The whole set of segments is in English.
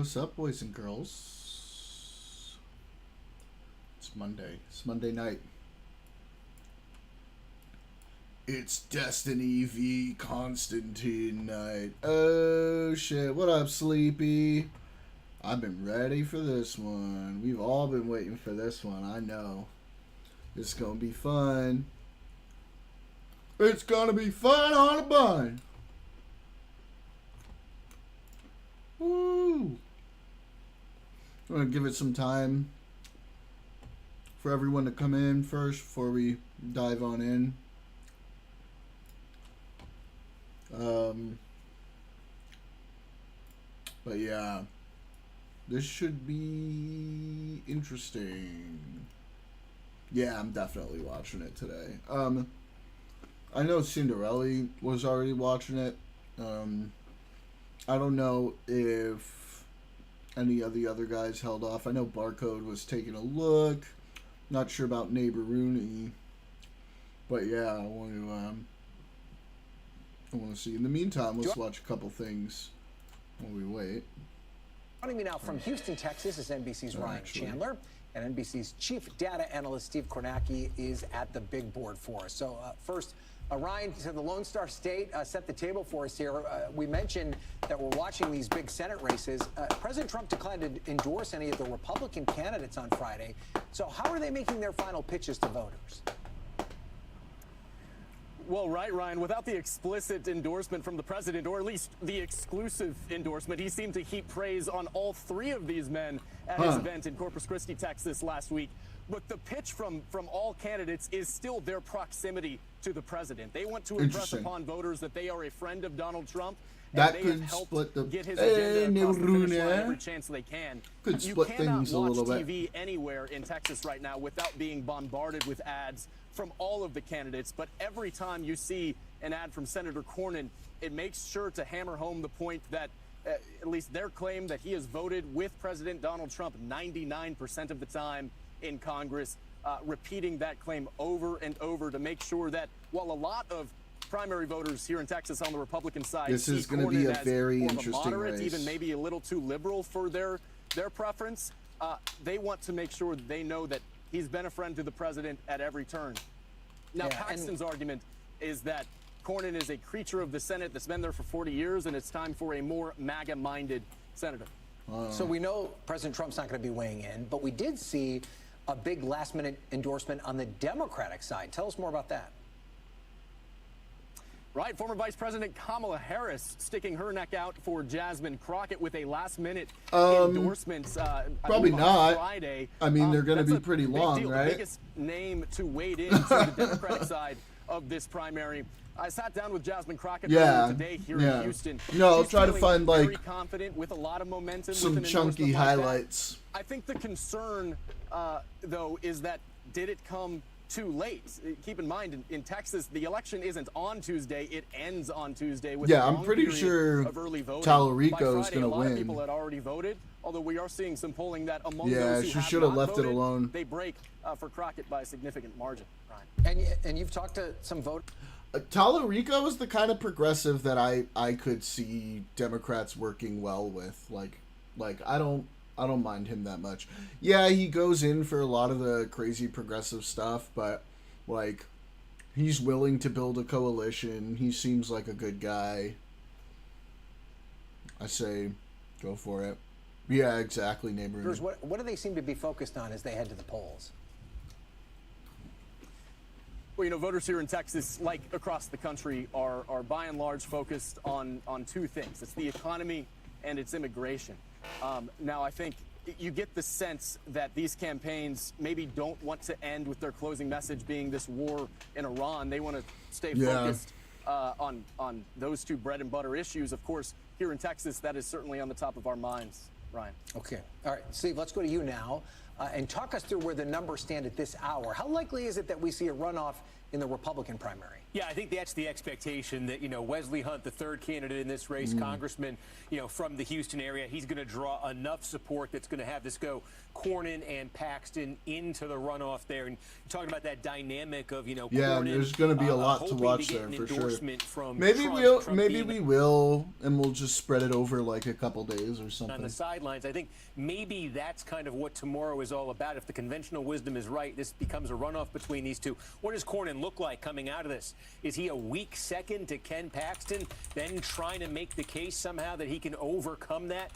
What's up, boys and girls? It's Monday. It's Monday night. It's Destiny v Konstantin night. Oh shit, what up, Sleepy? I've been ready for this one. We've all been waiting for this one, I know. It's gonna be fun. It's gonna be fun on a bun. Woo! I'm gonna give it some time for everyone to come in first before we dive on in. But yeah, this should be interesting. Yeah, I'm definitely watching it today. I know Cinderella was already watching it. I don't know if any of the other guys held off. I know Barcode was taking a look. Not sure about Neighbor Rooney. But yeah, I want to see. In the meantime, let's watch a couple things while we wait. Joining me now from Houston, Texas is NBC's Ryan Chandler, and NBC's chief data analyst Steve Kornacki is at the big board for us. So first, Ryan, to the Lone Star State, set the table for us here. We mentioned that we're watching these big Senate races. President Trump declined to endorse any of the Republican candidates on Friday. So how are they making their final pitches to voters? Well, right, Ryan, without the explicit endorsement from the president, or at least the exclusive endorsement, he seemed to heap praise on all three of these men at his event in Corpus Christi, Texas last week. But the pitch from all candidates is still their proximity to the president. They want to impress upon voters that they are a friend of Donald Trump. That and could they have helped split the get his agenda across the finish line every chance they can. Could split things a little bit. You cannot watch TV anywhere in Texas right now without being bombarded with ads from all of the candidates. But every time you see an ad from Senator Cornyn, it makes sure to hammer home the point that at least their claim that he has voted with President Donald Trump 99% of the time in Congress, repeating that claim over and over to make sure that while a lot of primary voters here in Texas on the Republican side, this is going to be a very interesting moderate, race. Even maybe a little too liberal for their preference, they want to make sure that they know that he's been a friend to the president at every turn. Now, Paxton's argument is that Cornyn is a creature of the Senate that's been there for 40 years, and it's time for a more MAGA-minded senator. So we know President Trump's not going to be weighing in, but we did see a big last-minute endorsement on the Democratic side. Tell us more about that. Right, former Vice President Kamala Harris sticking her neck out for Jasmine Crockett with a last-minute endorsement. Probably not. Friday. I mean, they're going to be pretty long, deal. right? The biggest name to wade into the Democratic side of this primary. I sat down with Jasmine Crockett earlier today here in Houston. No, try to find like very confident with a lot of momentum, some with an chunky highlights. I think the concern, though, is that did it come too late? Keep in mind, in Texas, the election isn't on Tuesday; it ends on Tuesday. With I'm pretty sure Tallarico is going to win. A lot of people had already voted, although we are seeing some polling that among those who she have should have not left voted, it alone. They break for Crockett by a significant margin. Ryan. And you've talked to some voters. Tallarico is the kind of progressive that I could see Democrats working well with. Like I don't mind him that much. Yeah, he goes in for a lot of the crazy progressive stuff, but like he's willing to build a coalition. He seems like a good guy. I say go for it. Yeah, exactly, neighbor. What do they seem to be focused on as they head to the polls? Well, you know, voters here in Texas, like across the country, are by and large focused on two things. It's the economy and it's immigration. Now, I think you get the sense that these campaigns maybe don't want to end with their closing message being this war in Iran. They want to stay focused on those two bread and butter issues. Of course, here in Texas, that is certainly on the top of our minds, Ryan. Okay. All right, Steve, let's go to you now and talk us through where the numbers stand at this hour. How likely is it that we see a runoff in the Republican primary? Yeah, I think that's the expectation that, Wesley Hunt, the third candidate in this race, congressman, from the Houston area, he's going to draw enough support that's going to have this go Cornyn and Paxton into the runoff there. And talking about that dynamic of, Yeah, Cornyn, there's going to be a lot to watch there for sure. Maybe we'll, and we'll just spread it over like a couple days or something. On the sidelines, I think maybe that's kind of what tomorrow is all about. If the conventional wisdom is right, this becomes a runoff between these two. What does Cornyn look like coming out of this? Is he a weak second to Ken Paxton, then trying to make the case somehow that he can overcome that?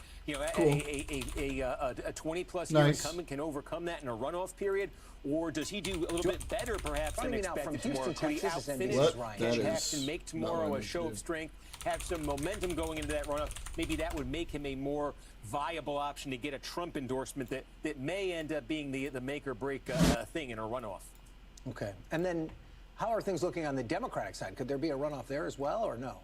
Cool. A 20-plus year incumbent can overcome that in a runoff period? Or does he do a little bit better, perhaps, than expected tomorrow? Could he outfinish Ken Paxton, make tomorrow a show of strength, have some momentum going into that runoff? Maybe that would make him a more viable option to get a Trump endorsement that may end up being the make or break thing in a runoff. Okay. And then how are things looking on the Democratic side? Could there be a runoff there as well, or no?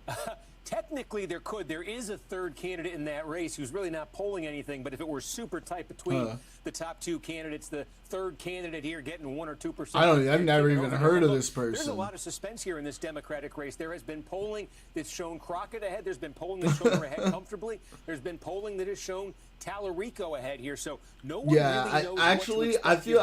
Technically, there could. There is a third candidate in that race who's really not polling anything, but if it were super tight between the top two candidates, the third candidate here getting 1 or 2%. I've never even heard of this person. There's a lot of suspense here in this Democratic race. There has been polling that's shown Crockett ahead. There's been polling that's shown her ahead comfortably. There's been polling that has shown Tallarico ahead here. So no one really knows I feel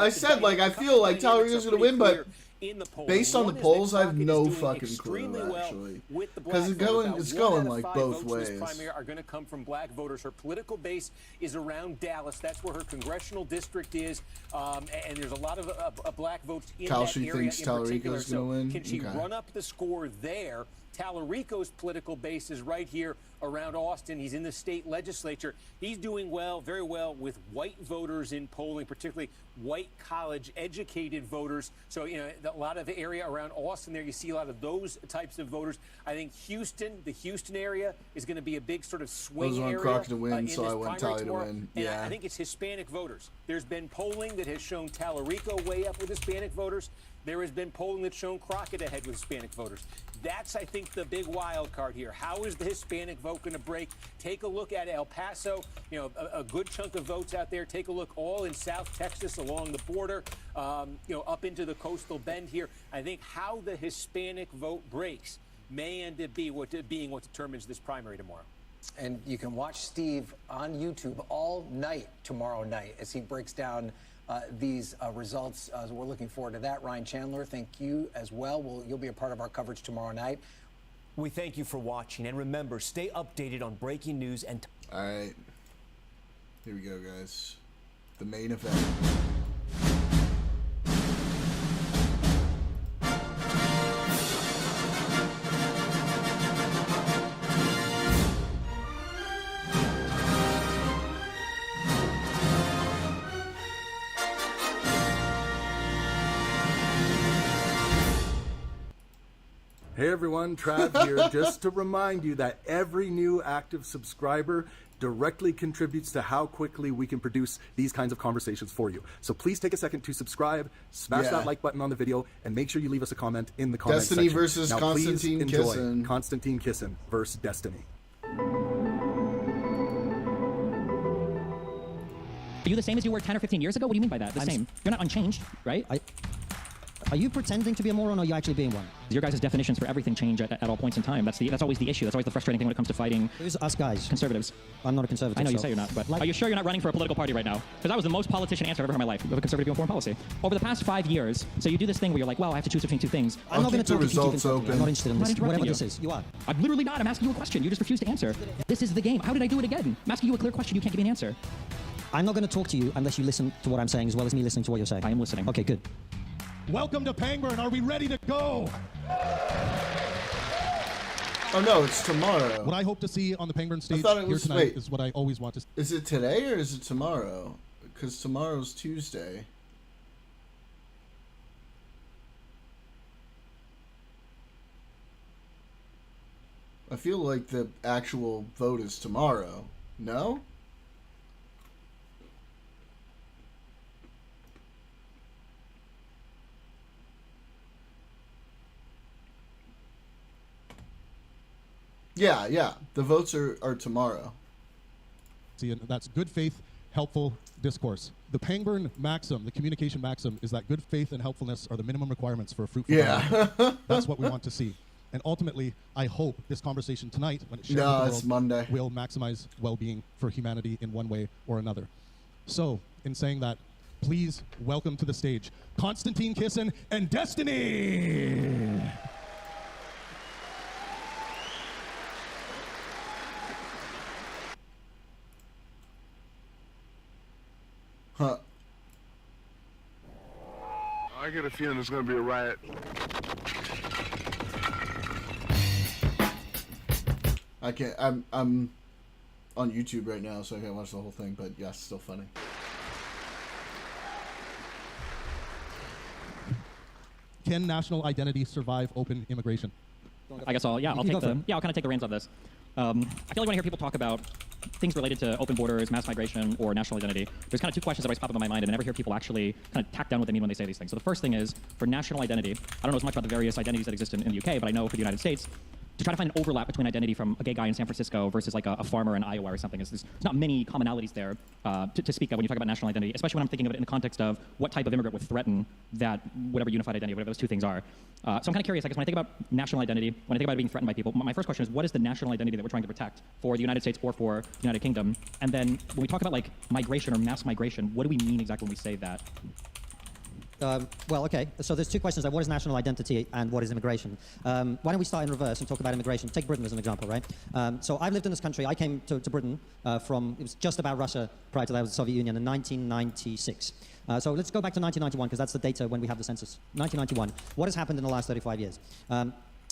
like Tallarico's going to win, but in the polls. Based on the polls, I have no fucking clue, actually. Because it's going like both ways. This primary are going to come from black voters. Her political base is around Dallas. That's where her congressional district is. And there's a lot of black votes in that area in particular. So win? Can she run up the score there? Tallarico's political base is right here around Austin. He's in the state legislature. He's doing well, very well, with white voters in polling, particularly white college-educated voters. So, a lot of the area around Austin there, you see a lot of those types of voters. I think the Houston area is going to be a big sort of swing area. I was on Crockett to win, so I went Tally to win. Yeah. And I think it's Hispanic voters. There's been polling that has shown Tallarico way up with Hispanic voters. There has been polling that's shown Crockett ahead with Hispanic voters. That's, I think, the big wild card here. How is the Hispanic vote going to break? Take a look at El Paso, a good chunk of votes out there. Take a look all in South Texas along the border, up into the coastal bend here. I think how the Hispanic vote breaks may end up being what determines this primary tomorrow. And you can watch Steve on YouTube all night tomorrow night as he breaks down these results. We're looking forward to that. Ryan Chandler, thank you as well. You'll be a part of our coverage tomorrow night. We thank you for watching, and remember, stay updated on breaking news and... All right. Here we go, guys. The main event. Hey everyone, Trav here, just to remind you that every new active subscriber directly contributes to how quickly we can produce these kinds of conversations for you. So please take a second to subscribe, smash that like button on the video, and make sure you leave us a comment in the comment section. Destiny versus now, Konstantin please enjoy Kisin. Konstantin Kisin versus Destiny. Are you the same as you were 10 or 15 years ago? What do you mean by that? The same. You're not unchanged, right? Are you pretending to be a moron, or are you actually being one? Your guys' definitions for everything change at all points in time. That's always the issue. That's always the frustrating thing when it comes to fighting. Who's us guys? Conservatives. I'm not a conservative. I know you say you're not, but are you sure you're not running for a political party right now? Because that was the most politician answer I've ever heard in my life of a conservative foreign policy. Over the past 5 years, so you do this thing where you're like, well, I have to choose between two things. I'm not going to talk if you keep open. I'm not interested in this. Whatever you. This is. You are. I'm literally not. I'm asking you a question. You just refuse to answer. This is the game. How did I do it again? I'm asking you a clear question. You can't give me an answer. I'm not going to talk to you unless you listen to what I'm saying as well as me listening to what you're saying. I am listening. Okay, good. Welcome to Pangburn. Are we ready to go? Oh no, it's tomorrow. What I hope to see on the Pangburn stage here tonight is what I always want to see. Is it today or is it tomorrow? Because tomorrow's Tuesday. I feel like the actual vote is tomorrow. No? Yeah. The votes are tomorrow. See, and that's good faith, helpful discourse. The Pangburn maxim, the communication maxim, is that good faith and helpfulness are the minimum requirements for a fruitful dialogue. That's what we want to see. And ultimately, I hope this conversation tonight, when it's shared with the world, Monday, will maximize well-being for humanity in one way or another. So, in saying that, please welcome to the stage Konstantin, Kisin, and Destiny! Huh. I get a feeling there's going to be a riot. I can't. I'm on YouTube right now, so I can't watch the whole thing. But yes, still funny. Can national identity survive open immigration? I guess I'll kind of take the reins on this. I feel like when I hear people talk about things related to open borders, mass migration, or national identity, there's kind of two questions that always pop up in my mind, and I never hear people actually kind of tack down what they mean when they say these things. So the first thing is, for national identity, I don't know as much about the various identities that exist in the UK, but I know for the United States, to try to find an overlap between identity from a gay guy in San Francisco versus like a farmer in Iowa or something, there's not many commonalities there to speak of when you talk about national identity, especially when I'm thinking of it in the context of what type of immigrant would threaten that whatever unified identity, whatever those two things are. So I'm kind of curious, I guess, when I think about national identity, when I think about it being threatened by people, my first question is, what is the national identity that we're trying to protect for the United States or for the United Kingdom? And then when we talk about like migration or mass migration, what do we mean exactly when we say that? Well, okay. So there's two questions. Like, what is national identity and what is immigration? Why don't we start in reverse and talk about immigration? Take Britain as an example, right? So I've lived in this country. I came to Britain from, it was just about Russia prior to that, it was the Soviet Union in 1996. So let's go back to 1991 because that's the data when we have the census. 1991. What has happened in the last 35 years?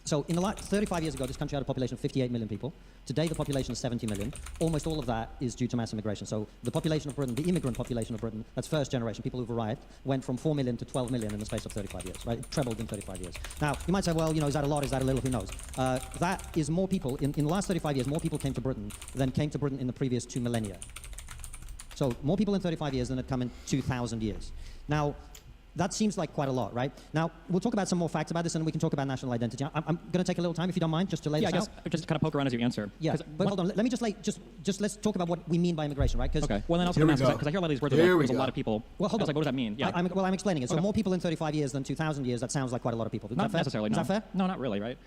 So in the last 35 years ago, this country had a population of 58 million people. Today, the population is 70 million. Almost all of that is due to mass immigration. So the population of Britain, the immigrant population of Britain, that's first generation, people who've arrived, went from 4 million to 12 million in the space of 35 years, right? It trebled in 35 years. Now, you might say, well, you know, is that a lot? Is that a little? Who knows? That is more people, in the last 35 years, more people came to Britain than came to Britain in the previous 2 millennia. So more people in 35 years than had come in 2,000 years. Now, that seems like quite a lot, right? Now, we'll talk about some more facts about this, and we can talk about national identity. I'm going to take a little time, if you don't mind, just to lay this out. Yeah, I guess just kind of poke around as you answer. Yeah, but hold on. Let me just let's talk about what we mean by immigration, right? Okay. Well, then also because I hear a lot of these words about there's a lot of people. Well, hold on. Like, what does that mean? Yeah. I'm explaining it. So more people in 35 years than 2,000 years. That sounds like quite a lot of people. Not necessarily. Is that fair? No, not really, right?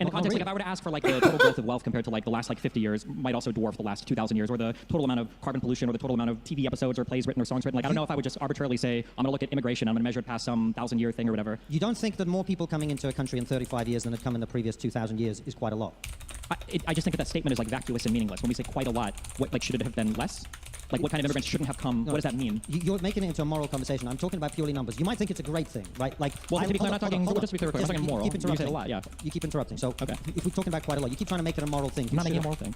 In the context, like if I were to ask for like the total growth of wealth compared to like the last like 50 years, might also dwarf the last 2,000 years, or the total amount of carbon pollution, or the total amount of TV episodes, or plays written, or songs written. Like I don't know if I would just arbitrarily say I'm going to look at immigration, I'm going to measure it past some 1,000-year thing or whatever. You don't think that more people coming into a country in 35 years than had come in the previous 2,000 years is quite a lot? I just think that statement is like vacuous and meaningless. When we say quite a lot, what like should it have been less? Like what kind of immigrants shouldn't have come? No, what does that mean? You're making it into a moral conversation. I'm talking about purely numbers. You might think it's a great thing, right? Like, well, to be clear, I'm not talking. Just to be clear, I'm talking moral. You keep interrupting. You say a lot, yeah. You keep interrupting. So, okay. If we're talking about quite a lot, you keep trying to make it a moral thing. I'm not making a moral thing.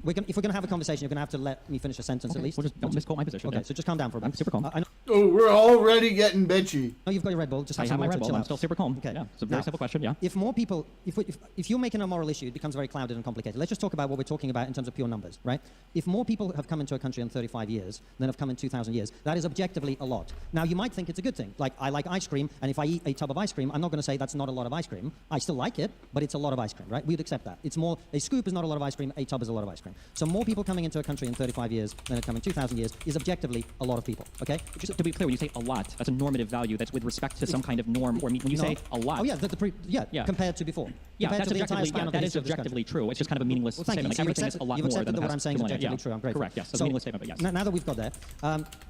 If we're going to have a conversation, you're going to have to let me finish a sentence at least. Well, just don't misquote my position. Okay, yeah. So just calm down for a minute. I'm super calm. Oh, we're already getting bitchy. No, you've got your Red Bull. Just have I have my Red Bull. Bull. I'm still super calm. Okay. Yeah, it's a very simple question. Yeah. If more people, if you're making a moral issue, it becomes very clouded and complicated. Let's just talk about what we're talking about in terms of pure numbers, right? If more people have come into a country in 35 years than have come in 2,000 years, that is objectively a lot. Now, you might think it's a good thing. Like, I like ice cream, and if I eat a tub of ice cream, I'm not going to say that's not a lot of ice cream. I still like it, but it's a lot of ice cream, right? We'd accept that. It's more, a scoop is not a lot of ice cream, a tub is a lot of ice cream. So more people coming into a country in 35 years than have come in 2,000 years is objectively a lot of people, okay? Just to be clear, when you say a lot, that's a normative value that's with respect to some kind of norm or mean. When you say a lot. Oh, yeah, compared to before. Yeah, compared that's objectively, that is objectively true. It's just kind of a meaningless statement. Like everything is a lot you've more accepted than that what I'm saying is objectively true. I'm grateful. Correct, yes. It's a meaningless statement, but yes. Now that we've got there,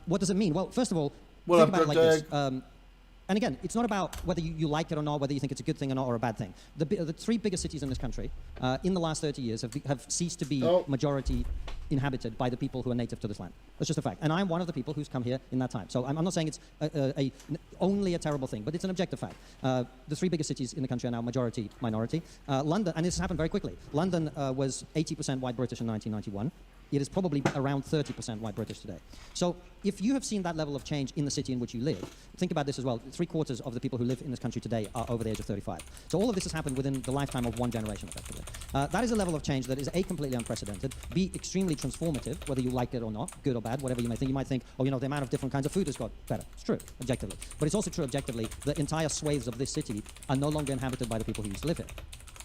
what does it mean? Well, first of all, What think up, about it like Doug? this. And again, it's not about whether you like it or not, whether you think it's a good thing or not, or a bad thing. The three biggest cities in this country, in the last 30 years, have ceased to be majority inhabited by the people who are native to this land. That's just a fact. And I'm one of the people who's come here in that time. So I'm not saying it's only a terrible thing, but it's an objective fact. The three biggest cities in the country are now majority minority. London, and this has happened very quickly. London was 80% white British in 1991. It is probably around 30% white British today. So if you have seen that level of change in the city in which you live, think about this as well. 3/4 of the people who live in this country today are over the age of 35. So all of this has happened within the lifetime of one generation, effectively. That is a level of change that is A, completely unprecedented, B, extremely transformative, whether you like it or not, good or bad, whatever you may think. You might think, oh, you know, the amount of different kinds of food has got better. It's true, objectively. But it's also true, objectively, that entire swathes of this city are no longer inhabited by the people who used to live here.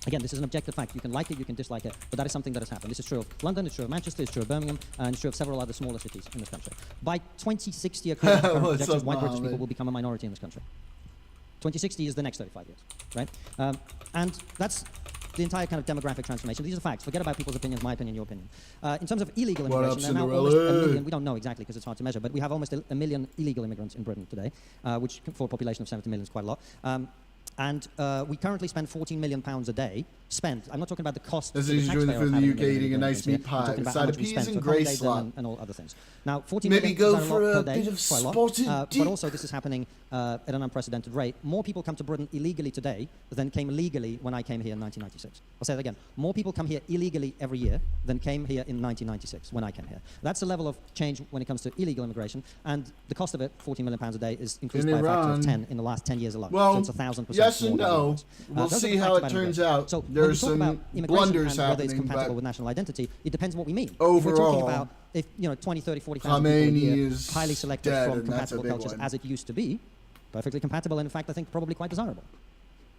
Again, this is an objective fact. You can like it, you can dislike it, but that is something that has happened. This is true of London, it's true of Manchester, it's true of Birmingham, and it's true of several other smaller cities in this country. By 2060, according to current projections, white British people will become a minority in this country. 2060 is the next 35 years, right? And that's the entire kind of demographic transformation. These are facts. Forget about people's opinions, my opinion, your opinion. In terms of illegal immigration, there are now almost a million. We don't know exactly because it's hard to measure, but we have almost a million illegal immigrants in Britain today, which for a population of 70 million is quite a lot. And we currently spend £14 million a day spent. I'm not talking about the cost. As he's doing for the UK, eating a nice meat pie, a side of peas and grey slop, and all other things. Now, 14 maybe million go is for a a bit of quite a lot. spotted But also, this is happening at an unprecedented rate. More people come to Britain illegally today than came legally when I came here in 1996. I'll say that again. More people come here illegally every year than came here in 1996 when I came here. That's the level of change when it comes to illegal immigration, and the cost of it, £14 million a day, is increased by a factor of 10 in the last 10 years alone. Well, so it's 1,000% yes more and than no. it was. We'll Those are see the how facts it about turns immigration. out. So when There's we talk some about immigration blunders and whether it's happening, compatible but with national identity, it depends on what we mean. If we're talking overall, about, if 20, 30, 40,000 people a Khamenei year, is highly selected dead, from and that's a compatible big cultures one. as it used to be, perfectly compatible, and in fact, I think probably quite desirable.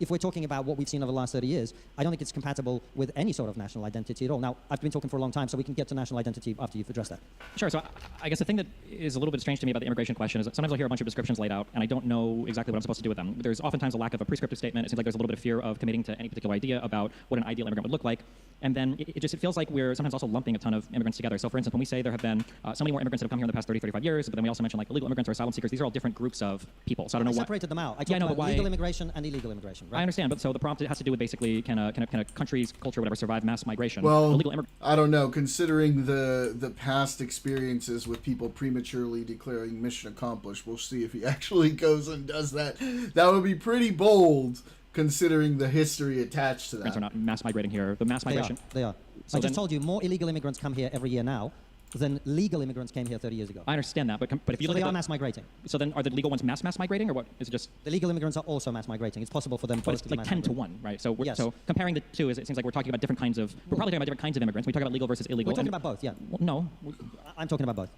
If we're talking about what we've seen over the last 30 years, I don't think it's compatible with any sort of national identity at all. Now, I've been talking for a long time, so we can get to national identity after you've addressed that. Sure. So I guess the thing that is a little bit strange to me about the immigration question is that sometimes I'll hear a bunch of descriptions laid out, and I don't know exactly what I'm supposed to do with them. There's oftentimes a lack of a prescriptive statement. It seems like there's a little bit of fear of committing to any particular idea about what an ideal immigrant would look like. And then it feels like we're sometimes also lumping a ton of immigrants together. So, for instance, when we say there have been so many more immigrants that have come here in the past 30, 35 years, but then we also mention like illegal immigrants or asylum seekers, these are all different groups of people. So I don't know why. I separated them out. I talked about legal immigration and illegal immigration, right? I understand, but so the prompt has to do with basically can a country's culture, whatever, survive mass migration? Well, I don't know. Considering the past experiences with people prematurely declaring mission accomplished, we'll see if he actually goes and does that. That would be pretty bold, considering the history attached to that. Immigrants are not mass migrating here. The mass migration. They are. So I just told you, more illegal immigrants come here every year now than legal immigrants came here 30 years ago. I understand that, but if you look they at are mass migrating. So then, are the legal ones mass migrating, or what? Is it just the legal immigrants are also mass migrating? It's possible for them, but it's like 10 to 1, right? So yes. So comparing the two, it seems like we're talking about different kinds of. We're probably talking about different kinds of immigrants. We talk about legal versus illegal. We're talking about both, yeah. Well, no, I'm talking about both.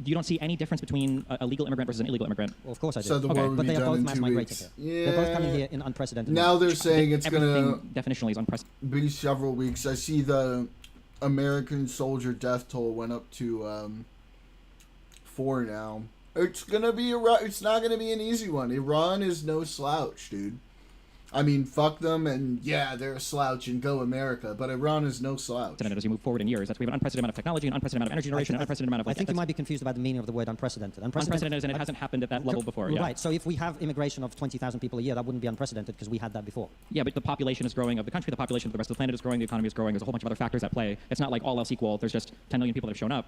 You don't see any difference between a legal immigrant versus an illegal immigrant? Well, of course I do. So the war would but be they are done both in mass 2 migrating weeks. here. Yeah. They're both coming here in unprecedented. Now they're saying it's gonna definitionally is unprecedented. be several weeks. I see the American soldier death toll went up to 4 now. It's gonna be it's not gonna be an easy one. Iran is no slouch, dude. I mean, fuck them, and yeah, they're a slouch, and go America. But Iran is no slouch. As you move forward in years, we have an unprecedented amount of technology, an unprecedented amount of energy generation, an unprecedented amount of. I think you might be confused about the meaning of the word unprecedented. Unprecedented is, and it hasn't happened at that level before. Yeah. Right. So if we have immigration of 20,000 people a year, that wouldn't be unprecedented because we had that before. Yeah, but the population is growing of the country, the population of the rest of the planet is growing, the economy is growing. There's a whole bunch of other factors at play. It's not like all else equal. There's just 10 million people that have shown up.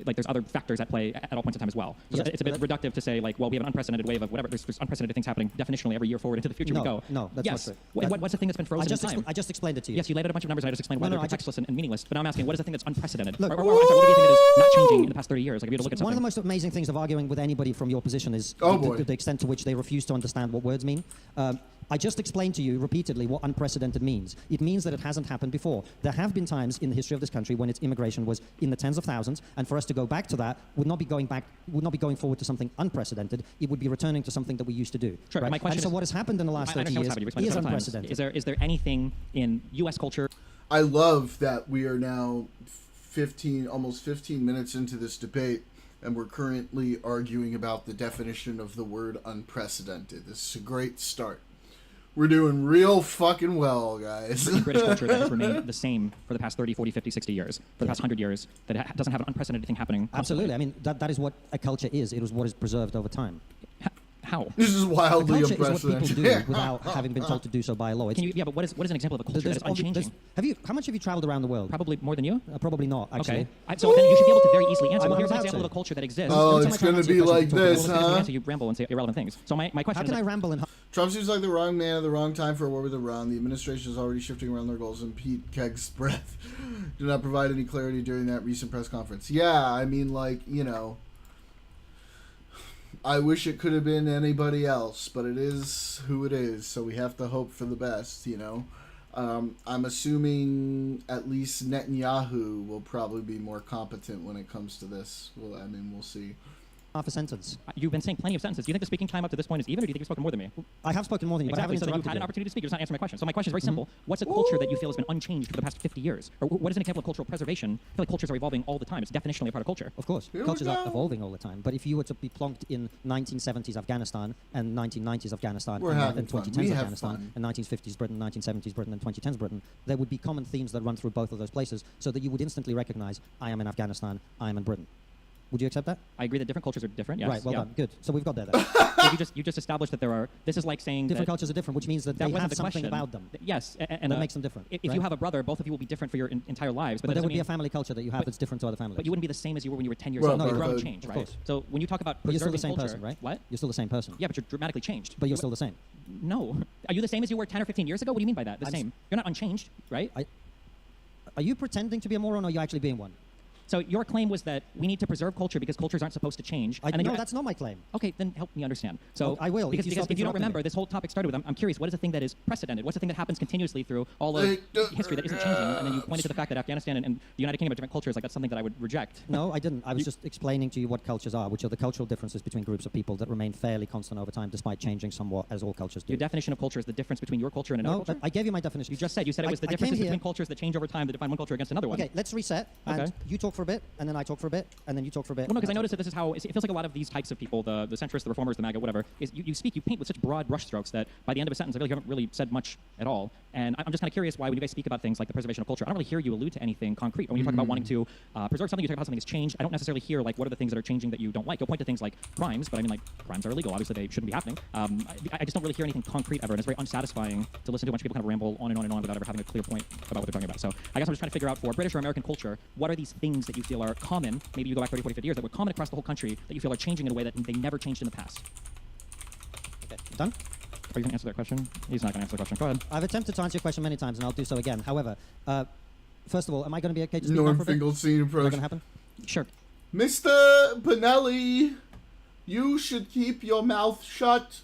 Like there's other factors at play at all points in time as well. So yes, it's a bit reductive to say like, well, we have an unprecedented wave of whatever. There's unprecedented things happening definitionally every year forward into the future we go. No, that's yes. not true. What's the thing that's been frozen in time? I just explained it to you. Yes, you laid out a bunch of numbers and I just explained why they're textless and meaningless. But now I'm asking, what is the thing that's unprecedented? Look, or what do you think that is not changing in the past 30 years? Like if you had to look at something. One of the most amazing things of arguing with anybody from your position is the extent to which they refuse to understand what words mean. I just explained to you repeatedly what unprecedented means. It means that it hasn't happened before. There have been times in the history of this country when its immigration was in the tens of thousands, and for us to go back to that would not be going forward to something unprecedented. It would be returning to something that we used to do. Sure. Right? My question and so what has happened in the last 30 years is unprecedented. Is there anything in U.S. culture? I love that we are now almost 15 minutes into this debate, and we're currently arguing about the definition of the word unprecedented. This is a great start. We're doing real fucking well, guys. British culture that has remained the same for the past 30, 40, 50, 60 years, for the past 100 years, that doesn't have an unprecedented thing happening. Absolutely. I mean, that is what a culture is. It is what is preserved over time. How? This is wildly culture unprecedented. is what people do without having been told to do so by law. But what is an example of a culture that is unchanging? How much have you traveled around the world? Probably more than you. Probably not, actually. Okay. So then you should be able to very easily answer. Well, here's an example of a culture that exists. Oh, it's going to be like this, huh? You ramble and say irrelevant things. So my question How is... can I ramble and... Trump seems like the wrong man at the wrong time for a war with Iran. The administration is already shifting around their goals, and Pete Kegg's breath did not provide any clarity during that recent press conference. Yeah, I mean, like, you know... I wish it could have been anybody else, but it is who it is, so we have to hope for the best, you know. I'm assuming at least Netanyahu will probably be more competent when it comes to this. Well, I mean, we'll see. half a sentence. You've been saying plenty of sentences. Do you think the speaking time up to this point is even, or do you think you've spoken more than me? I have spoken more than you, but I Exactly. haven't So you've interrupted had an you. opportunity to speak. You're just not answering my question. So my question is very simple. What's a culture that you feel has been unchanged for the past 50 years? Or what is an example of cultural preservation? I feel like cultures are evolving all the time. It's definitionally a part of culture. Of course. Here we Cultures are go. evolving all the time. But if you were to be plonked in 1970s Afghanistan and 1990s Afghanistan We're and having fun. 2010s We have Afghanistan fun. and 1950s Britain, 1970s Britain and 2010s Britain, there would be common themes that run through both of those places so that you would instantly recognize, I am in Afghanistan, I am in Britain. Would you accept that? I agree that different cultures are different. Yes. Right, well yeah. done. Good. So we've got there then. So you just established that there are. This is like saying Different that cultures are different, which means that that they wasn't have the something question. about them Yes, and that makes them different. If right? you have a brother, both of you will be different for your entire lives. but that there doesn't would be a mean- family culture that you have that's different to other families. But you wouldn't be the same as you were when you were 10 years Well, old. no, You've grown but- and changed, of right? course. So when you talk about But you're still the preserving same culture, person, right? What? You're still the same person. Yeah, but you're dramatically changed. But you're still the same. No. Are you the same as you were 10 or 15 years ago? What do you mean by that? The same. You're not unchanged, right? Are you pretending to be a moron or are you actually being one? So your claim was that we need to preserve culture because cultures aren't supposed to change. And then No, you're- that's not my claim. Okay, then help me understand. So Well, I will, if Because, you because stop if you don't interrupting remember, me. this whole topic started with, I'm curious, what is the thing that is precedented? What's the thing that happens continuously through all of history that isn't changing? And then you pointed to the fact that Afghanistan and the United Kingdom are different cultures. Like, that's something that I would reject. No, I didn't. I was just explaining to you what cultures are, which are the cultural differences between groups of people that remain fairly constant over time, despite changing somewhat, as all cultures do. Your definition of culture is the difference between your culture and another No, culture? I gave you my definition. You just said it was the I came differences here- between cultures that change over time that define one culture against another one. Okay, let's reset. And Okay. you talk for a bit, and then I talk for a bit, and then you talk for a bit. Well, no, because I and noticed that this is how it feels like a lot of these types of people, the centrists, the reformers, the MAGA, whatever, is you paint with such broad brushstrokes that by the end of a sentence, I feel like you haven't really said much at all. And I'm just kind of curious why, when you guys speak about things like the preservation of culture, I don't really hear you allude to anything concrete. When you talk about wanting to preserve something, you talk about how something has changed. I don't necessarily hear like what are the things that are changing that you don't like. You'll point to things like crimes, but I mean like crimes are illegal. Obviously, they shouldn't be happening. I just don't really hear anything concrete ever, and it's very unsatisfying to listen to a bunch of people kind of ramble on and on and on without ever having a clear point about what they're talking about. So I guess I'm just trying to figure out for British or American culture, what are these things that you feel are common? Maybe you go back 30, 40, 50 years that were common across the whole country that you feel are changing in a way that they never changed in the past. Okay, done? Are you going to answer that question? He's not going to answer the question. Go ahead. I've attempted to answer your question many times, and I'll do so again. However, first of all, am I going to be okay to speak now Norm for a bit? Finkelstein Is that approach. going to happen? Sure. Mr. Pinelli, you should keep your mouth shut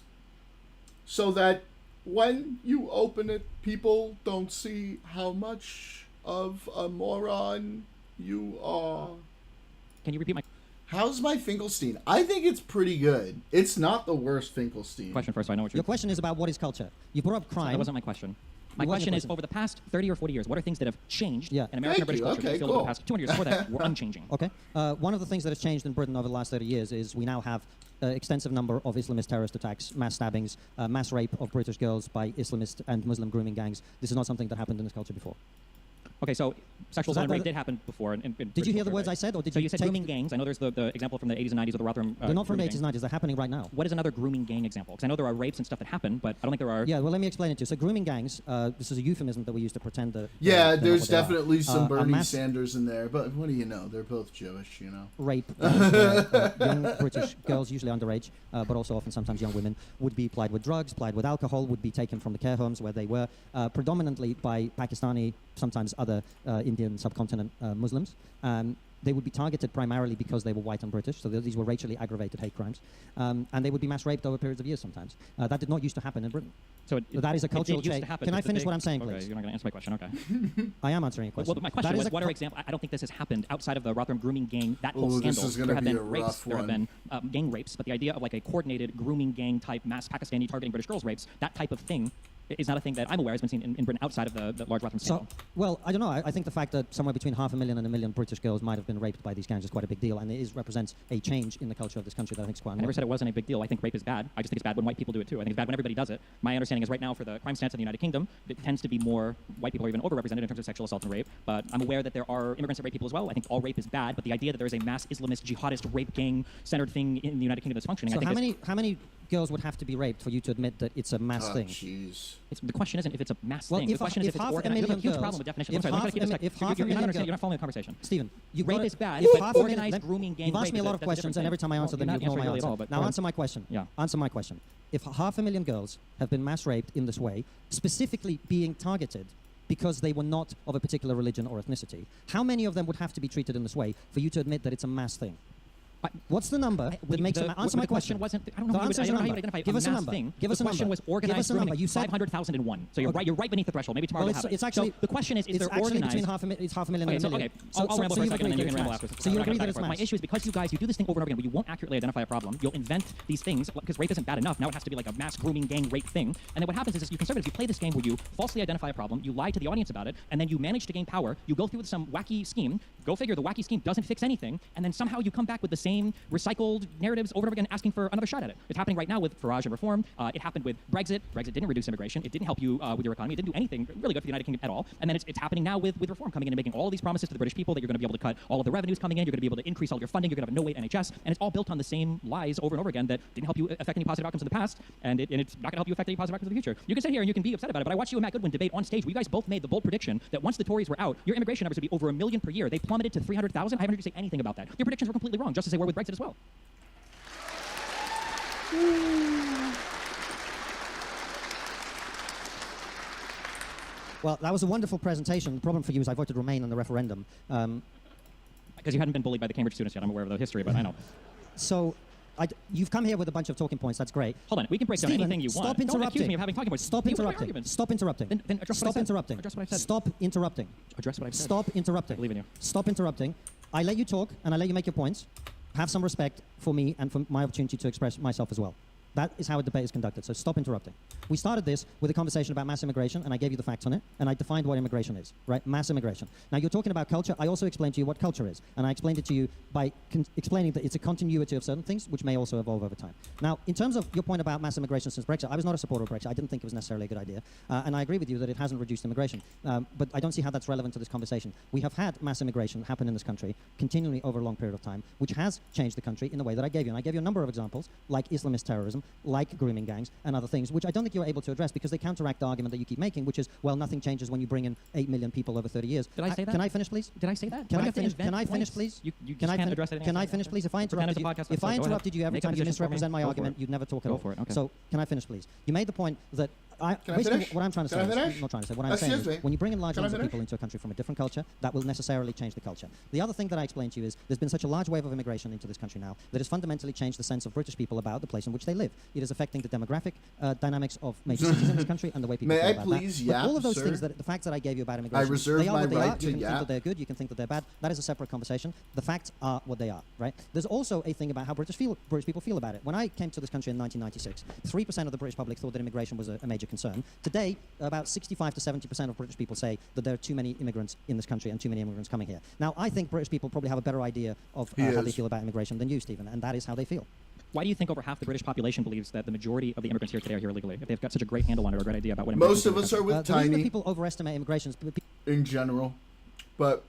so that when you open it, people don't see how much of a moron you are. Can you repeat my How's my Finkelstein? I think it's pretty good. It's not the worst Finkelstein. question first so I know what you're... Your question is about what is culture. You brought up crime. That wasn't my question. My It wasn't question your is, question. over the past 30 or 40 years, what are things that have changed Yeah. in American or Thank British you. culture that Okay, you feel over cool. the past 200 years before that were unchanging? Okay. One of the things that has changed in Britain over the last 30 years is we now have an extensive number of Islamist terrorist attacks, mass stabbings, mass rape of British girls by Islamist and Muslim grooming gangs. This is not something that happened in this culture before. Okay, so sexual So that- assault and rape did happen before. In Did you British hear the culture, words right? I said, or did so you you said take grooming gangs. I know there's the example from the 80s and 90s of the Rotherham. They're not from the grooming 80s gang. and 90s. They're happening right now. What is another grooming gang example? Because I know there are rapes and stuff that happen, but I don't think there are... Yeah, well, let me explain it to you. So grooming gangs, this is a euphemism that we use to pretend that... Yeah, they're not there's what they are. definitely some A Bernie mass Sanders in there, but what do you know? They're both Jewish, you know. rape young British girls, usually underage, but also often sometimes young women, would be plied with drugs, plied with alcohol, would be taken from the care homes where they were, predominantly by Pakistani, sometimes other Indian subcontinent Muslims. They would be targeted primarily because they were white and British, so these were racially aggravated hate crimes. And they would be mass raped over periods of years sometimes. That did not used to happen in Britain. So that is a cultural it used change. to happen, Can I but the finish big- what I'm saying, okay, please? you're not going to answer my question. Okay. I am answering a question. Well, my question That was, is a what are cul- examples? I don't think this has happened outside of the Rotherham grooming gang. That whole Ooh, this scandal. is gonna There have be been a rapes. rough There have one. been gang rapes. But the idea of like a coordinated grooming gang type mass Pakistani targeting British girls rapes, that type of thing, is not a thing that I'm aware has been seen in Britain outside of the large Rotherham scandal. So, well, I don't know. I think the fact that somewhere between 500,000 and 1 million British girls might have been raped by these gangs is quite a big deal, and it represents a change in the culture of this country that I think is quite I never said it wasn't a big deal. I think rape is bad. I just think it's bad when white people do it too. I think it's bad when everybody does it. My understanding is right now for the crime stance in the United Kingdom, it tends to be more white people are even overrepresented in terms of sexual assault and rape. But I'm aware that there are immigrants that rape people as well. I think all rape is bad, but the idea that there is a mass Islamist, jihadist, rape gang-centered thing in the United Kingdom that's functioning, So I think how many girls would have to be raped for you to admit that it's a mass thing? Jeez. the question isn't if it's a mass Well, thing. The question is if it's half a organized. You have a million huge girls- problem with definitions. if I'm sorry, let me half try to keep a this mi- if back. half a You're not million understanding. girls- You're not following the conversation. Stephen, Rape is bad, if but half a million- organized let- grooming gang You've asked rape me a is lot of that's questions, different and every thing. time I answer Well, them, you're you not ignore my answering really answer. at all, but Now go ahead. answer my question. Yeah. Answer my question. If 500,000 girls have been mass raped in this way, specifically being targeted because they were not of a particular religion or ethnicity, how many of them would have to be treated in this way for you to admit that it's a mass thing? What's the number that makes it? Answer my question. Wasn't, I don't know how you would identify Give us a number. thing. Give us a number. The question was organized. Give us a number. You said 500,001. So you're right. You're right beneath the threshold. Maybe tomorrow well, we'll have it's it. actually So the question is it's they're actually organized. between it's half a million and a million. Okay, I'll ramble for a second, and then you can ramble after. So you agree that it's my mass? issue is because you guys, you do this thing over and over again, where you won't accurately identify a problem. You'll invent these things because rape isn't bad enough. Now it has to be like a mass grooming gang rape thing. And then what happens is you conservatives, you play this game where you falsely identify a problem, you lie to the audience about it, and then you manage to gain power. You go through with some wacky scheme. Go figure. The wacky scheme doesn't fix anything, and then somehow you come back with the same recycled narratives over and over again, asking for another shot at it. It's happening right now with Farage and reform. It happened with Brexit. Brexit didn't reduce immigration. It didn't help you with your economy. It didn't do anything really good for the United Kingdom at all. And then it's happening now with reform coming in and making all of these promises to the British people that you're going to be able to cut all of the revenues coming in. You're going to be able to increase all your funding. You're going to have a no-wait NHS, and it's all built on the same lies over and over again that didn't help you affect any positive outcomes in the past, and it's not going to help you affect any positive outcomes in the future. You can sit here and you can be upset about it, but I watched you and Matt Goodwin debate on stage where you guys both made the bold prediction that once the Tories were out, your immigration numbers would be over 1 million per year. They plummeted to 300,000. I haven't heard you say anything about that. Your predictions were completely wrong, just as they were with Brexit as well. Well, that was a wonderful presentation. The problem for you is I voted Remain on the referendum. Because you hadn't been bullied by the Cambridge students yet. I'm aware of the history, but I know. So, you've come here with a bunch of talking points. That's great. Hold on. We can break down anything you want. Stop interrupting. Don't accuse me of having talking points. Stop interrupting. Stop interrupting. Then address Stop what I said. interrupting. Address what I said. Stop interrupting. Address what I said. Stop interrupting. I believe in you. Stop interrupting. I let you talk, and I let you make your points. Have some respect for me and for my opportunity to express myself as well. That is how a debate is conducted, so stop interrupting. We started this with a conversation about mass immigration, and I gave you the facts on it, and I defined what immigration is, right? Mass immigration. Now, you're talking about culture. I also explained to you what culture is, and I explained it to you by explaining that it's a continuity of certain things, which may also evolve over time. Now, in terms of your point about mass immigration since Brexit, I was not a supporter of Brexit. I didn't think it was necessarily a good idea, and I agree with you that it hasn't reduced immigration, but I don't see how that's relevant to this conversation. We have had mass immigration happen in this country continually over a long period of time, which has changed the country in the way that I gave you, and I gave you a number of examples, like Islamist terrorism, like grooming gangs and other things, which I don't think you're able to address because they counteract the argument that you keep making, which is, well, nothing changes when you bring in 8 million people over 30 years. Did I say that? Can I finish, please? Did I say that? Can I finish? Can I finish, please? You just can't address it. Can I finish, please? If I interrupted you every time you misrepresent my argument, you'd never talk at all. Go for it. Okay. So, can I finish, please? You made the point that finish? what I'm trying to say is, not trying to say, what I'm saying is, when you bring in large numbers of people into a country from a different culture, that will necessarily change the culture. The other thing that I explained to you is, there's been such a large wave of immigration into this country now that has fundamentally changed the sense of British people about the place in which they live. It is affecting the demographic dynamics of major cities in this country and the way people feel about that. May I please yap, but all of those sir? things, the facts that I gave you about immigration, I reserve they are my what they right are. to You can yap. think that they're good, you can think that they're bad. That is a separate conversation. The facts are what they are, right? There's also a thing about how British people feel about it. When I came to this country in 1996, 3% of the British public thought that immigration was a major concern. Today, about 65 to 70% of British people say that there are too many immigrants in this country and too many immigrants coming here. Now, I think British people probably have a better idea of how they feel about immigration than you, Stephen, and that is how they feel. Why do you think over half the British population believes that the majority of the immigrants here today are here illegally? If they've got such a great handle on it or a great idea about what most of us are with the reason that tiny people overestimate immigration in general, but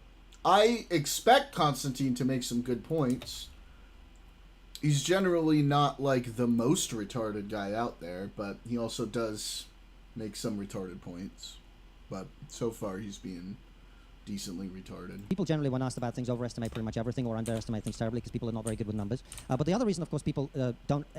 I expect Konstantin to make some good points. He's generally not like the most retarded guy out there, but he also does make some retarded points. But so far he's being decently retarded. People generally, when asked about things, overestimate pretty much everything or underestimate things terribly because people are not very good with numbers. But the other reason, of course, people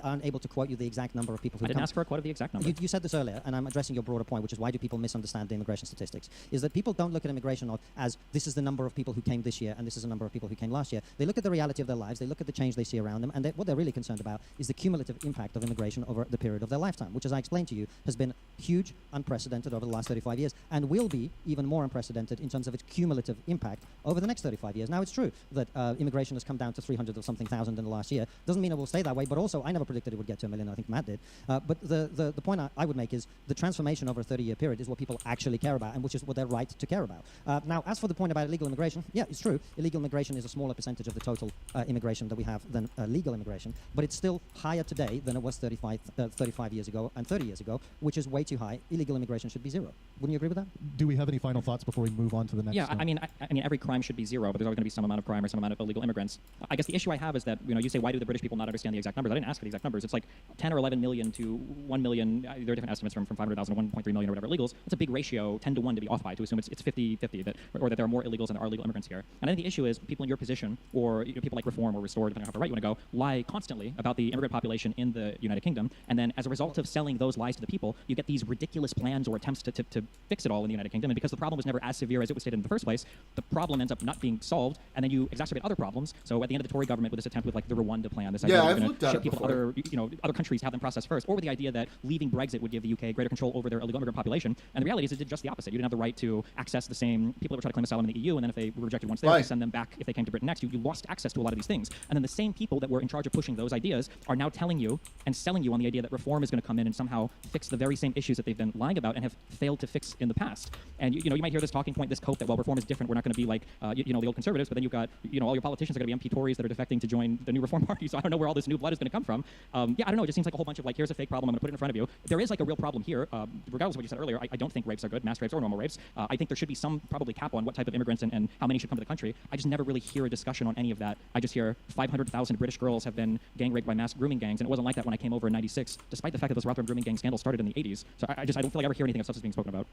aren't able to quote you the exact number of people who I didn't ask for a quote of the exact number. You said this earlier, and I'm addressing your broader point, which is why do people misunderstand the immigration statistics, is that people don't look at immigration as this is the number of people who came this year and this is the number of people who came last year. They look at the reality of their lives, they look at the change they see around them, and what they're really concerned about is the cumulative impact of immigration over the period of their lifetime, which, as I explained to you, has been huge, unprecedented over the last 35 years, and will be even more unprecedented in terms of its cumulative impact over the next 35 years. Now, it's true that immigration has come down to 300 or something thousand in the last year. Doesn't mean it will stay that way, but also I never predicted it would get to 1 million. I think Matt did. But the point I would make is the transformation over a 30-year period is what people actually care about, and which is what they're right to care about. Now, as for the point about illegal immigration, yeah, it's true. Illegal immigration is a smaller percentage of the total immigration that we have than legal immigration, but it's still higher today than it was 35 years ago and 30 years ago, which is way too high. Illegal immigration should be zero. Wouldn't you agree with that? Do we have any final thoughts before we move on to the next? Yeah, I mean, every crime should be zero, but there's always going to be some amount of crime or some amount of illegal immigrants. I guess the issue I have is that, you say, why do the British people not understand the exact numbers? I didn't ask for the exact numbers. It's like 10 or 11 million to 1 million. There are different estimates from 500,000 to 1.3 million or whatever illegals. That's a big ratio, 10 to 1 to be off by, to assume it's 50-50, or that there are more illegals than there are legal immigrants here. And I think the issue is people in your position, or people like Reform or Restore, depending on how far right you want to go, lie constantly about the immigrant population in the United Kingdom. And then as a result of selling those lies to the people, you get these ridiculous plans or attempts to fix it all in the United Kingdom. And because the problem was never as severe as it was stated in the first place, the problem ends up not being solved, and then you exacerbate other problems. So at the end of the Tory government, with this attempt with like the Rwanda plan, this idea that I've you're looked going at to it ship people before. to other countries, have them processed first, or with the idea that leaving Brexit would give the UK greater control over their illegal immigrant population. And the reality is it did just the opposite. You didn't have the right to access the same people that were trying to claim asylum in the EU, and then if they were rejected once there, to send them back if they came to Britain next. You lost access to a lot of these things. And then the same people that were in charge of pushing those ideas are now telling you and selling you on the idea that reform is going to come in and somehow fix the very same issues that they've been lying about and have failed to fix in the past. And you might hear this talking point, this cope that, well, reform is different. We're not going to be like the old conservatives, but then you've got all your politicians are going to be MP Tories that are defecting to join the new reform party. So I don't know where all this new blood is going to come from. I don't know. It just seems like a whole bunch of like, here's a fake problem, I'm going to put it in front of you. There is like a real problem here. Regardless of what you said earlier, I don't think rapes are good, mass rapes or normal rapes. I think there should be some probably cap on what type of immigrants and how many should come to the country. I just never really hear a discussion on any of that. I just hear 500,000 British girls have been gang raped by mass grooming gangs, and it wasn't like that when I came over in '96, despite the fact that those Rotherham grooming gang scandals started in the '80s. So I don't feel like I ever hear anything of substance being spoken about.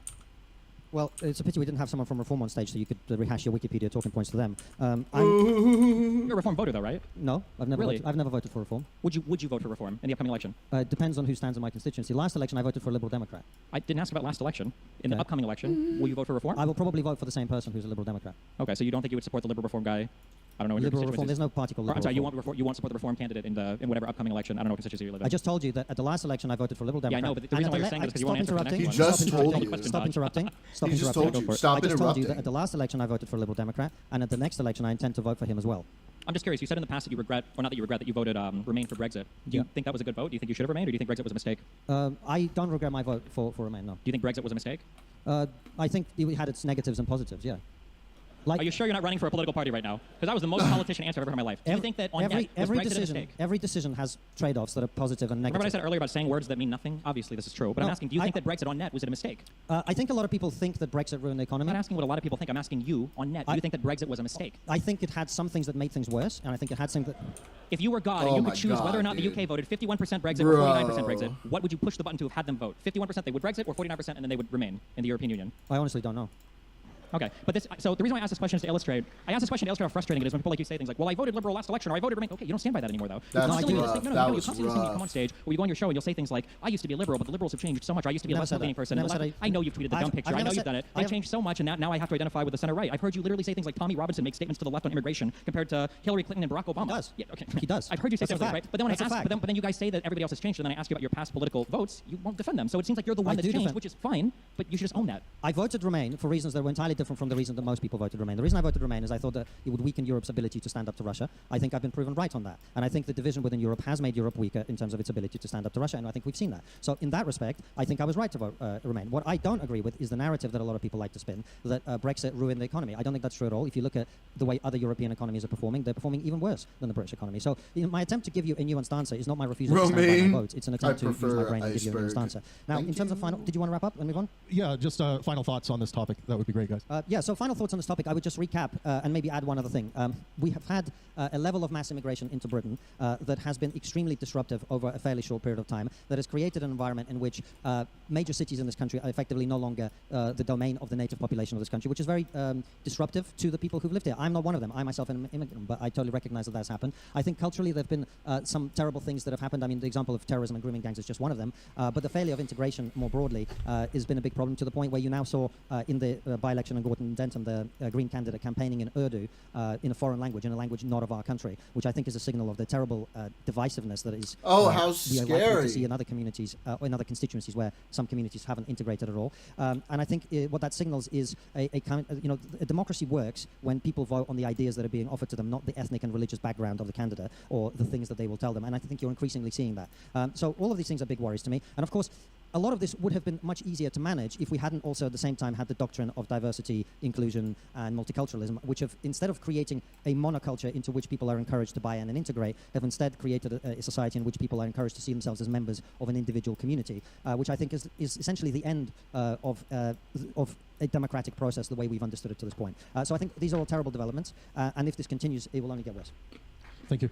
Well, it's a pity we didn't have someone from Reform on stage so you could rehash your Wikipedia talking points to them. You're a Reform voter, though, right? No, I've never Really? I've never voted for Reform. Would you vote for Reform in the upcoming election? It depends on who stands in my constituency. Last election, I voted for a Liberal Democrat. I didn't ask about last election. In the upcoming election, will you vote for Reform? I will probably vote for the same person who's a Liberal Democrat. Okay, so you don't think you would support the Liberal Reform guy? I don't know. In your Liberal Reform, constituencies? there's no party called Or, Liberal I'm sorry, Reform. you won't support the Reform candidate in whatever upcoming election. I don't know what constituency you live in. I just told you that at the last election, I voted for a Liberal Yeah, I Democrat. know, but the reason why you're saying this is because you won't answer for the next He one. just Stop told interrupting. you. Stop interrupting. Stop He just interrupting. told you. Go for it. Stop I just told you that interrupting. at the last election, I voted for a Liberal Democrat, and at the next election, I intend to vote for him as well. I'm just curious. You said in the past that you regret, or not that you regret, that you voted Remain for Brexit. Do you think that was a good vote? Do you think you should have remained, or do you think Brexit was a mistake? I don't regret my vote for Remain, no. Do you think Brexit was a mistake? I think it had its negatives and positives, yeah. Are you sure you're not running for a political party right now? Because that was the most politician answer I've ever heard in my life. Do you think that on net, was Brexit a mistake? every decision has trade-offs that are positive and negative. Remember what I said earlier about saying words that mean nothing? Obviously, this is true. But I'm asking, do you think that Brexit on net was it a mistake? I think a lot of people think that Brexit ruined the economy. I'm not asking what a lot of people think. I'm asking you on net. Do you think that Brexit was a mistake? I think it had some things that made things worse, and I think it had some that... If you were God and you could choose whether or not the UK voted 51% Brexit or 49% Brexit, what would you push the button to have had them vote? 51% they would Brexit, or 49% and then they would remain in the European Union? I honestly don't know. Okay, but so the reason why I asked this question is to illustrate. I asked this question to illustrate how frustrating it is when people like you say things like, "Well, I voted Liberal last election," or "I voted Remain." Okay, you don't stand by that anymore, though. That's you rough. constantly That you was constantly see me come on stage, or you go on your show and you'll say things like, "I used to be a liberal, but the liberals have changed so much. Or I used to be a left-leaning person." I know you've tweeted the dumb picture. I know you've done it. I changed so much, and now I have to identify with the center right. I've heard you literally say things like Tommy Robinson makes statements to the left on immigration compared to Hillary Clinton and Barack Obama. He does. Yeah, okay. He does. I've heard you say That's something a right, fact. but then when That's a I ask, fact. but then you guys say that everybody else has changed, and then I ask you about your past political votes, you won't defend them. So it seems like you're the one I that's do changed, defend- which is fine, but you should just own that. I voted Remain for reasons that were entirely different from the reason that most people voted Remain. The reason I voted Remain is I thought that it would weaken Europe's ability to stand up to Russia. I think I've been proven right on that. And I think the division within Europe has made Europe weaker in terms of its ability to stand up to Russia, and I think we've seen that. So in that respect, I think I was right to vote Remain. What I don't agree with is the narrative that a lot of people like to spin, that Brexit ruined the economy. I don't think that's true at all. If you look at the way other European economies are performing, they're performing even worse than the British economy. So my attempt to give you a nuanced answer is not my refusal to stand by Romaine, my votes. It's an attempt to use my brain and give you a nuanced iceberg. answer. Now, in terms of final... Did you want to wrap up and move on? Yeah, just final thoughts on this topic. That would be great, guys. So final thoughts on this topic. I would just recap and maybe add one other thing. We have had a level of mass immigration into Britain that has been extremely disruptive over a fairly short period of time, that has created an environment in which major cities in this country are effectively no longer the domain of the native population of this country, which is very disruptive to the people who've lived here. I'm not one of them. I myself am an immigrant, but I totally recognize that that's happened. I think culturally there have been some terrible things that have happened. I mean, the example of terrorism and grooming gangs is just one of them. But the failure of integration more broadly has been a big problem, to the point where you now saw in the by-election in Gorton and Denton, the Green candidate campaigning in Urdu, in a foreign language, in a language not of our country, which I think is a signal of the terrible divisiveness that is Oh, how we are likely to scary. see in other communities, or in other constituencies where some communities haven't integrated at all. And I think what that signals is a kind of, a democracy works when people vote on the ideas that are being offered to them, not the ethnic and religious background of the candidate or the things that they will tell them. And I think you're increasingly seeing that. So all of these things are big worries to me. And of course, a lot of this would have been much easier to manage if we hadn't also at the same time had the doctrine of diversity, inclusion, and multiculturalism, which have, instead of creating a monoculture into which people are encouraged to buy in and integrate, have instead created a society in which people are encouraged to see themselves as members of an individual community, which I think is essentially the end of a democratic process the way we've understood it to this point. So I think these are all terrible developments, and if this continues, it will only get worse. Thank you.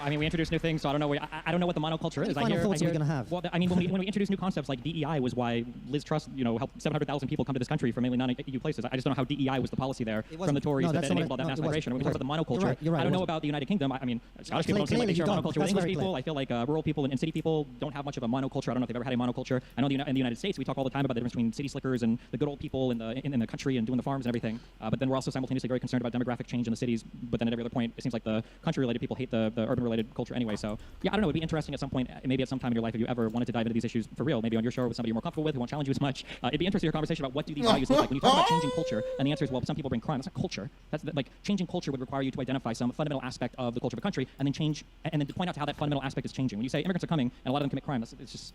I mean, we introduce new things, so I don't know. I don't know what the monoculture is. Final thoughts are we going to have? Well, I mean, when we introduce new concepts like DEI was why Liz Truss, helped 700,000 people come to this country from mainly non-EU places. I just don't know how DEI was the policy there from the Tories that enabled all that mass migration. When we talk about the monoculture, you're right, I don't know about the United Kingdom. I mean, Scottish people don't seem like they share a monoculture with English people. I feel like rural people and city people don't have much of a monoculture. I don't know if they've ever had a monoculture. I know in the United States we talk all the time about the difference between city slickers and the good old people in the country and doing the farms and everything. But then we're also simultaneously very concerned about demographic change in the cities. But then at every other point, it seems like the country-related people hate the urban-related culture anyway. So yeah, I don't know. It'd be interesting at some point, maybe at some time in your life, if you ever wanted to dive into these issues for real, maybe on your show with somebody you're more comfortable with, who won't challenge you as much. It'd be interesting to hear a conversation about what do these values look like when you talk about changing culture. And the answer is, well, some people bring crime. That's not culture. That's like changing culture would require you to identify some fundamental aspect of the culture of a country and then change and then to point out how that fundamental aspect is changing. When you say immigrants are coming and a lot of them commit crime, it's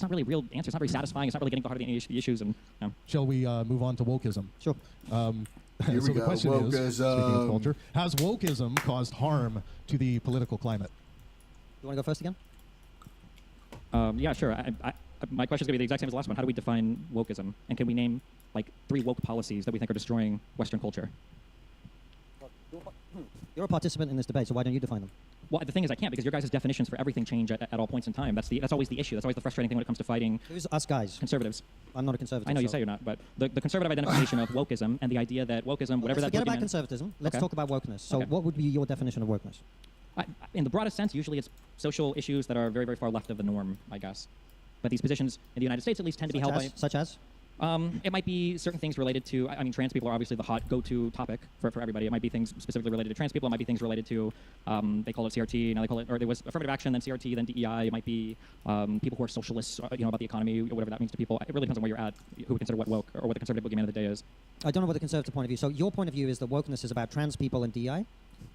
not really a real answer. It's not very satisfying. It's not really getting to the heart of the issues. And shall we move on to wokeism? Sure. Here so we the go. question is, speaking of culture, has wokeism caused harm to the political climate? You want to go first again? Yeah, sure. My question is going to be the exact same as the last one. How do we define wokeism? And can we name like 3 woke policies that we think are destroying Western culture? You're a participant in this debate, so why don't you define them? Well, the thing is, I can't because your guys' definitions for everything change at all points in time. That's always the issue. That's always the frustrating thing when it comes to fighting. Who's us guys? Conservatives. I'm not a conservative. I know you say you're not, but the conservative identification of wokeism and the idea that wokeism, whatever that forget about conservatism. Let's talk about wokeness. So what would be your definition of wokeness? In the broadest sense, usually it's social issues that are very, very far left of the norm, I guess. But these positions in the United States at least tend to be held by... Such as? It might be certain things related to, I mean, trans people are obviously the hot go-to topic for everybody. It might be things specifically related to trans people. It might be things related to, they call it CRT, now they call it, or there was affirmative action, then CRT, then DEI. It might be people who are socialists, about the economy, whatever that means to people. It really depends on where you're at, who would consider what woke, or what the conservative boogeyman of the day is. I don't know what the conservative point of view. So your point of view is that wokeness is about trans people and DEI?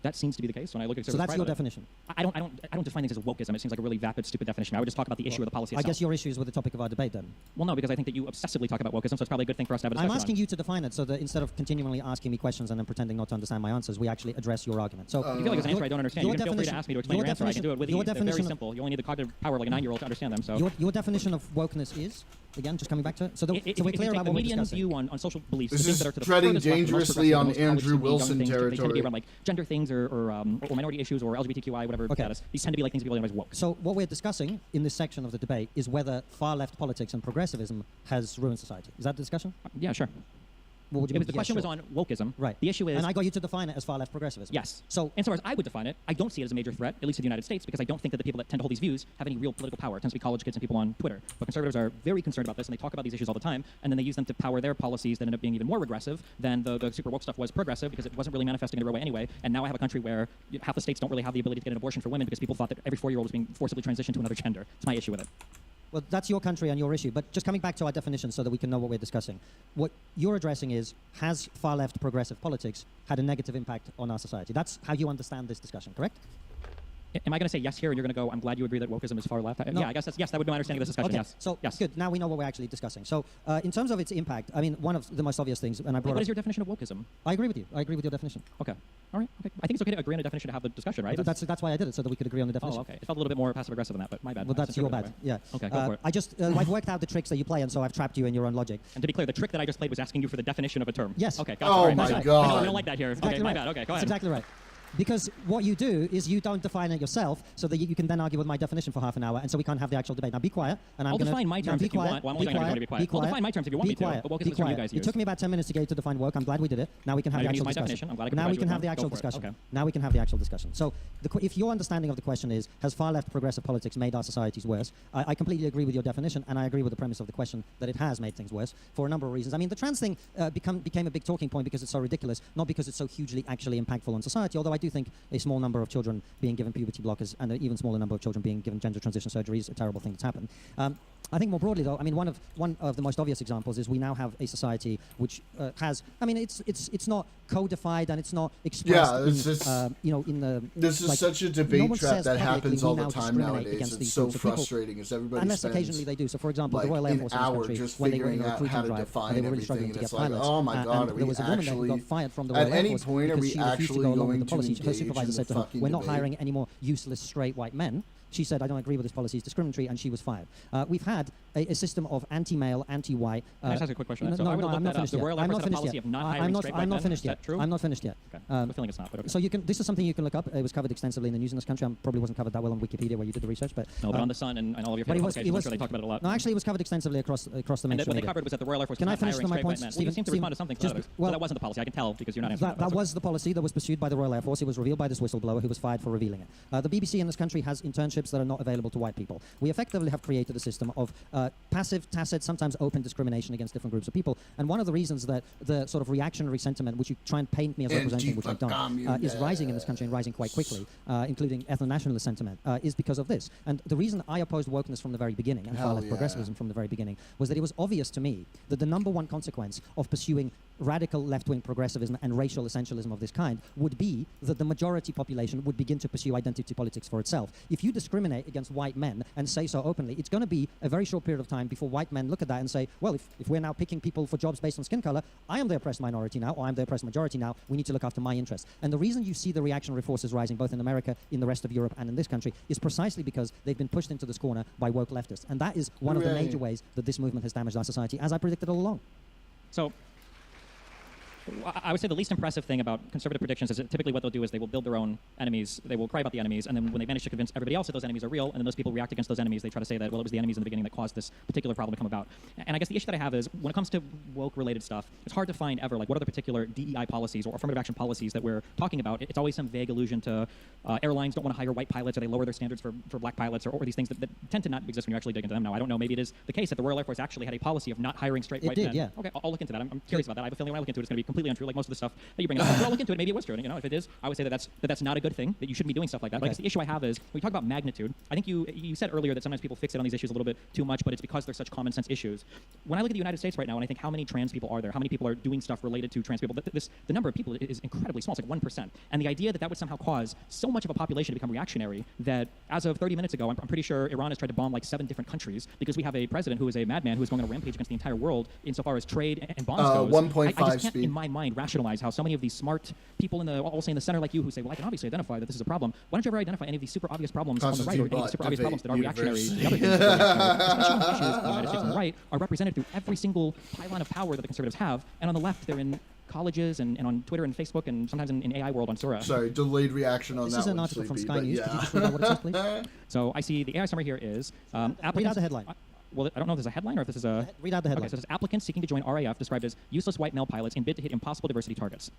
That seems to be the case when I look at. So that's your definition. I don't define things as wokeism. It seems like a really vapid, stupid definition. I would just talk about the issue of the policy itself. I guess your issue is with the topic of our debate then. Well, no, because I think that you obsessively talk about wokeism, so it's probably a good thing for us to have a discussion. I'm asking you to define it so that instead of continually asking me questions and then pretending not to understand my answers, we actually address your argument. So you feel like it's an answer I don't understand. You can feel free to ask me to explain your answer. I can do it with ease. They're very simple. You only need the cognitive power of like a 9-year-old to understand them. So your definition of wokeness is. Again, just coming back to it. So we're clear about what we're discussing. View on social beliefs. This is that are to the treading dangerously on Andrew Wilson territory. They tend to be around like gender things or minority issues or LGBTQI, whatever status. These tend to be like things people identify as woke. So what we're discussing in this section of the debate is whether far-left politics and progressivism has ruined society. Is that the discussion? Yeah, sure. What would you the question was on wokeism. Right. The issue is... And I got you to define it as far-left progressivism. Yes. So insofar as I would define it, I don't see it as a major threat, at least in the United States, because I don't think that the people that tend to hold these views have any real political power. It tends to be college kids and people on Twitter. But conservatives are very concerned about this, and they talk about these issues all the time, and then they use them to power their policies that end up being even more regressive than the super woke stuff was progressive, because it wasn't really manifesting in a real way anyway. And now I have a country where half the states don't really have the ability to get an abortion for women because people thought that every 4-year-old was being forcibly transitioned to another gender. It's my issue with it. Well, that's your country and your issue. But just coming back to our definition so that we can know what we're discussing. What you're addressing is, has far-left progressive politics had a negative impact on our society? That's how you understand this discussion, correct? Am I going to say yes here and you're going to go, I'm glad you agree that wokeism is far left? No. Yeah, I guess yes, that would be my understanding of this discussion, okay. yes. So, yes. Good. Now we know what we're actually discussing. So, in terms of its impact, I mean, one of the most obvious things, and I brought What is your definition of wokeism? I agree with you. I agree with your definition. Okay. All right. Okay. I think it's okay to agree on a definition to have the discussion, right? That's why I did it, so that we could agree on the definition. Oh, okay. It felt a little bit more passive-aggressive than that, but my bad. Well, that's your bad. Yeah. Okay, go for it. I just, I've worked out the tricks that you play, and so I've trapped you in your own logic. And to be clear, the trick that I just played was asking you for the definition of a term. Yes. Okay. Gotcha. Oh, my God. I don't like that here. Exactly okay, my right. bad. Okay, go ahead. That's exactly right. Because what you do is you don't define it yourself, so that you can then argue with my definition for half an hour, and so we can't have the actual debate. Now be quiet, and I'll define my terms if you want. Well, I'm only going to be quiet. I'll define my terms if you want me to. But wokeism is what you guys use. It took me about 10 minutes to get you to define woke. I'm glad we did it. Now we can have the actual discussion. Now we can have the actual discussion. Okay. Now we can have the actual discussion. So if your understanding of the question is, has far-left progressive politics made our societies worse? I completely agree with your definition, and I agree with the premise of the question that it has made things worse for a number of reasons. I mean, the trans thing became a big talking point because it's so ridiculous, not because it's so hugely actually impactful on society, although I do think a small number of children being given puberty blockers and an even smaller number of children being given gender transition surgery is a terrible thing that's happened. I think more broadly, though, I mean, one of the most obvious examples is we now have a society which has, I mean, it's not codified and it's not expressed. Yeah, in the. This is such a debate trap that happens all the time nowadays. It's so frustrating. As everybody unless spends occasionally they do. So, for example, like the Royal Air Force in this country, just when they were in figuring the out recruiting how to drive, define they were really everything, struggling and to get it's like, pilots. oh my God, and there was a woman there who got fired from the Royal Air Force because she refused to go along with the policy. Her supervisor said to her, "We're not hiring any more useless straight white men." She said, I don't agree with this policy, it's discriminatory, and she was fired. We've had a system of anti-male, anti-white... Can I just ask a quick question? No, I'm not finished yet. I'm not finished yet. I'm not finished yet. Okay. I have a feeling it's not, but okay. So this is something you can look up. It was covered extensively in the news in this country. Probably wasn't covered that well on Wikipedia where you did the research, but... No, but on The Sun and all of your favorite publications, I'm sure they talked about it a lot. No, actually, it was covered extensively across the mainstream And what they media. covered was that the Royal Air Force Can I was not finish hiring my straight points, white men. Well, you seem to respond to something. So that wasn't the policy. I can tell because you're not answering That was the policy that was pursued by the Royal Air Force. It was revealed by this whistleblower who was fired for revealing it. The BBC in this country has internships that are not available to white people. We effectively have created a system of passive, tacit, sometimes open discrimination against different groups of people. And one of the reasons that the sort of reactionary sentiment, which you try and paint me as representing, which I don't, is rising in this country and rising quite quickly, including ethno-nationalist sentiment, is because of this. And the reason I opposed wokeness from the very beginning, and far less progressivism from the very beginning, was that it was obvious to me that the number one consequence of pursuing radical left-wing progressivism and racial essentialism of this kind would be that the majority population would begin to pursue identity politics for itself. If you discriminate against white men and say so openly, it's going to be a very short period of time before white men look at that and say, well, if we're now picking people for jobs based on skin color, I am the oppressed minority now, or I'm the oppressed majority now, we need to look after my interests. And the reason you see the reactionary forces rising both in America, in the rest of Europe, and in this country is precisely because they've been pushed into this corner by woke leftists. And that is one of the major ways that this movement has damaged our society, as I predicted all along. So I would say the least impressive thing about conservative predictions is that typically what they'll do is they will build their own enemies, they will cry about the enemies, and then when they manage to convince everybody else that those enemies are real, and then those people react against those enemies, they try to say that, well, it was the enemies in the beginning that caused this particular problem to come about. And I guess the issue that I have is, when it comes to woke-related stuff, it's hard to find ever, like, what are the particular DEI policies or affirmative action policies that we're talking about. It's always some vague allusion to airlines don't want to hire white pilots, or they lower their standards for black pilots, or these things that tend to not exist when you actually dig into them. Now, I don't know, maybe it is the case that the Royal Air Force actually had a policy of not hiring straight white men. Yeah. Okay, I'll look into that. I'm curious about that. I have a feeling when I look into it, it's going to be completely untrue, like most of the stuff that you bring up. But I'll look into it. Maybe it was true. You know, if it is, I would say that's not a good thing. That you shouldn't be doing stuff like that. But I guess the issue I have is when we talk about magnitude. I think you said earlier that sometimes people fixate on these issues a little bit too much, but it's because they're such common sense issues. When I look at the United States right now, and I think how many trans people are there, how many people are doing stuff related to trans people, the number of people is incredibly small. It's like 1%. And the idea that would somehow cause so much of a population to become reactionary that as of 30 minutes ago, I'm pretty sure Iran has tried to bomb like 7 different countries because we have a president who is a madman who is going on a rampage against the entire world insofar as trade and bombs goes. 1.5 I just can't speed. in my mind rationalize how so many of these smart people all say in the center like you who say, well, I can obviously identify that this is a problem. Why don't you ever identify any of these super obvious problems on the right, or any of the super obvious problems that are reactionary? The other things that are reactionary, especially when issues in the United States on the right are represented through every single pylon of power that the conservatives have, and on the left they're in colleges and on Twitter and Facebook and sometimes in AI world on Sura. Sorry, delayed reaction on this that. This is an one, article from Sleepy, Sky News. yeah. Could you just read out what it says, please? So I see the AI summary here is applicants. Read out the headline. Well, I don't know if there's a headline or if this is a... Read out the headline. Okay, so it says applicants seeking to join RAF described as useless white male pilots in bid to hit impossible diversity targets.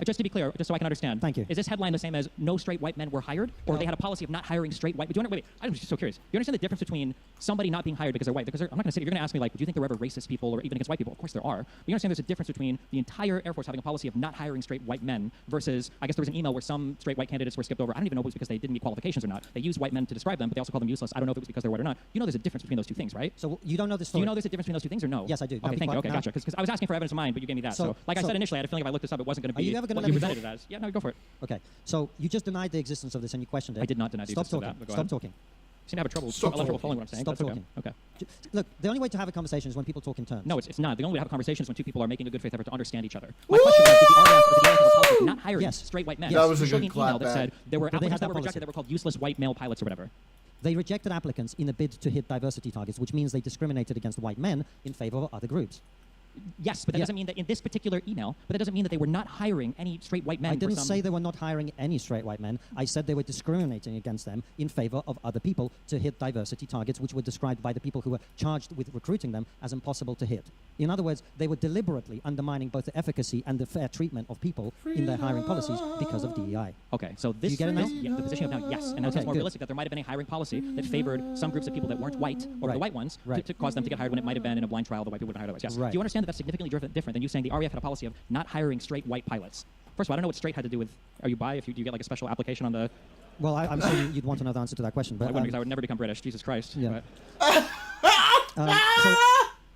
Just to be clear, just so I can understand. Thank you. Is this headline the same as no straight white men were hired, or they had a policy of not hiring straight white? Wait, I'm just so curious. Do you understand the difference between somebody not being hired because they're white? Because I'm not going to say, you're going to ask me like, do you think there were ever racist people or even against white people? Of course there are. But you understand there's a difference between the entire Air Force having a policy of not hiring straight white men versus, I guess there was an email where some straight white candidates were skipped over. I don't even know if it was because they didn't meet qualifications or not. They used white men to describe them, but they also called them useless. I don't know if it was because they're white or not. You know there's a difference between those two things, right? So you don't know this story? Do you know there's a difference between those two things or no? Yes, I do. Okay, thank you. Okay, gotcha. Because I was asking for evidence of mine, but you gave me that. So like I said initially, I had a feeling if I looked this up, it wasn't going to be what you presented it as. Yeah, no, go for it. Okay, so you just denied the existence of this and you questioned it. I did not deny the existence of that. Stop talking. You seem to have trouble following what I'm saying. Stop talking. Okay. Look, the only way to have a conversation is when people talk in terms. No, it's not. The only way to have a conversation is when two people are making a good faith effort to understand each other. My question was, did the RAF have a policy of not hiring straight white men? That was a good good email that said there were applicants that were policy. rejected that were called useless white male pilots or whatever. They rejected applicants in a bid to hit diversity targets, which means they discriminated against white men in favor of other groups. Yes, but that doesn't mean that in this particular email, but that doesn't mean that they were not hiring any straight white men. I didn't say they were not hiring any straight white men. I said they were discriminating against them in favor of other people to hit diversity targets, which were described by the people who were charged with recruiting them as impossible to hit. In other words, they were deliberately undermining both the efficacy and the fair treatment of people in their hiring policies because of DEI. Okay, so this is the position of now, yes. And now it's more realistic that there might have been a hiring policy that favored some groups of people that weren't white over the white ones to cause them to get hired when it might have been in a blind trial the white people would have hired otherwise. Yes. Right. Do you understand that that's significantly different than you saying the RAF had a policy of not hiring straight white pilots? First of all, I don't know what straight had to do with, are you bi if you get like a special application on the... Well, I'm sure you'd want to know the answer to that question. But I wouldn't because I would never become British, Jesus Christ. Yeah.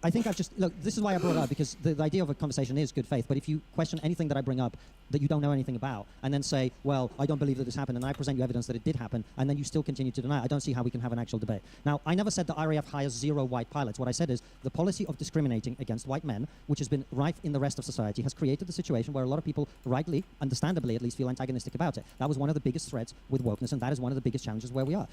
I think I've just look. This is why I brought it up, because the idea of a conversation is good faith. But if you question anything that I bring up that you don't know anything about, and then say, "Well, I don't believe that this happened," and I present you evidence that it did happen, and then you still continue to deny it, I don't see how we can have an actual debate. Now, I never said the RAF hires 0 white pilots. What I said is the policy of discriminating against white men, which has been rife in the rest of society, has created the situation where a lot of people, rightly, understandably at least, feel antagonistic about it. That was one of the biggest threats with wokeness, and that is one of the biggest challenges where we are.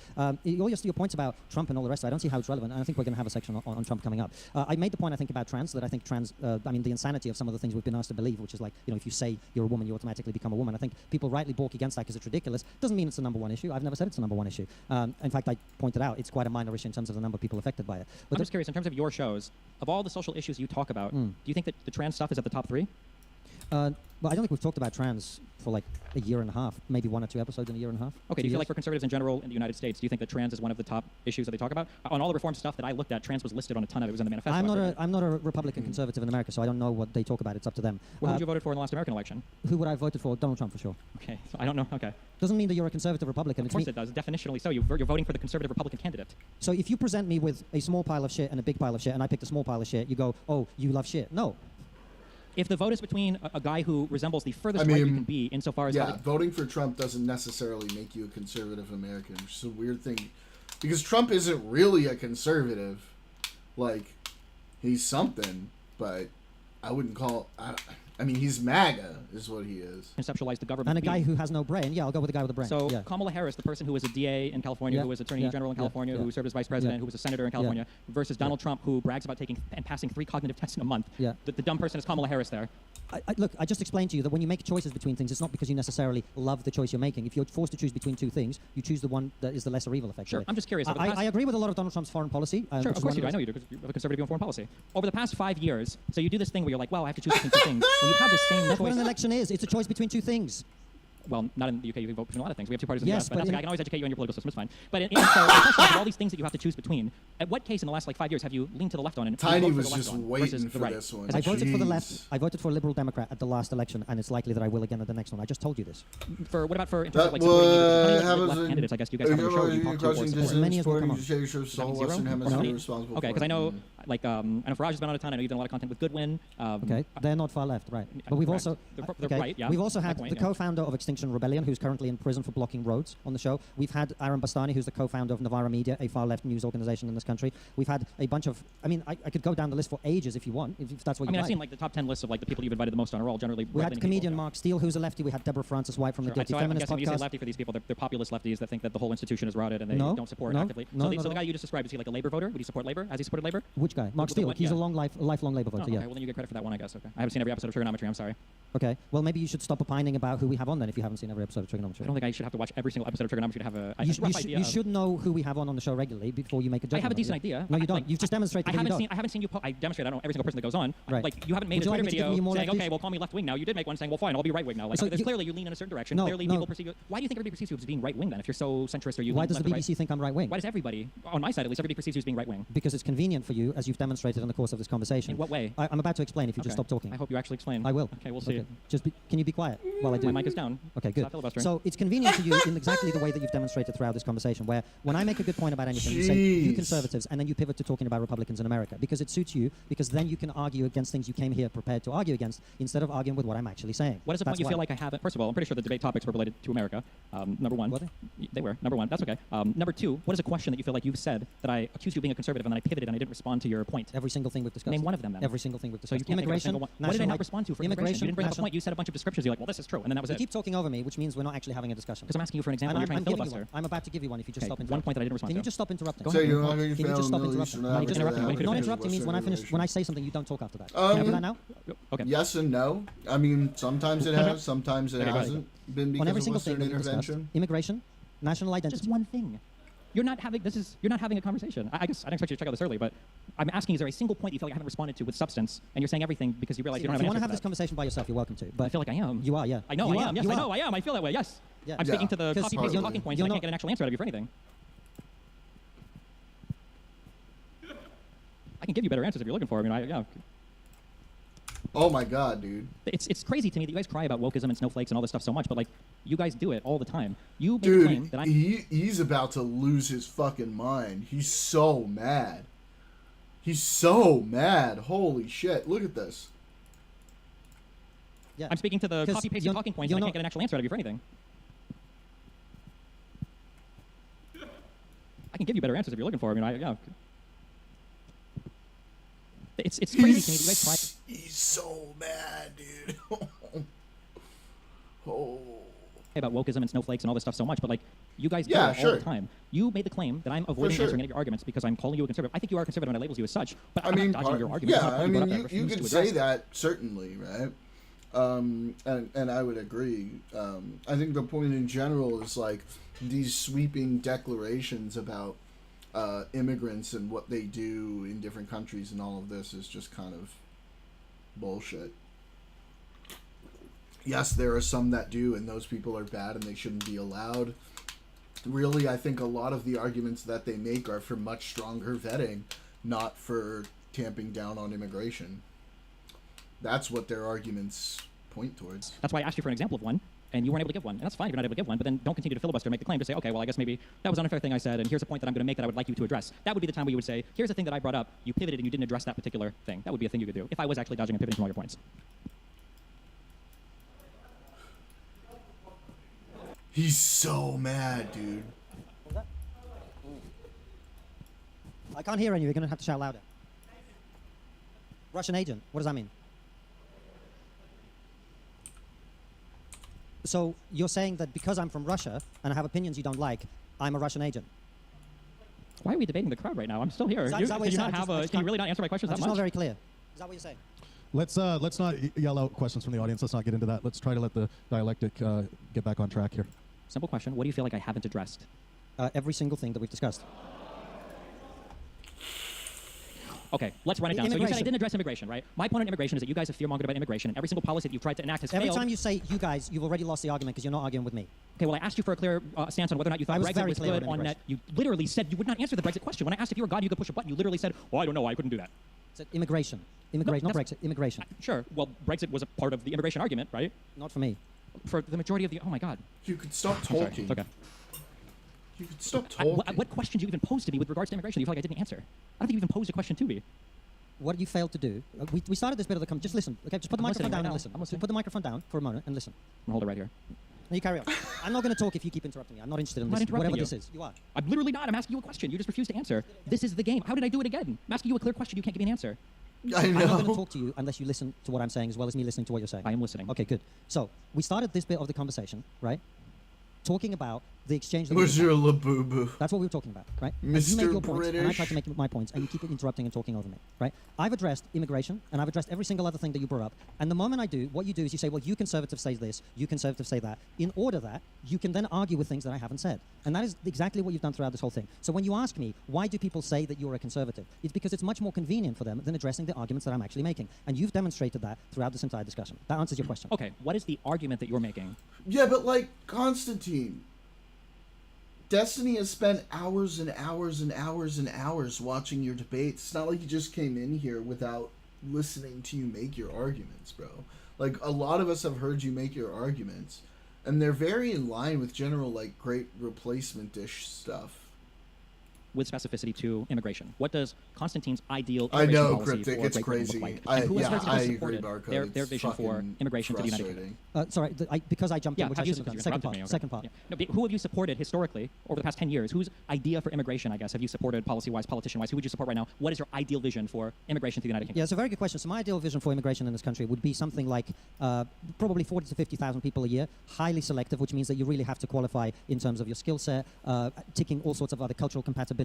Your points about Trump and all the rest of it, I don't see how it's relevant, and I think we're going to have a section on Trump coming up. I made the point, I think, about trans, that I think trans, the insanity of some of the things we've been asked to believe, which is like, if you say you're a woman, you automatically become a woman. I think people rightly balk against that because it's ridiculous. Doesn't mean it's the #1 issue. I've never said it's the #1 issue. In fact, I pointed out it's quite a minor issue in terms of the number of people affected by it. But I'm just curious, in terms of your shows, of all the social issues you talk about, do you think that the trans stuff is at the top 3? Well, I don't think we've talked about trans for like a year and a half, maybe 1 or 2 episodes in a year and a half. Okay, do you feel like for conservatives in general in the United States, do you think that trans is one of the top issues that they talk about? On all the reform stuff that I looked at, trans was listed on a ton of it. It was in the manifesto. I'm not a Republican conservative in America, so I don't know what they talk about. It's up to them. Well, who would you voted for in the last American election? Who would I have voted for? Donald Trump, for sure. Okay, so I don't know. Okay. Doesn't mean that you're a conservative Republican. Of course it does. Definitionally so. You're voting for the conservative Republican candidate. So if you present me with a small pile of shit and a big pile of shit, and I picked a small pile of shit, you go, oh, you love shit. No. If the vote is between a guy who resembles the furthest right you can be insofar as... Yeah, voting for Trump doesn't necessarily make you a conservative American, which is a weird thing. Because Trump isn't really a conservative. Like, he's something, but I wouldn't call... I mean, he's MAGA, is what he is. Conceptualize the government. And a guy who has no brain. Yeah, I'll go with the guy with the brain. So yeah. Kamala Harris, the person who was a DA in California, who was Attorney General in California, who served as Vice President, who was a Senator in California, versus Donald Trump, who brags about taking and passing 3 cognitive tests in a month. Yeah. The dumb person is Kamala Harris there. Look, I just explained to you that when you make choices between things, it's not because you necessarily love the choice you're making. If you're forced to choose between 2 things, you choose the one that is the lesser evil, effectively. Sure, I'm just curious. I agree with a lot of Donald Trump's foreign policy. Sure, of course you do. I know you do, because you're a conservative view on foreign policy. Over the past 5 years, so you do this thing where you're like, well, I have to choose between 2 things. When you have the same That's choice... what an election is. It's a choice between 2 things. Well, not in the UK. You can vote between a lot of things. We have 2 parties in the Yes, US, but that's okay. I can always educate you on your political system. It's fine. But so the question is, of all these things that you have to choose between, at what case in the last 5 years have you leaned to the left on and Tiny voted was for the left just on waiting versus for the right? this one. I voted for the Jeez. left. I voted for a Liberal Democrat at the last election, and it's likely that I will again at the next one. I just told you this. For what about for in terms of like supporting left candidates? I guess you guys have on your show. You talk to as many as will come up. Okay, because I know, like, I know Farage has been on a ton. I know you've done a lot of content with Goodwin. Okay, they're not far left, right? But we've also we've also had the co-founder of Extinction Rebellion, who's currently in prison for blocking roads on the show. We've had Aaron Bastani, who's the co-founder of Novara Media, a far-left news organization in this country. We've had a bunch of... I mean, I could go down the list for ages if you want, if that's what you like. I've seen like the top 10 lists of like the people you've invited the most on are all generally... We had comedian Mark Steele, who's a lefty. We had Deborah Francis White from the Guilty Feminist Podcast. When you say podcast. lefty for these people, they're populist lefties that think that the whole institution is rotted and they don't support actively. So the guy you just described, is he like a Labour voter? Would he support Labour? Has he supported Labour? Which guy? Mark Steele. He's a lifelong Labour voter, okay, well then you get credit for that one, I guess. Okay. I haven't seen every episode of Trigonometry, I'm sorry. Okay. Well, maybe you should stop opining about who we have on then if you haven't seen every episode of Trigonometry. I don't think I should have to watch every single episode of Trigonometry to have a rough idea. You should know who we have on the show regularly before you make a judgment. I have a decent idea. No, you don't. You've just demonstrated that you don't. I haven't seen you... I demonstrate, I don't know every single person that goes on. Right. Like, you haven't made a Twitter video saying, okay, well, call me left-wing now. You did make one saying, well, fine, I'll be right-wing now. Like, So clearly you lean in a certain direction. Clearly people perceive you... Why do you think everybody perceives you as being right-wing then, if you're so centrist or you... Why does the BBC think I'm right-wing? Why does everybody, on my side at least, everybody perceives you as being right-wing? Because it's convenient for you, as you've demonstrated in the course of this conversation. In what way? I'm about to explain if you just stop talking. I hope you actually explain. I will. Okay, we'll see. Can you be quiet while I do? My mic is down. Okay, good. Stop filibustering. So it's convenient for you in exactly the way that you've demonstrated throughout this conversation, where when I make a good point about anything, you say, you conservatives, and then you pivot to talking about Republicans in America, because it suits you, because then you can argue against things you came here prepared to argue against, instead of arguing with what I'm actually saying. What is the point you feel like I haven't... First of all, I'm pretty sure the debate topics were related to America. Number one. Were they? They were. Number one. That's okay. Number two, what is a question that you feel like you've said that I accused you of being a conservative and then I pivoted and I didn't respond to your point? Every single thing we've discussed. Name one of them then. Every single thing we've So discussed. you can't think of a single one. What did I not respond to for immigration? You didn't bring up a point. You said a bunch of descriptions. You're like, well, this is true. And then that was it. You keep talking over me, which means we're not actually having a discussion. Because I'm asking you for an example. You're trying to filibuster. I'm about to give you one if you just stop interrupting. One point that I didn't respond to. Can you just stop interrupting? So you're not Can you just stop interrupting? Not interrupting means when I say something, you don't talk after that. Can I do that now? Okay. Yes and no. I mean, sometimes it has, sometimes it hasn't been On every because of single thing Western that we've discussed, intervention. immigration, national identity. Just one thing. You're not having a conversation. I guess I didn't expect you to check out this early, but I'm asking: is there a single point you feel like I haven't responded to with substance, and you're saying everything because you realize you don't have an If you answer want to have for this that? conversation by yourself, you're welcome to. But I feel like I am. You are, yeah. I know I am. Yes, I know I am. I feel that way. Yes. Yeah. I'm speaking to the Because copy paste talking points, and I can't get an actual answer out of you for anything. I can give you better answers if you're looking for them. I mean, yeah. Oh my god, dude. It's crazy to me that you guys cry about wokeism and snowflakes and all this stuff so much, but like you guys do it all the time. You make a claim that I'm he's about to lose his fucking mind. He's so mad. He's so mad. Holy shit. Look at this. Yeah. I'm speaking to the copy-pasted talking points, and I can't get an actual answer out of you for anything. I can give you better answers if you're looking for them. I mean, yeah. It's crazy to me that you guys try. He's so mad, dude. Oh. About wokeism and snowflakes and all this stuff so much, but like you guys do Yeah, it sure. all the time. You made the claim that I'm avoiding sure. answering any of your arguments because I'm calling you a conservative. I think you are a conservative when I labels you as such, but I I'm mean, not dodging your argument. yeah, I mean, you refuse could to say address. that, certainly, right? And I would agree. I think the point in general is like these sweeping declarations about immigrants and what they do in different countries and all of this is just kind of bullshit. Yes, there are some that do, and those people are bad and they shouldn't be allowed. Really, I think a lot of the arguments that they make are for much stronger vetting, not for tamping down on immigration. That's what their arguments point towards. That's why I asked you for an example of one, and you weren't able to give one. And that's fine if you're not able to give one, but then don't continue to filibuster and make the claim. Just say, okay, well, I guess maybe that was an unfair thing I said, and here's a point that I'm going to make that I would like you to address. That would be the time where you would say, here's the thing that I brought up. You pivoted and you didn't address that particular thing. That would be a thing you could do if I was actually dodging and pivoting from all your points. He's so mad, dude. I can't hear any. You're going to have to shout louder. Russian agent. What does that mean? So you're saying that because I'm from Russia and I have opinions you don't like, I'm a Russian agent? Why are we debating the crowd right now? I'm still here. Is that what Can you're you saying? can you really not answer my questions I'm that just much? not very clear. Is that what you're saying? Let's not yell out questions from the audience. Let's not get into that. Let's try to let the dialectic get back on track here. Simple question. What do you feel like I haven't addressed? Every single thing that we've discussed. Okay, let's run it down. So you said I didn't address immigration, right? My point on immigration is that you guys have fear-mongered about immigration, and every single policy that you've tried to enact has failed. Every time you say you guys, you've already lost the argument because you're not arguing with me. Okay, well, I asked you for a clear stance on whether or not you thought Brexit was good on net. You literally said you would not answer the Brexit question. When I asked if you were God, you could push a button. You literally said, well, I don't know, I couldn't do that. It's immigration. Immigration, not Brexit. Immigration. Sure. Well, Brexit was a part of the immigration argument, right? Not for me. For the majority of the... Oh, my God. You could stop talking. It's okay. You could stop talking. What questions you even posed to me with regards to immigration? You feel like I didn't answer. I don't think you even posed a question to me. What you failed to do, we started this bit of the just listen, okay? Just put the microphone down and listen. I'm listening. Just put the microphone down for a moment and listen. I'm gonna hold it right here. And you carry on. I'm not going to talk if you keep interrupting me. I'm not interested in I'm not this. interrupting Whatever you. this is. You are. I'm literally not. I'm asking you a question. You just refuse to answer. This is the game. How did I do it again? I'm asking you a clear question. You can't give me an answer. I know. I'm not going to talk to you unless you listen to what I'm saying as well as me listening to what you're saying. I am listening. Okay, good. So we started this bit of the conversation, right? Talking about the exchange. That Monsieur Labubu. That's what we were talking about, right? And you made your points, and I tried to make my points, and you keep interrupting and talking over me, right? I've addressed immigration, and I've addressed every single other thing that you brought up. And the moment I do, what you do is you say, well, you conservatives say this, you conservatives say that, in order that you can then argue with things that I haven't said. And that is exactly what you've done throughout this whole thing. So when you ask me, why do people say that you're a conservative? It's because it's much more convenient for them than addressing the arguments that I'm actually making. And you've demonstrated that throughout this entire discussion. That answers your question. Okay, what is the argument that you're making? Yeah, but like, Konstantin, Destiny has spent hours and hours and hours and hours watching your debates. It's not like you just came in here without listening to you make your arguments, bro. Like, a lot of us have heard you make your arguments, and they're very in line with general, like, great replacement-ish stuff. With specificity to immigration. What does Konstantin's ideal I immigration know, policy Cryptic, for it's Great Britain crazy. look like? I And who has agree, supported Barco. their It's vision for fucking immigration to the United Kingdom? frustrating. Sorry, because I jumped in, which I should have done. Second part. Me, okay. Second part. Yeah. No, but who have you supported historically over the past 10 years? Whose idea for immigration, I guess, have you supported policy-wise, politician-wise? Who would you support right now? What is your ideal vision for immigration to the United Kingdom? Yeah, it's a very good question. So my ideal vision for immigration in this country would be something like probably 40 to 50,000 people a year, highly selective, which means that you really have to qualify in terms of your skill set, ticking all sorts of other cultural compatibility,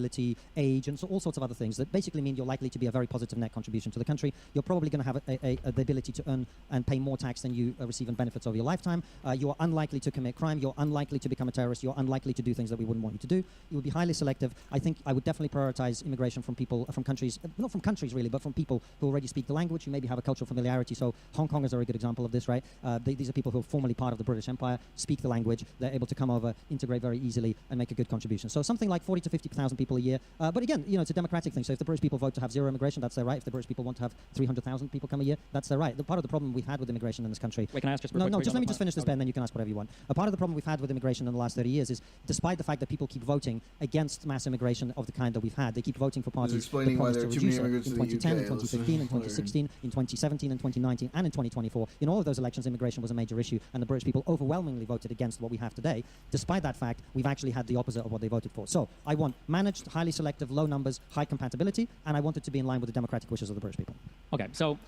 age, and so all sorts of other things that basically mean you're likely to be a very positive net contribution to the country. You're probably going to have the ability to earn and pay more tax than you receive in benefits over your lifetime. You're unlikely to commit crime. You're unlikely to become a terrorist. You're unlikely to do things that we wouldn't want you to do. You would be highly selective. I think I would definitely prioritize immigration from people, from countries, not from countries really, but from people who already speak the language, who maybe have a cultural familiarity. So Hong Kongers are a good example of this, right? These are people who are formerly part of the British Empire, speak the language, they're able to come over, integrate very easily, and make a good contribution. So something like 40 to 50,000 people people a year. But again, it's a democratic thing. So if the British people vote to have zero immigration, that's their right. If the British people want to have 300,000 people come a year, that's their right. The part of the problem we've had with immigration in this country. Wait, can I ask just No, just let me just finish this, Ben, then you can ask whatever you want. A part of the problem we've had with immigration in the last 30 years is, despite the fact that people keep voting against mass immigration of the kind that we've had, they keep voting for parties that promise to reduce it in 2010, in 2015, in 2016, in 2017, in 2019, and in 2024. In all of those elections, immigration was a major issue, and the British people overwhelmingly voted against what we have today. Despite that fact, we've actually had the opposite of what they voted for. So I want managed, highly selective, low numbers, high compatibility, and I want it to be in line with the democratic wishes of the British people. Okay, so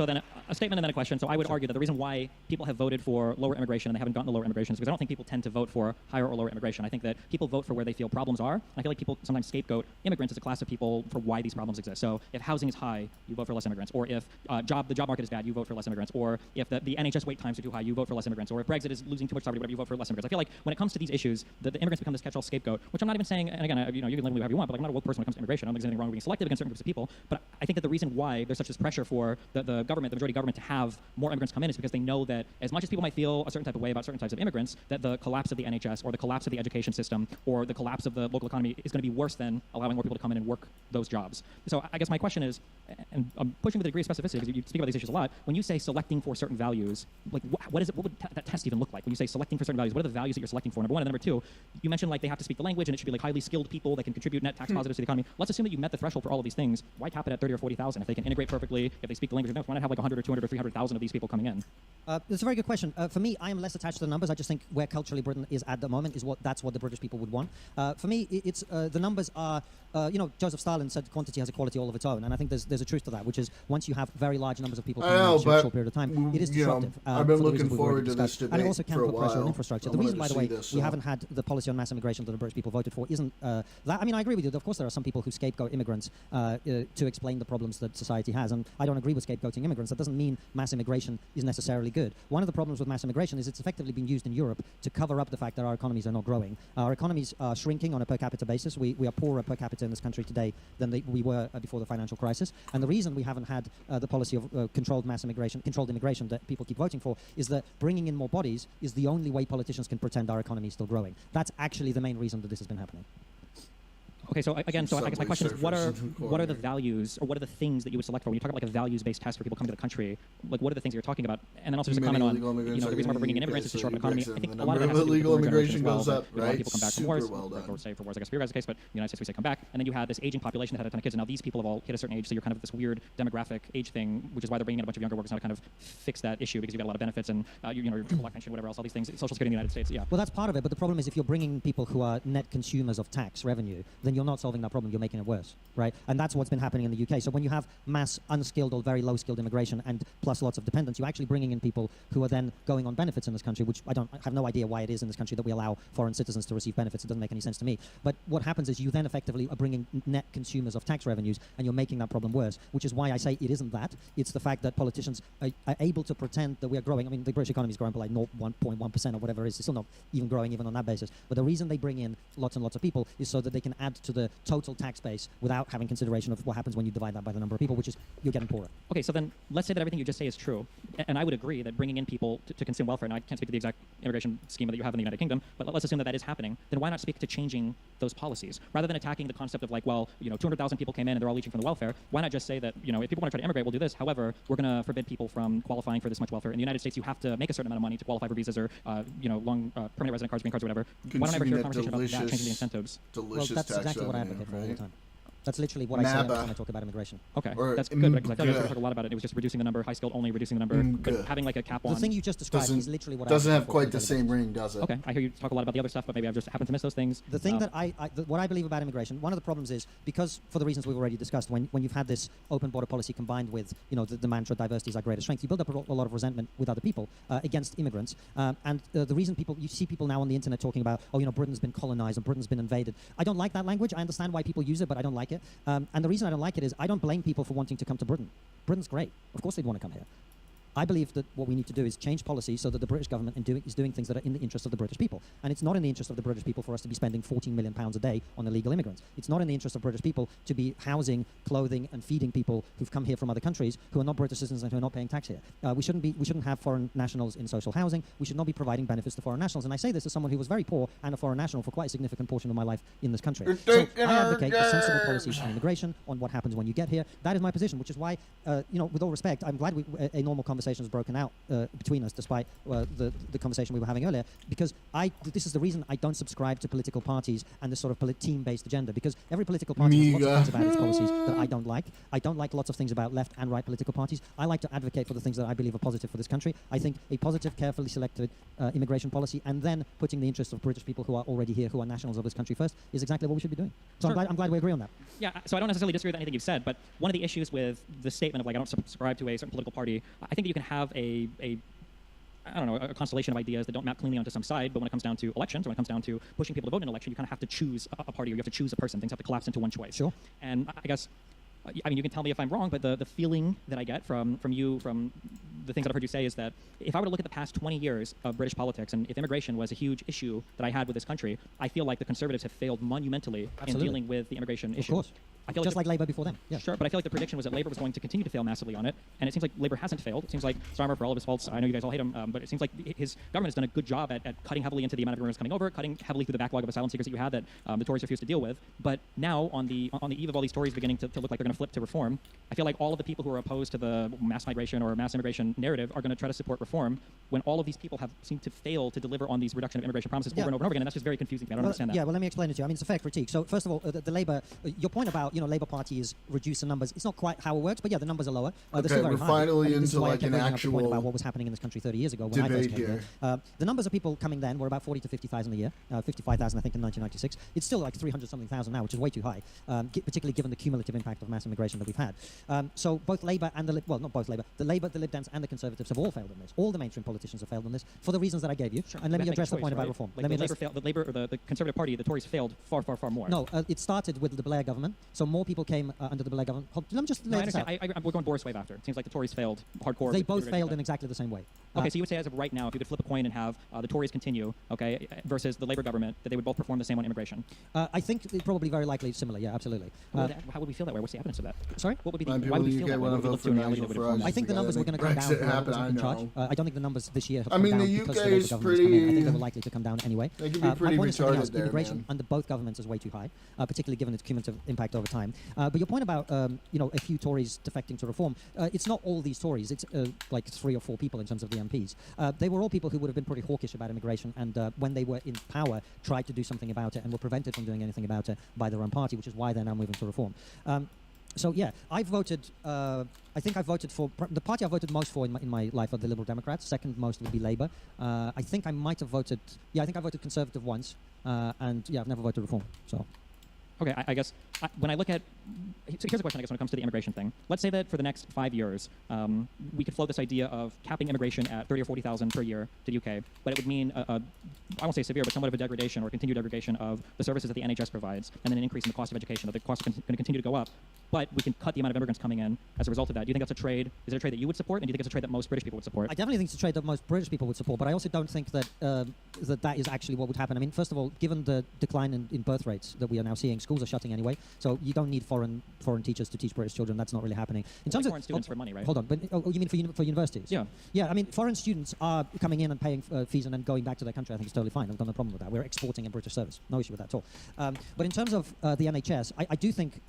then a statement and then a question. So I would argue that the reason why people have voted for lower immigration and they haven't gotten the lower immigration is because I don't think people tend to vote for higher or lower immigration. I think that people vote for where they feel problems are. And I feel like people sometimes scapegoat immigrants as a class of people for why these problems exist. So if housing is high, you vote for less immigrants. Or if the job market is bad, you vote for less immigrants. Or if the NHS wait times are too high, you vote for less immigrants. Or if Brexit is losing too much sovereignty, whatever, you vote for less immigrants. I feel like when it comes to these issues, the immigrants become this catch-all scapegoat, which I'm not even saying, and again, you can label me however you want, but I'm not a woke person when it comes to immigration. I don't think there's anything wrong with being selective against certain groups of people. But I think that the reason why there's such this pressure for the government, the majority government, to have more immigrants come in is because they know that as much as people might feel a certain type of way about certain types of immigrants, that the collapse of the NHS or the collapse of the education system or the collapse of the local economy is going to be worse than allowing more people to come in and work those jobs. So I guess my question is, and I'm pushing with a degree of specificity because you speak about these issues a lot, when you say selecting for certain values, like what would that test even look like? When you say selecting for certain values, what are the values that you're selecting for? Number one, and number two, you mentioned like they have to speak the language and it should be like highly skilled people that can contribute net tax positives to the economy. Let's assume that you met the threshold for all of these things. Why cap it at 30 or 40,000? If they can integrate perfectly, if they speak the language enough, why not have like 100 or 200 or 300,000 of these people coming in? That's a very good question. For me, I am less attached to the numbers. I just think where culturally Britain is at the moment is that's what the British people would want. For me, it's the numbers are. Joseph Stalin said quantity has a quality all of its own, and I think there's a truth to that, which is once you have very large numbers of people coming in a short period of time, it is disruptive. I've been looking forward to this debate and it also can for a put pressure on while. infrastructure. The reason, by the way, we haven't had the policy on mass immigration that the British people voted for isn't that. I mean, I agree with you. Of course, there are some people who scapegoat immigrants to explain the problems that society has, and I don't agree with scapegoating immigrants. That doesn't mean mass immigration is necessarily good. One of the problems with mass immigration is it's effectively being used in Europe to cover up the fact that our economies are not growing. Our economies are shrinking on a per capita basis. We are poorer per capita in this country today than we were before the financial crisis. And the reason we haven't had the policy of controlled immigration that people keep voting for is that bringing in more bodies is the only way politicians can pretend our economy is still growing. That's actually the main reason that this has been happening. Okay, so again, I guess my question is, what are the values, or what are the things that you would select for when you talk about like a values-based test for people coming to the country? Like, what are the things that you're talking about? And then also just a comment on, the reason why we're bringing in immigrants is to shore up an economy. I think a lot of that has to do with illegal the immigration generation goes as well, up, but a lot of right? people come back from Super wars, well done. or say for wars, I guess for your guys' case, but in the United States we say come back, and then you had this aging population that had a ton of kids, and now these people have all hit a certain age, so you're kind of this weird demographic age thing, which is why they're bringing in a bunch of younger workers now to kind of fix that issue because you've got a lot of benefits and your triple lock pension, whatever else, all these things, Social Security in the United States, yeah. Well, that's part of it, but the problem is if you're bringing people who are net consumers of tax revenue, then you're not solving that problem, you're making it worse, right? And that's what's been happening in the UK. So when you have mass unskilled or very low-skilled immigration and plus lots of dependents, you're actually bringing in people who are then going on benefits in this country, which I have no idea why it is in this country that we allow foreign citizens to receive benefits. It doesn't make any sense to me. But what happens is you then effectively are bringing net consumers of tax revenues, and you're making that problem worse, which is why I say it isn't that. It's the fact that politicians are able to pretend that we are growing. I mean, the British economy is growing by like 1.1% or whatever it is. It's still not even growing even on that basis. But the reason they bring in lots and lots of people is so that they can add to the total tax base without having consideration of what happens when you divide that by the number of people, which is you're getting poorer. Okay, so then let's say that everything you just say is true, and I would agree that bringing in people to consume welfare, and I can't speak to the exact immigration schema that you have in the United Kingdom, but let's assume that is happening, then why not speak to changing those policies? Rather than attacking the concept of like, well, 200,000 people came in and they're all leeching from the welfare, why not just say that, if people want to try to immigrate, we'll do this. However, we're going to forbid people from qualifying for this much welfare. In the United States, you have to make a certain amount of money to qualify for visas or, long permanent resident cards, green cards, or whatever. Why don't I ever hear a conversation about that, changing the incentives? Well, that's exactly what I advocate for all the time. That's literally what I say when I talk about immigration. Okay, that's good, because I feel like we talk a lot about it. It was just reducing the number, high skilled only, reducing the number, but having like a cap on. The thing you just described is literally what I doesn't have quite the same ring, does it? Okay, I hear you talk a lot about the other stuff, but maybe I've just happened to miss those things. The thing that what I believe about immigration, one of the problems is because, for the reasons we've already discussed, when you've had this open border policy combined with the mantra diversity is our greatest strength, you build up a lot of resentment with other people against immigrants. And the reason you see people now on the internet talking about, Britain's been colonized and Britain's been invaded. I don't like that language. I understand why people use it, but I don't like it. And the reason I don't like it is I don't blame people for wanting to come to Britain. Britain's great. Of course they'd want to come here. I believe that what we need to do is change policy so that the British government is doing things that are in the interest of the British people. And it's not in the interest of the British people for us to be spending £14 million a day on illegal immigrants. It's not in the interest of British people to be housing, clothing, and feeding people who've come here from other countries who are not British citizens and who are not paying tax here. We shouldn't have foreign nationals in social housing. We should not be providing benefits to foreign nationals. And I say this as someone who was very poor and a foreign national for quite a significant portion of my life in this country. So I advocate for sensible policies on immigration, on what happens when you get here. That is my position, which is why, with all respect, I'm glad a normal conversation has broken out between us, despite the conversation we were having earlier, because this is the reason I don't subscribe to political parties and this sort of team-based agenda, because every political party has lots of things about its policies that I don't like. I don't like lots of things about left and right political parties. I like to advocate for the things that I believe are positive for this country. I think a positive, carefully selected immigration policy, and then putting the interests of British people who are already here, who are nationals of this country first, is exactly what we should be doing. So Sure. I'm glad we agree on that. Yeah, so I don't necessarily disagree with anything you've said, but one of the issues with the statement of, like, I don't subscribe to a certain political party, I think that you can have a constellation of ideas that don't map cleanly onto some side, but when it comes down to elections, or when it comes down to pushing people to vote in an election, you kind of have to choose a party, or you have to choose a person. Things have to collapse into one choice. Sure. And I guess, I mean, you can tell me if I'm wrong, but the feeling that I get from you, from the things that I've heard you say, is that if I were to look at the past 20 years of British politics, and if immigration was a huge issue that I had with this country, I feel like the Conservatives have failed monumentally in dealing with the immigration issue. Of course. I feel Just like Labour before them. Yeah. Sure, but I feel like the prediction was that Labour was going to continue to fail massively on it, and it seems like Labour hasn't failed. It seems like Starmer, for all of his faults, I know you guys all hate him, but it seems like his government has done a good job at cutting heavily into the amount of immigrants coming over, cutting heavily through the backlog of asylum seekers that you had that the Tories refused to deal with. But now, on the eve of all these Tories beginning to look like they're going to flip to reform, I feel like all of the people who are opposed to the mass migration or mass immigration narrative are going to try to support reform, when all of these people have seemed to fail to deliver on these reduction of immigration promises over and over and over again, and that's just very confusing to me. I don't understand that. Yeah, well, let me explain it to you. I mean, it's a fair critique. So, first of all, the Labour, your point about, Labour Party is reduce the numbers. It's not quite how it works, but yeah, the numbers are lower. They're still very we're high. finally This is into why I like kept an bringing up the point actual about what was happening in this country 30 years ago when I first came here. The numbers of people coming then were about 40 to 50,000 a year, 55,000 I think in 1996. It's still like 300-something thousand now, which is way too high, particularly given the cumulative impact of mass immigration that we've had. So both Labour and not both Labour, the Labour, the Lib Dems, and the Conservatives have all failed on this. All the mainstream politicians have failed on this for the reasons that I gave you. Sure. And let me address the point about reform. Like the Labour or the Conservative Party, the Tories failed far, far, far more. No, it started with the Blair government. So more people came under the Blair government. Let me just lay this out. We're going Boris wave after. It seems like the Tories failed hardcore. They both failed in exactly the same way. Okay, so you would say as of right now, if you could flip a coin and have the Tories continue, okay, versus the Labour government, that they would both perform the same on immigration? I think it's probably very likely similar, yeah, absolutely. How would we feel that way? What's the evidence of that? Sorry? What would be why would we feel that way? What would we look to in reality that would inform that? I think the numbers were going to go down happen, I in charge. know. I don't think the numbers this year have I come mean, down the because UK the Labour is government was coming in. I think pretty- they were likely to come down anyway. They can be pretty my point is something retarded else. there, Immigration man. under both governments is way too high, particularly given its cumulative impact over time. But your point about a few Tories defecting to reform, it's not all these Tories. It's like 3 or 4 people in terms of the MPs. They were all people who would have been pretty hawkish about immigration, and when they were in power, tried to do something about it and were prevented from doing anything about it by their own party, which is why they're now moving to reform. So yeah, I voted. I think I voted for the party I voted most for in my life are the Liberal Democrats. Second most would be Labour. I think I might have voted. Yeah, I think I voted Conservative once, and yeah, I've never voted Reform. So. Okay, I guess when I look at, so here's a question, I guess, when it comes to the immigration thing. Let's say that for the next 5 years, we could float this idea of capping immigration at 30 or 40,000 per year to the UK, but it would mean, I won't say severe, but somewhat of a degradation or continued degradation of the services that the NHS provides, and then an increase in the cost of education, that the costs are going to continue to go up, but we can cut the amount of immigrants coming in as a result of that. Do you think that's a trade? Is it a trade that you would support, and do you think it's a trade that most British people would support? I definitely think it's a trade that most British people would support, but I also don't think that that is actually what would happen. I mean, first of all, given the decline in birth rates that we are now seeing, schools are shutting anyway, so you don't need foreign teachers to teach British children. That's not really happening. In terms of foreign students for money, right? Hold on, but you mean for universities? Yeah. Yeah, I mean, foreign students are coming in and paying fees and then going back to their country. I think it's totally fine. I've got no problem with that. We're exporting a British service. No issue with that at all. But in terms of the NHS, I do think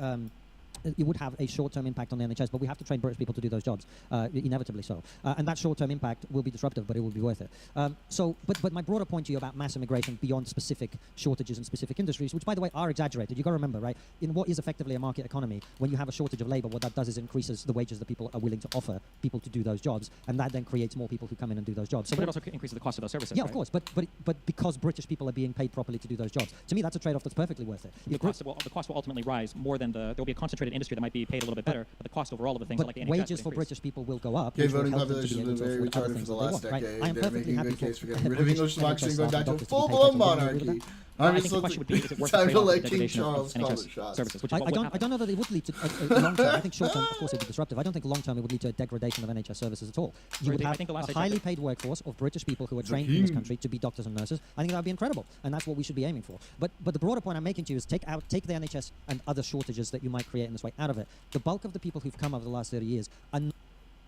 it would have a short-term impact on the NHS, but we have to train British people to do those jobs, inevitably so. And that short-term impact will be disruptive, but it will be worth it. But my broader point to you about mass immigration beyond specific shortages in specific industries, which, by the way, are exaggerated. You've got to remember, right, in what is effectively a market economy, when you have a shortage of labor, what that does is increases the wages that people are willing to offer people to do those jobs, and that then creates more people who come in and do those jobs. But it also increases the cost of those services, yeah, right? of course, but because British people are being paid properly to do those jobs, to me, that's a trade-off that's perfectly worth it. The cost will ultimately rise more than there will be a concentrated industry that might be paid a little bit better, but the cost overall of the things but like the NHS wages would for increase. British people will go up. Gay which will voting help them to population be has been able very to afford other retarded for things the that they last want, right? decade. I am They're perfectly making a happy good case for for getting rid of English British vaccine, going back to doctors to be paid full-blown better. Do you agree with monarchy. that? I think the question would be, is it worth the time to trade-off of let the King degradation of Charles call the NHS shots. services? Which is what I would don't happen. know that it would lead to long term. I think short term, of course, it would be disruptive. I don't think long term it would lead to a degradation of NHS services at all. You would I have think the last a I checked highly it- paid workforce of British people who are trained in this country to be doctors and nurses. I think that would be incredible, and that's what we should be aiming for. But the broader point I'm making to you is take the NHS and other shortages that you might create in this way out of it. The bulk of the people who've come over the last 30 years are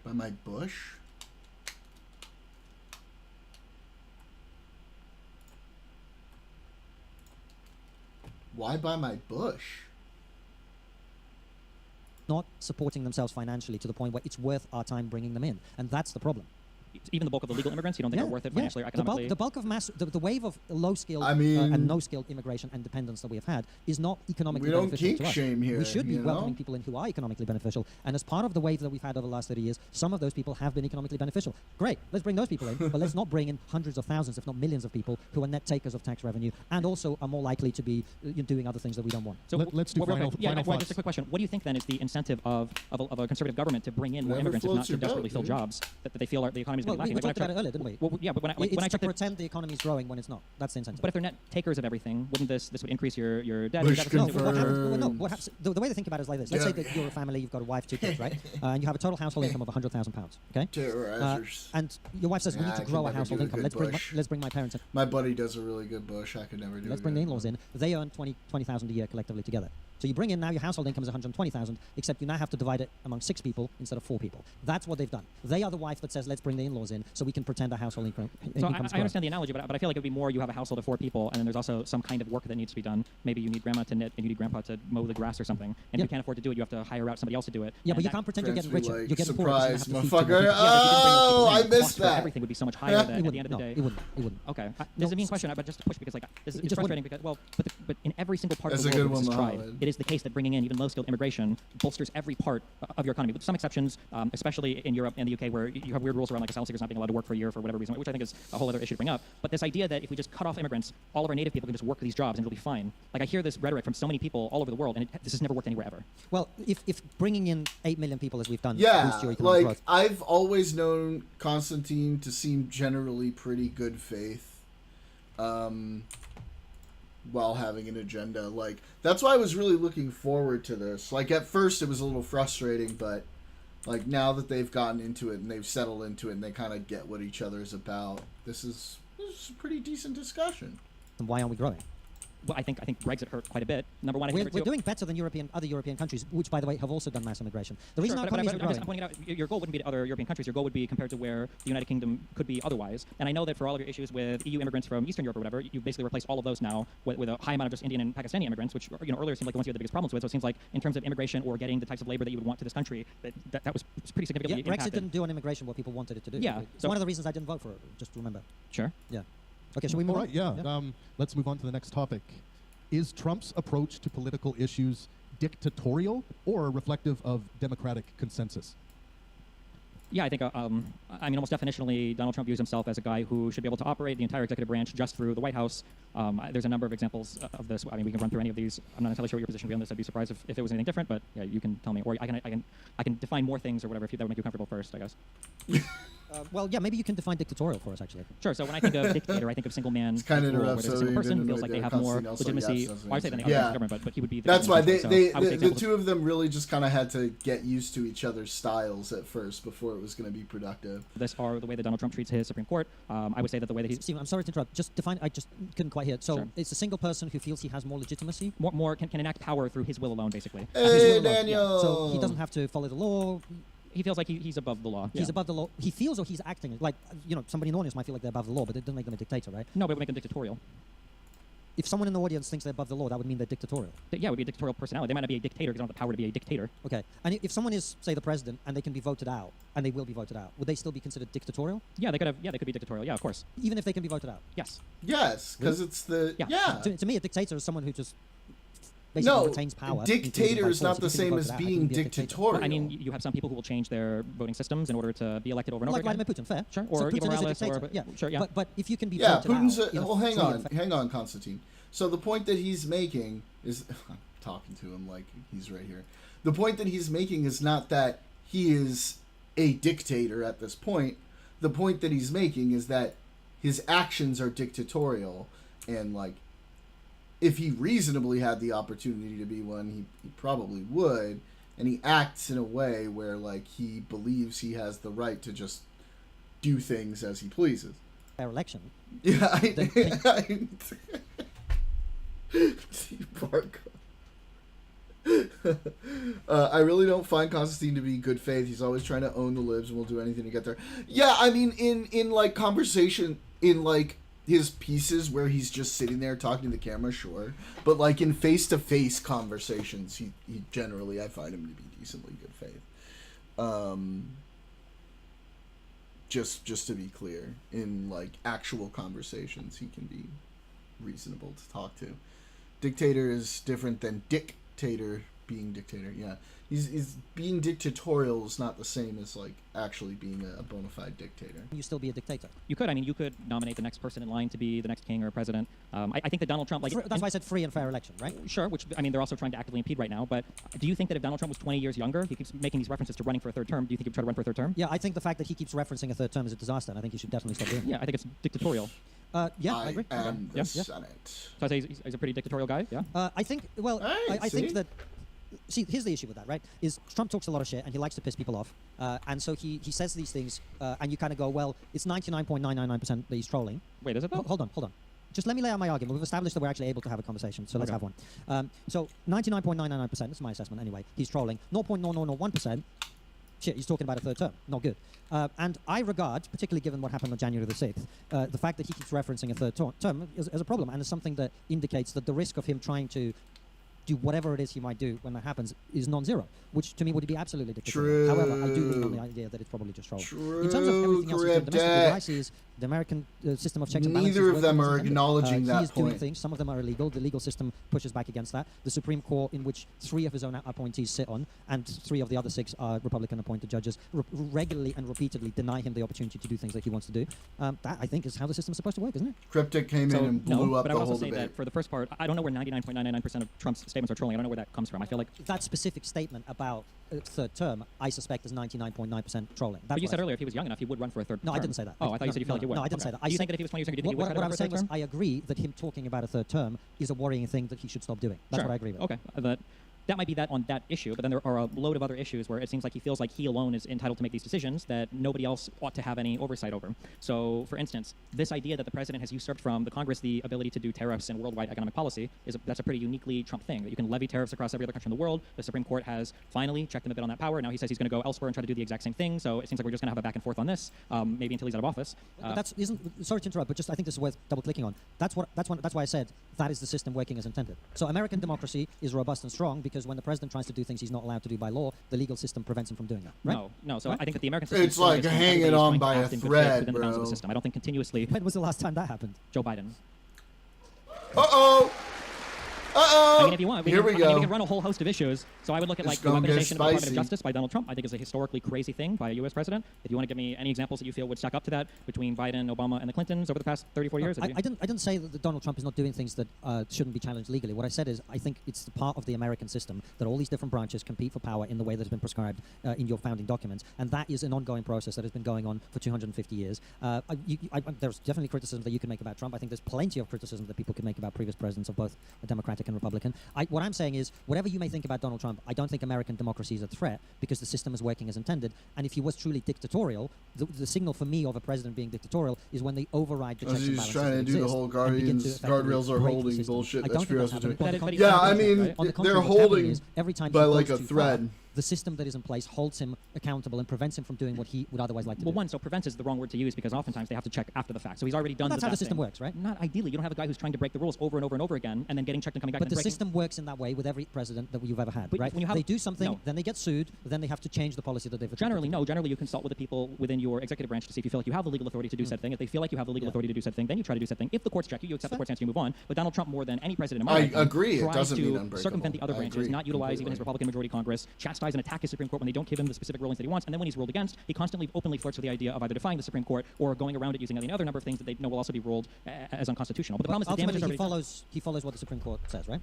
By my bush? Why by my bush? not supporting themselves financially to the point where it's worth our time bringing them in, and that's the problem. Even the bulk of the legal immigrants, you don't think are worth it financially or economically? The bulk of the wave of low-skilled I mean, and no-skilled immigration and dependence that we have had is not economically we don't beneficial kink to us. shame here, We should be you welcoming know? people in who are economically beneficial, and as part of the wave that we've had over the last 30 years, some of those people have been economically beneficial. Great, let's bring those people in, but let's not bring in hundreds of thousands, if not millions of people who are net takers of tax revenue and also are more likely to be doing other things that we don't want. So let's do final just thoughts. a quick question. What do you think then is the incentive of a conservative government to bring in more Never immigrants, if not floats to your desperately boat, fill dude. jobs that they feel the economy is Well, going to we be lacking? talked about it earlier, didn't we? Well, yeah, but when I It's to checked it, pretend the economy is growing when it's not. That's the incentive. but if they're net takers of everything, wouldn't this would increase your debt? Bush Deficit? No, confirmed. what happens, well, no, what happens, the way to think about it is like this. Let's say Yeah. that you're a family, you've got a wife, 2 kids, right? And you have a total household income of £100,000, okay? Terrorizers. And your wife says, we Nah, need to I could grow our never household do a income. good Let's bring my parents in. My buddy does a really good bush. I could never do Let's a bring the good in-laws in. They earn 20,000 a year collectively together. So you bring in now your household income is 120,000, except you now have to divide it among 6 people instead of 4 people. That's what they've done. They are the wife that says, let's bring the in-laws in so we can pretend our household income. So I understand the analogy, but I feel like it would be more you have a household of 4 people, and then there's also some kind of work that needs to be done. Maybe you need grandma to knit, and you need grandpa to mow the grass or something. And if you can't afford to do it, you have to hire out somebody else to do it. Yeah, And but you that- can't pretend you're getting Friends be richer. like, You're getting poorer. surprise, because you have to feed 2 more motherfucker. people. Oh, I the missed cost for that. everything would be so much higher than at the end of the day. It wouldn't. Okay. No, This is a mean question, but just to push because this is It just frustrating because but in every single part That's of a the good world where this is one, tried, Mohammed. it is the case that bringing in even low-skilled immigration bolsters every part of your economy, with some exceptions, especially in Europe and the UK, where you have weird rules around like asylum seekers not being allowed to work for a year for whatever reason, which I think is a whole other issue to bring up. But this idea that if we just cut off immigrants, all of our native people can just work these jobs and it'll be fine. Like I hear this rhetoric from so many people all over the world, and this has never worked anywhere ever. Well, if bringing in 8 million people as we've done Yeah, boosts your economic like growth. I've always known Konstantin to seem generally pretty good faith, while having an agenda. Like that's why I was really looking forward to this. Like at first it was a little frustrating, but like now that they've gotten into it and they've settled into it and they kind of get what each other's about, this is a pretty decent discussion. And why aren't we growing? Well, I think Brexit hurt quite a bit. Number one, I We're think number two- doing better than other European countries, which, by the way, have also done mass immigration. The reason Sure, our but economies are growing... I'm pointing out, your goal wouldn't be to other European countries. Your goal would be compared to where the United Kingdom could be otherwise. And I know that for all of your issues with EU immigrants from Eastern Europe or whatever, you've basically replaced all of those now with a high amount of just Indian and Pakistani immigrants, which earlier seemed like the ones you had the biggest problems with. So it seems like in terms of immigration or getting the types of labor that you would want to this country, that was pretty significantly Brexit impacted. didn't do on immigration what people wanted it to do. Yeah, It's so- one of the reasons I didn't vote for it, just to remember. Sure. Yeah. Okay, shall we move All on? right, yeah. Let's move on to the next topic. Is Trump's approach to political issues dictatorial or reflective of democratic consensus? Yeah, I think, almost definitionally, Donald Trump views himself as a guy who should be able to operate the entire executive branch just through the White House. There's a number of examples of this. I mean, we can run through any of these. I'm not entirely sure what your position would be on this. I'd be surprised if it was anything different, but yeah, you can tell me. Or I can define more things or whatever if that would make you comfortable first, I guess. Well, yeah, maybe you can define dictatorial for us, actually. Sure. So when I think of dictator, I think of single man kind of rule, where interrupts, there's a so single you person who didn't feels really like they do have it. more Konstantin also, legitimacy. yes, Well, I say that yeah. the government, but he would be the That's why so I would say the examples- two of them really just kind of had to get used to each other's styles at first before it was going to be productive. This are the way that Donald Trump treats his Supreme Court. I would say that the way that he's Stephen, I'm sorry to interrupt. Just define. I just couldn't quite hear it. So Sure. it's a single person who feels he has more legitimacy. more can enact power through his will alone, basically. His will Hey, alone. Daniel! So he doesn't have to follow the law. He feels like he's above the law. He's Yeah. above the law. He feels or he's acting like somebody in the audience might feel like they're above the law, but it doesn't make them a dictator, right? No, but it would make him dictatorial. If someone in the audience thinks they're above the law, that would mean they're dictatorial. Yeah, it would be a dictatorial personality. They might not be a dictator because they don't have the power to be a dictator. Okay. And if someone is, say, the president, and they can be voted out, and they will be voted out, would they still be considered dictatorial? Yeah, they could be dictatorial. Yeah, of course. Even if they can be voted out? Yes. Yes, because it's the Yeah. To me, a dictator is someone who just basically no, retains power. dictator is not the If you can same be as voted out, how can being you be a dictator? dictatorial. Well, I mean, you have some people who will change their voting systems in order to be elected over and over Like again. Vladimir Putin, fair. Sure. So Or Evo Putin is a Morales, dictator. or yeah. sure, yeah. But if you can be Yeah, voted Putin's out, well, hang freely on, and hang on, Konstantin. So the point that he's making is, I'm talking to him like he's right here. The point that he's making is not that he is a dictator at this point. The point that he's making is that his actions are dictatorial, and like if he reasonably had the opportunity to be one, he probably would. And he acts in a way where, like, he believes he has the right to just do things as he pleases. Fair election. Yeah, I really don't find Konstantin to be good faith. He's always trying to own the libs and will do anything to get there. Yeah, I mean, in like conversation, in like his pieces where he's just sitting there talking to the camera, sure. But like in face-to-face conversations, he generally, I find him to be decently good faith. Just to be clear, in like actual conversations, he can be reasonable to talk to. Dictator is different than dictator being dictator. Yeah, he's being dictatorial is not the same as like actually being a bona fide dictator. You still be a dictator. You could. I mean, you could nominate the next person in line to be the next king or president. I think that Donald Trump, like, That's why I said free and fair election, right? Sure, which, I mean, they're also trying to actively impede right now. But do you think that if Donald Trump was 20 years younger, he keeps making these references to running for a third term, do you think he would try to run for a third term? Yeah, I think the fact that he keeps referencing a third term is a disaster, and I think he should definitely stop doing it. Yeah, I think it's dictatorial. Yeah, I agree. am the Yeah. Senate. So I say he's a pretty dictatorial guy, yeah? I think, well, I see? think that, see, here's the issue with that, right, is Trump talks a lot of shit, and he likes to piss people off, and so he says these things, and you kind of go, well, it's 99.999% that he's trolling. Wait, is it though? Hold on. Just let me lay out my argument. We've established that we're actually able to have a conversation, so let's have one. So 99.999%, that's my assessment anyway, he's trolling. 0.0001%, shit, he's talking about a third term. Not good. And I regard, particularly given what happened on January the 6th, the fact that he keeps referencing a third term as a problem, and as something that indicates that the risk of him trying to do whatever it is he might do when that happens is non-zero, which to me would be absolutely dictatorial. True. However, I do lean on the idea that it's probably just trolling. True, In terms of everything else he's doing domestically, what I Cryptic. see is the American system of checks and balances. Neither of them working are as intended. acknowledging that He is doing point. things. Some of them are illegal. The legal system pushes back against that. The Supreme Court, in which 3 of his own appointees sit on, and 3 of the other 6 are Republican-appointed judges, regularly and repeatedly deny him the opportunity to do things that he wants to do. That, I think, is how the system's supposed to work, isn't it? Cryptic came in and blew up but I the would whole also say debate. that for the first part, I don't know where 99.99% of Trump's statements are trolling. I don't know where that comes from. I feel like... That specific statement about third term, I suspect, is 99.9% trolling. But you said earlier if he was young enough, he would run for a third term. No, I didn't say that. Oh, I thought you said you felt like you would. No, I didn't say that. Do you think that if he was 20 years younger, do you think he would try to what run I'm for a third saying is term? I agree that him talking about a third term is a worrying thing that he should stop doing. That's Sure. what I agree with. Okay, that might be that on that issue, but then there are a load of other issues where it seems like he feels like he alone is entitled to make these decisions that nobody else ought to have any oversight over. So, for instance, this idea that the president has usurped from the Congress the ability to do tariffs and worldwide economic policy that's a pretty uniquely Trump thing, that you can levy tariffs across every other country in the world. The Supreme Court has finally checked him a bit on that power. Now he says he's going to go elsewhere and try to do the exact same thing, so it seems like we're just going to have a back and forth on this, maybe until he's out of office. But sorry to interrupt, but just I think this is worth double-clicking on. That's why I said that is the system working as intended. So American democracy is robust and strong because when the president tries to do things he's not allowed to do by law, the legal system prevents him from doing that. Right? No. So Right? I think that the American system It's like hanging on by a thread, within the bounds of the bro. system. I don't think continuously. When was the last time that happened? Joe Biden. Uh-oh! I mean, if you want, we Here we go. we can run a whole host of issues. So I would look at like It's the gonna get weaponization of the Department spicy. of Justice by Donald Trump. I think is a historically crazy thing by a U.S. president. If you want to give me any examples that you feel would stack up to that between Biden, Obama, and the Clintons over the past 34 years. I didn't say that Donald Trump is not doing things that shouldn't be challenged legally. What I said is I think it's the part of the American system that all these different branches compete for power in the way that has been prescribed in your founding documents, and that is an ongoing process that has been going on for 250 years. There's definitely criticism that you can make about Trump. I think there's plenty of criticism that people can make about previous presidents of both a Democratic and Republican. What I'm saying is, whatever you may think about Donald Trump, I don't think American democracy is a threat because the system is working as intended. And if he was truly dictatorial, the signal for me of a president being dictatorial is when they override the checks and He's balances trying that to do the exist whole and begin to effectively guardrails are break the holding system. bullshit. I That's don't think true. that's That's happening. true. On the contrary, Yeah, I right? mean, On the contrary, they're what's happening holding is every time by he like goes a too far, thread. the system that is in place holds him accountable and prevents him from doing what he would otherwise like to do. So prevents is the wrong word to use because oftentimes they have to check after the fact. So he's already done. That's the how the bad system thing. works, right? Not ideally. You don't have a guy who's trying to break the rules over and over and over again, and then getting checked and coming back. But and the then breaking. system works in that way with every president that you've ever had, But right? when you have- They do something, no. then they get sued, then they have to change the policy that they've Generally, no. Generally, you consult with the people within your executive branch to see if you feel like you have the legal authority to do said thing. If they feel like you have the legal authority to do said thing, then you try to do said thing. If the courts check you, you accept the court's answer, you move on. But Donald Trump, more than any president in my I lifetime, agree. It tries doesn't mean to unbreakable. circumvent the other I branches, agree not utilize even completely. his Republican majority Congress, chastise and attack his Supreme Court when they don't give him the specific rulings that he wants. And then when he's ruled against, he constantly openly flirts with the idea of either defying the Supreme Court or going around it using any other number of things that they know will also be ruled as unconstitutional. But the problem is the damage is ultimately already he follows what the Supreme Court says, right?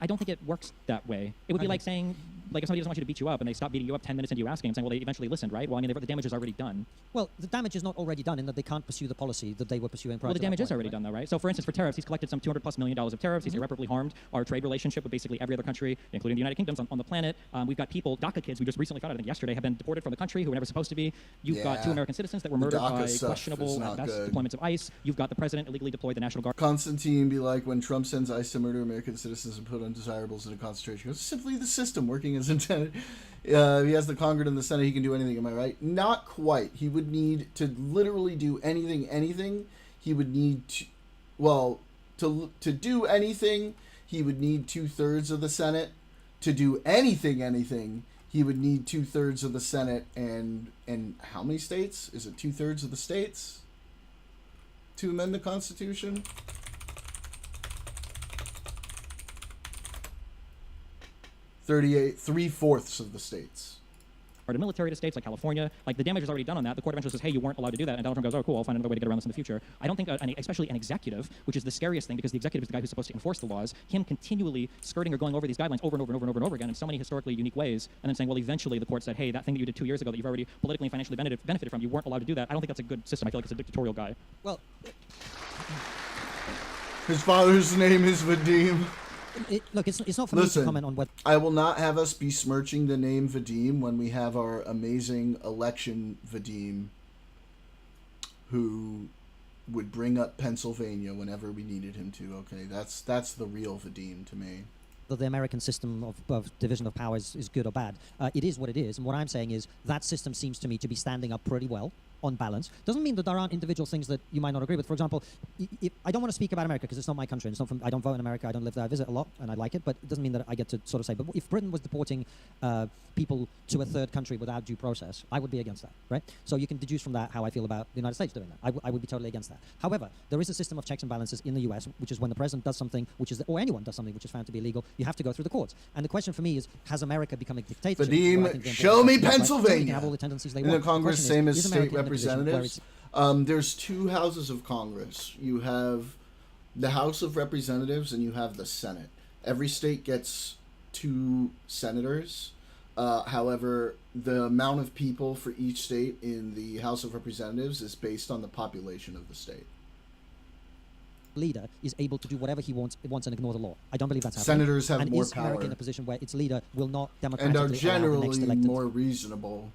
I don't think it works that way. It would be like saying like if somebody doesn't want you to beat you up and they stop beating you up 10 minutes into you asking, I'm saying, well, they eventually listened, right? Well, I mean, the damage is already done. Well, the damage is not already done in that they can't pursue the policy that they were pursuing prior Well, to the damage that is point, already done, though, right? So, for instance, for tariffs, he's collected some $200+ million of tariffs. He's irreparably harmed our trade relationship with basically every other country, including the United Kingdoms on the planet. We've got people, DACA kids, we just recently found out, I think yesterday, have been deported from the country who were never supposed to be. You've got 2 American citizens that were murdered by questionable, at best, deployments of ICE. You've got the president illegally deployed the National Guard. Konstantin be like, when Trump sends ICE to murder American citizens and put undesirables into concentration camps, simply the system working as intended. He has the Congress and the Senate, he can do anything, am I right? Not quite. He would need to literally do anything. He would need to, well, to do anything, he would need 2/3 of the Senate. To do anything, he would need 2/3 of the Senate and how many states? Is it 2/3 of the states to amend the Constitution? 38, 3/4 of the states. Or to military to states like California, like the damage is already done on that. The court eventually says, hey, you weren't allowed to do that. And Donald Trump goes, oh, cool, I'll find another way to get around this in the future. I don't think, especially an executive, which is the scariest thing because the executive is the guy who's supposed to enforce the laws, him continually skirting or going over these guidelines over and over again in so many historically unique ways, and then saying, well, eventually the court said, hey, that thing that you did 2 years ago that you've already politically and financially benefited from, you weren't allowed to do that. I don't think that's a good system. I feel like it's a dictatorial guy. Well, his father's name is Vadim. Look, it's not for me to comment on whether... I will not have us besmirching the name Vadim when we have our amazing election Vadim who would bring up Pennsylvania whenever we needed him to. Okay, that's the real Vadim to me. That the American system of division of power is good or bad. It is what it is. And what I'm saying is that system seems to me to be standing up pretty well on balance. Doesn't mean that there aren't individual things that you might not agree with. For example, I don't want to speak about America because it's not my country. It's not I don't vote in America. I don't live there. I visit a lot and I like it, but it doesn't mean that I get to sort of say, but if Britain was deporting people to a third country without due process, I would be against that, right? So you can deduce from that how I feel about the United States doing that. I would be totally against that. However, there is a system of checks and balances in the US, which is when the president does something, or anyone does something which is found to be illegal, you have to go through the courts. And the question for me is, has America become a dictatorship? Vadim, show me Pennsylvania. Have all the tendencies they in want. the Congress, same as state America representatives. There's 2 houses of Congress. You have the House of Representatives and you have the Senate. Every state gets 2 senators. However, the amount of people for each state in the House of Representatives is based on the population of the state. Leader is able to do whatever he wants and ignore the law. I don't believe that's happening. Senators have more power. And is America in a position where its leader will not democratically and are generally allow the next elected... more reasonable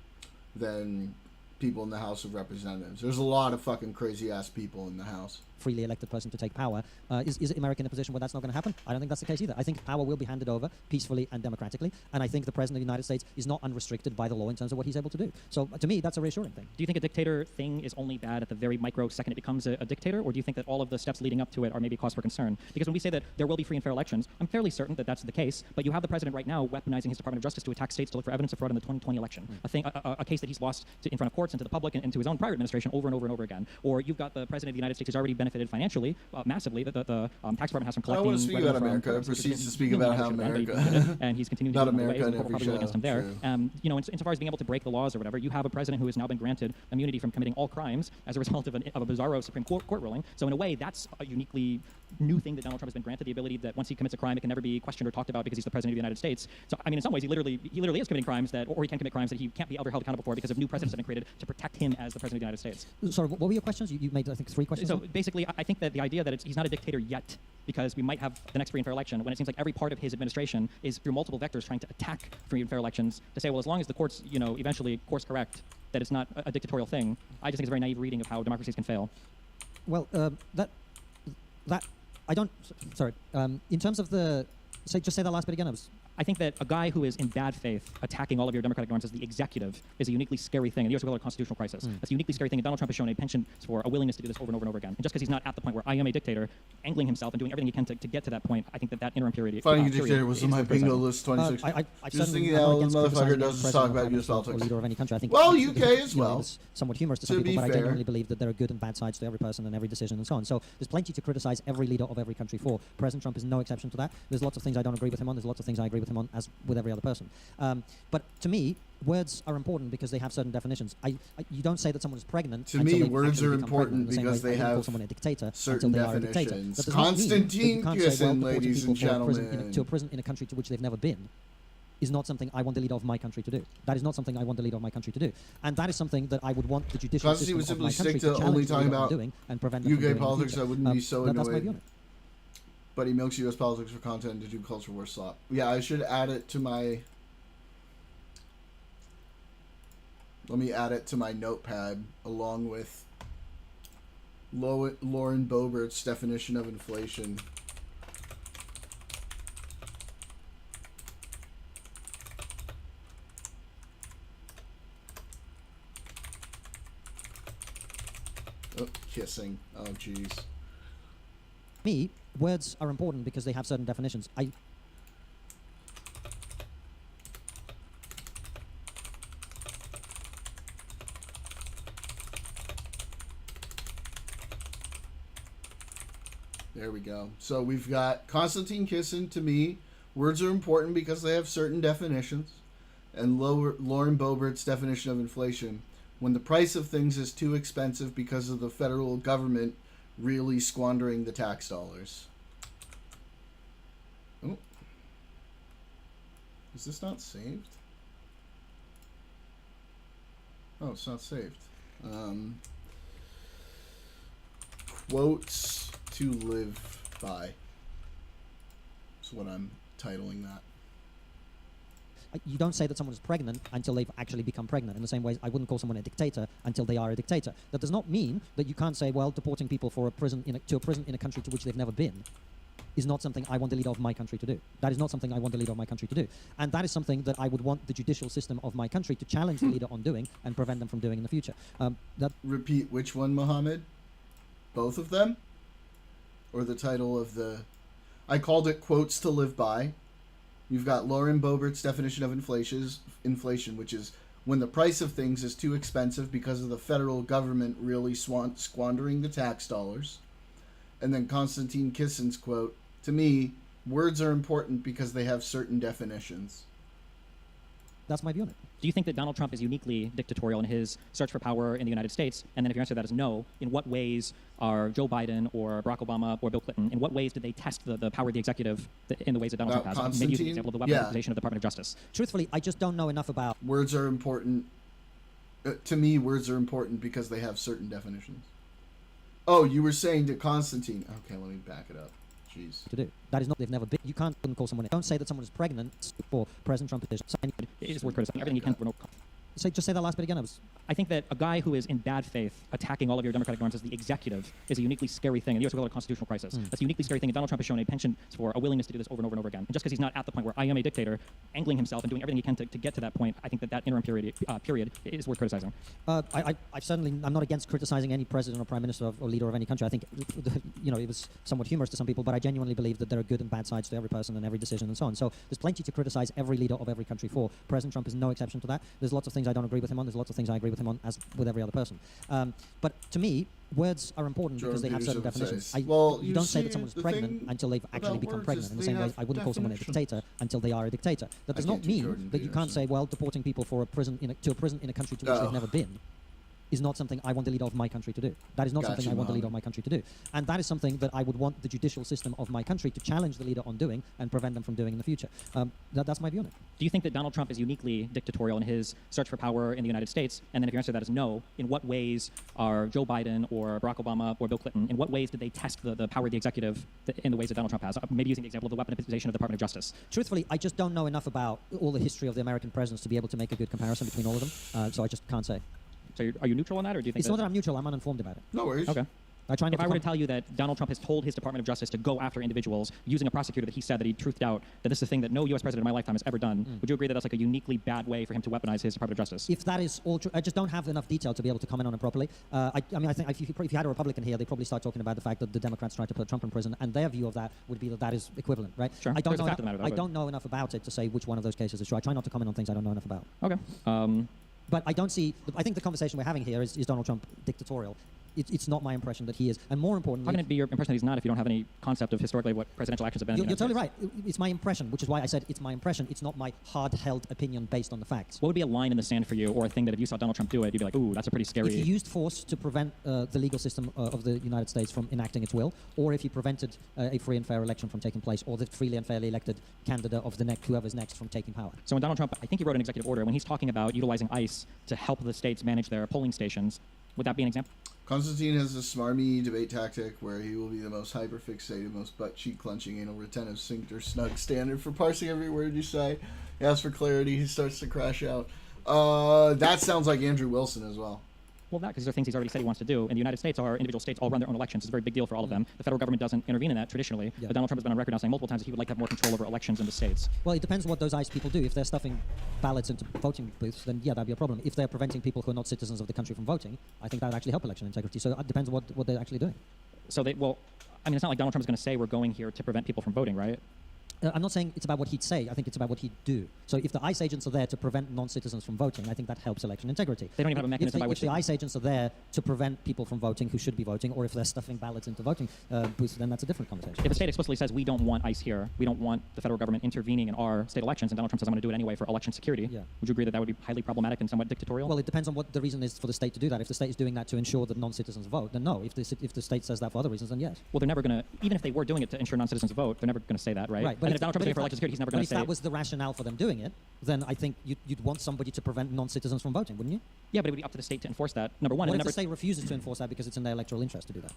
than people in the House of Representatives. There's a lot of fucking crazy ass people in the House. Freely elected person to take power. Is America in a position where that's not going to happen? I don't think that's the case either. I think power will be handed over peacefully and democratically, and I think the President of the United States is not unrestricted by the law in terms of what he's able to do. So to me, that's a reassuring thing. Do you think a dictator thing is only bad at the very microsecond it becomes a dictator, or do you think that all of the steps leading up to it are maybe cause for concern? Because when we say that there will be free and fair elections, I'm fairly certain that that's the case, but you have the president right now weaponizing his Department of Justice to attack states to look for evidence of fraud in the 2020 election. A case that he's lost in front of courts and to the public and to his own prior administration over and over again. Or you've got the president of the United States who's already benefited financially massively. The tax department has from collecting. I want to speak about America. Proceeds to speak about how America. And he's continuing not to do America in every show. Against him there. Insofar as being able to break the laws or whatever, you have a president who has now been granted immunity from committing all crimes as a result of a bizarro Supreme Court ruling. So in a way, that's a uniquely new thing that Donald Trump has been granted, the ability that once he commits a crime, it can never be questioned or talked about because he's the president of the United States. So I mean, in some ways, he literally is committing crimes or he can commit crimes that he can't be ever held accountable for because of new precedents that have been created to protect him as the president of the United States. Sorry, what were your questions? You made, I think, 3 questions. So basically, I think that the idea that he's not a dictator yet, because we might have the next free and fair election, when it seems like every part of his administration is through multiple vectors trying to attack free and fair elections to say, well, as long as the courts, eventually course correct, that it's not a dictatorial thing. I just think it's a very naive reading of how democracies can fail. Well, that I don't. Sorry. In terms of the, just say that last bit again. I think that a guy who is in bad faith attacking all of your democratic norms as the executive is a uniquely scary thing. And the U.S. will call it a constitutional crisis. That's a uniquely scary thing. And Donald Trump has shown a penchant for a willingness to do this over and over and over again. And just because he's not at the point where I am a dictator, angling himself and doing everything he can to get to that point, I think that interim period. Finding a dictator was on my bingo list 26. Just thinking how the motherfucker does talk about U.S. politics. Leader of any country. I think well, UK as well. It's somewhat humorous to some people, but I genuinely believe that there are good and bad sides to every person and every decision and so on. So there's plenty to criticize every leader of every country for. President Trump is no exception to that. There's lots of things I don't agree with him on. There's lots of things I agree with him on, as with every other person. But to me, words are important because they have certain definitions. You don't say that someone is pregnant. To me, words are important because they have someone a dictator certain definitions. Konstantin, Kisin, ladies and gentlemen. To a prison in a country to which they've never been. is not something I want the leader of my country to do. That is not something I want the leader of my country to do. And that is something that I would want the judicial Constantine system would of simply my country stick to to only challenge the talking leader on about doing and prevent them from UK doing in the politics. future. I wouldn't be so That's my annoyed. view on it. But he milks U.S. politics for content to do culture war slop. Yeah, I should add it to my... Let me add it to my notepad along with Lauren Boebert's definition of inflation. Oh, kissing. Oh, jeez. Me, words are important because they have certain definitions. There we go. So we've got Konstantin Kisin. To me, words are important because they have certain definitions. And Lauren Boebert's definition of inflation. When the price of things is too expensive because of the federal government really squandering the tax dollars. Oh. Is this not saved? Oh, it's not saved. Quotes to live by. That's what I'm titling that. You don't say that someone is pregnant until they've actually become pregnant. In the same way, I wouldn't call someone a dictator until they are a dictator. That does not mean that you can't say, well, deporting people to a prison in a country to which they've never been is not something I want the leader of my country to do. That is not something I want the leader of my country to do. And that is something that I would want the judicial system of my country to challenge the leader on doing and prevent them from doing in the future. Repeat which one, Mohammed? Both of them? Or the title of the... I called it Quotes to Live By. You've got Lauren Boebert's definition of inflation, which is when the price of things is too expensive because of the federal government really squandering the tax dollars. And then Konstantin Kisin's quote, to me, words are important because they have certain definitions. That's my view on it. Do you think that Donald Trump is uniquely dictatorial in his search for power in the United States? And then if your answer to that is no, in what ways are Joe Biden or Barack Obama or Bill Clinton, in what ways did they test the power of the executive in the ways that Donald Trump has? Konstantin? Maybe using the example of the weaponization of the Department of Justice. Truthfully, I just don't know enough about... Words are important. To me, words are important because they have certain definitions. Oh, you were saying to Konstantin. Okay, let me back it up. Jeez. To do. That is not, they've never been. You can't call someone. Don't say that someone is pregnant for President Trump petition. It is word criticism. Everything you can for no. Just say that last bit again. I think that a guy who is in bad faith attacking all of your democratic norms as the executive is a uniquely scary thing. In the U.S. we call it a constitutional crisis. That's a uniquely scary thing, and Donald Trump has shown a penchant for a willingness to do this over and over and over again. And just because he's not at the point where I am a dictator, angling himself and doing everything he can to get to that point, I think that interim period is worth criticizing. I'm not against criticizing any president or prime minister or leader of any country. I think, it was somewhat humorous to some people, but I genuinely believe that there are good and bad sides to every person and every decision and so on. So there's plenty to criticize every leader of every country for. President Trump is no exception to that. There's lots of things I don't agree with him on. There's lots of things I agree with him on, as with every other person. But to me, words are important because they have certain definitions. You don't say that someone is pregnant until they've actually become pregnant. In the same way, I wouldn't call someone a dictator until they are a dictator. That does not mean that you can't say, well, deporting people to a prison in a country to which they've never been is not something I want the leader of my country to do. That is not something I want the leader of my country to do. And that is something that I would want the judicial system of my country to challenge the leader on doing and prevent them from doing in the future. That's my view on it. Do you think that Donald Trump is uniquely dictatorial in his search for power in the United States? And then if your answer to that is no, in what ways are Joe Biden or Barack Obama or Bill Clinton, in what ways did they test the power of the executive in the ways that Donald Trump has? Maybe using the example of the weaponization of the Department of Justice. Truthfully, I just don't know enough about all the history of the American presidents to be able to make a good comparison between all of them. So I just can't say. So are you neutral on that, or do you think it's not that I'm neutral? I'm uninformed about it. No worries. Okay. If I were to tell you that Donald Trump has told his Department of Justice to go after individuals using a prosecutor that he said that he truthed out, that this is a thing that no U.S. president in my lifetime has ever done, would you agree that that's like a uniquely bad way for him to weaponize his Department of Justice? If that is all true, I just don't have enough detail to be able to comment on it properly. I think if you had a Republican here, they'd probably start talking about the fact that the Democrats tried to put Trump in prison, and their view of that would be that is equivalent, right? Sure. I don't know enough about it to say which one of those cases is true. I try not to comment on things I don't know enough about. Okay. But I don't see. I think the conversation we're having here is Donald Trump dictatorial. it's not my impression that he is. And more importantly, how can it be your impression that he's not if you don't have any concept of historically what presidential actions have been? You're totally right. It's my impression, which is why I said it's my impression. It's not my hard-held opinion based on the facts. What would be a line in the sand for you, or a thing that if you saw Donald Trump do it, you'd be like, ooh, that's a pretty scary... If he used force to prevent the legal system of the United States from enacting its will, or if he prevented a free and fair election from taking place, or the freely and fairly elected candidate of whoever's next from taking power. So when Donald Trump, I think he wrote an executive order, when he's talking about utilizing ICE to help the states manage their polling stations, would that be an example? Konstantin has a smarmy debate tactic where he will be the most hyper-fixated, most butt-cheek clenching, anal retentive, sphincter snug standard for parsing every word you say. He asks for clarity, he starts to crash out. That sounds like Andrew Wilson as well. Well, that, because these are things he's already said he wants to do. In the United States, our individual states all run their own elections. It's a very big deal for all of them. The federal government doesn't intervene in that traditionally. Yeah. But Donald Trump has been on record now saying multiple times that he would like to have more control over elections in the states. Well, it depends what those ICE people do. If they're stuffing ballots into voting booths, then yeah, that'd be a problem. If they're preventing people who are not citizens of the country from voting, I think that would actually help election integrity. So it depends on what they're actually doing. So well, I mean, it's not like Donald Trump is going to say we're going here to prevent people from voting, right? I'm not saying it's about what he'd say. I think it's about what he'd do. So if the ICE agents are there to prevent non-citizens from voting, I think that helps election integrity. They don't even have a mechanism by which... If the ICE agents are there to prevent people from voting who should be voting, or if they're stuffing ballots into voting booths, then that's a different conversation. If a state explicitly says we don't want ICE here, we don't want the federal government intervening in our state elections, and Donald Trump says I'm going to do it anyway for election security, yeah. Would you agree that that would be highly problematic and somewhat dictatorial? Well, it depends on what the reason is for the state to do that. If the state is doing that to ensure that non-citizens vote, then no. If the state says that for other reasons, then yes. Well, they're never going to, even if they were doing it to ensure non-citizens vote, they're never going to say that, right? Right. But if Donald Trump's doing it for election security, he's never going to say... But if that was the rationale for them doing it, then I think you'd want somebody to prevent non-citizens from voting, wouldn't you? Yeah, but it would be up to the state to enforce that, number one. What and if the state refuses to enforce that because it's in their electoral interest to do that?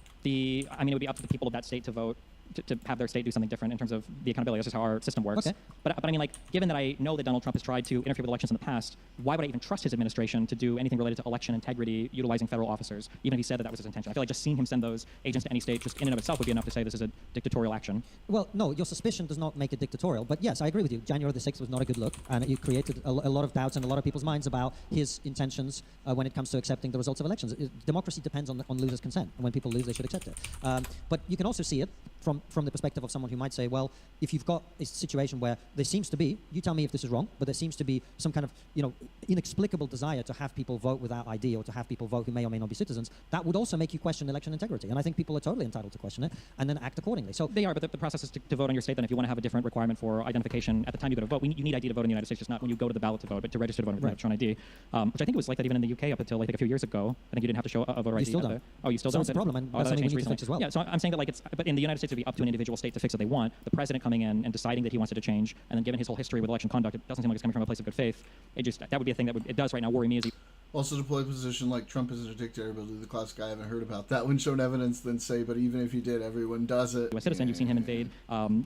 I mean, it would be up to the people of that state to vote, to have their state do something different in terms of the accountability. That's just how our system works. Okay. But I mean, like, given that I know that Donald Trump has tried to interfere with elections in the past, why would I even trust his administration to do anything related to election integrity utilizing federal officers, even if he said that was his intention? I feel like just seeing him send those agents to any state just in and of itself would be enough to say this is a dictatorial action. Well, no, your suspicion does not make it dictatorial. But yes, I agree with you. January the 6th was not a good look, and it created a lot of doubts in a lot of people's minds about his intentions when it comes to accepting the results of elections. Democracy depends on losers' consent, and when people lose, they should accept it. But you can also see it from the perspective of someone who might say, well, if you've got a situation where there seems to be, you tell me if this is wrong, but there seems to be some kind of, inexplicable desire to have people vote without ID or to have people vote who may or may not be citizens, that would also make you question election integrity. And I think people are totally entitled to question it and then act accordingly. So they are, but the process is to vote on your state. Then if you want to have a different requirement for identification at the time you go to vote, you need ID to vote in the United States, just not when you go to the ballot to vote, but to register to vote, you have to show an ID, which I think was like that even in the UK up until I think a few years ago. I think you didn't have to show a voter ID. You still don't. Oh, you still so don't? It's a problem, and that's something we need to fix as well. Yeah, so I'm saying that but in the United States it would be up to an individual state to fix what they want. The president coming in and deciding that he wants it to change, and then given his whole history with election conduct, it doesn't seem like it's coming from a place of good faith. That would be a thing it does right now worry me as Also deploy a position like Trump is a dictator, but the classic I haven't heard about that. When shown evidence, then say, but even if you did, everyone does it. A citizen, you've seen him invade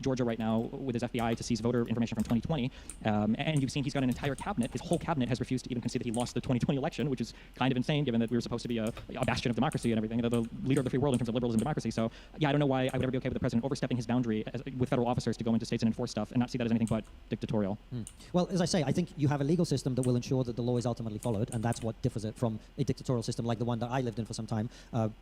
Georgia right now with his FBI to seize voter information from 2020, and you've seen he's got an entire cabinet. His whole cabinet has refused to even concede that he lost the 2020 election, which is kind of insane, given that we were supposed to be a bastion of democracy and everything, the leader of the free world in terms of liberalism and democracy. So yeah, I don't know why I would ever be okay with the president overstepping his boundary with federal officers to go into states and enforce stuff and not see that as anything but dictatorial. Well, as I say, I think you have a legal system that will ensure that the law is ultimately followed, and that's what differs it from a dictatorial system like the one that I lived in for some time,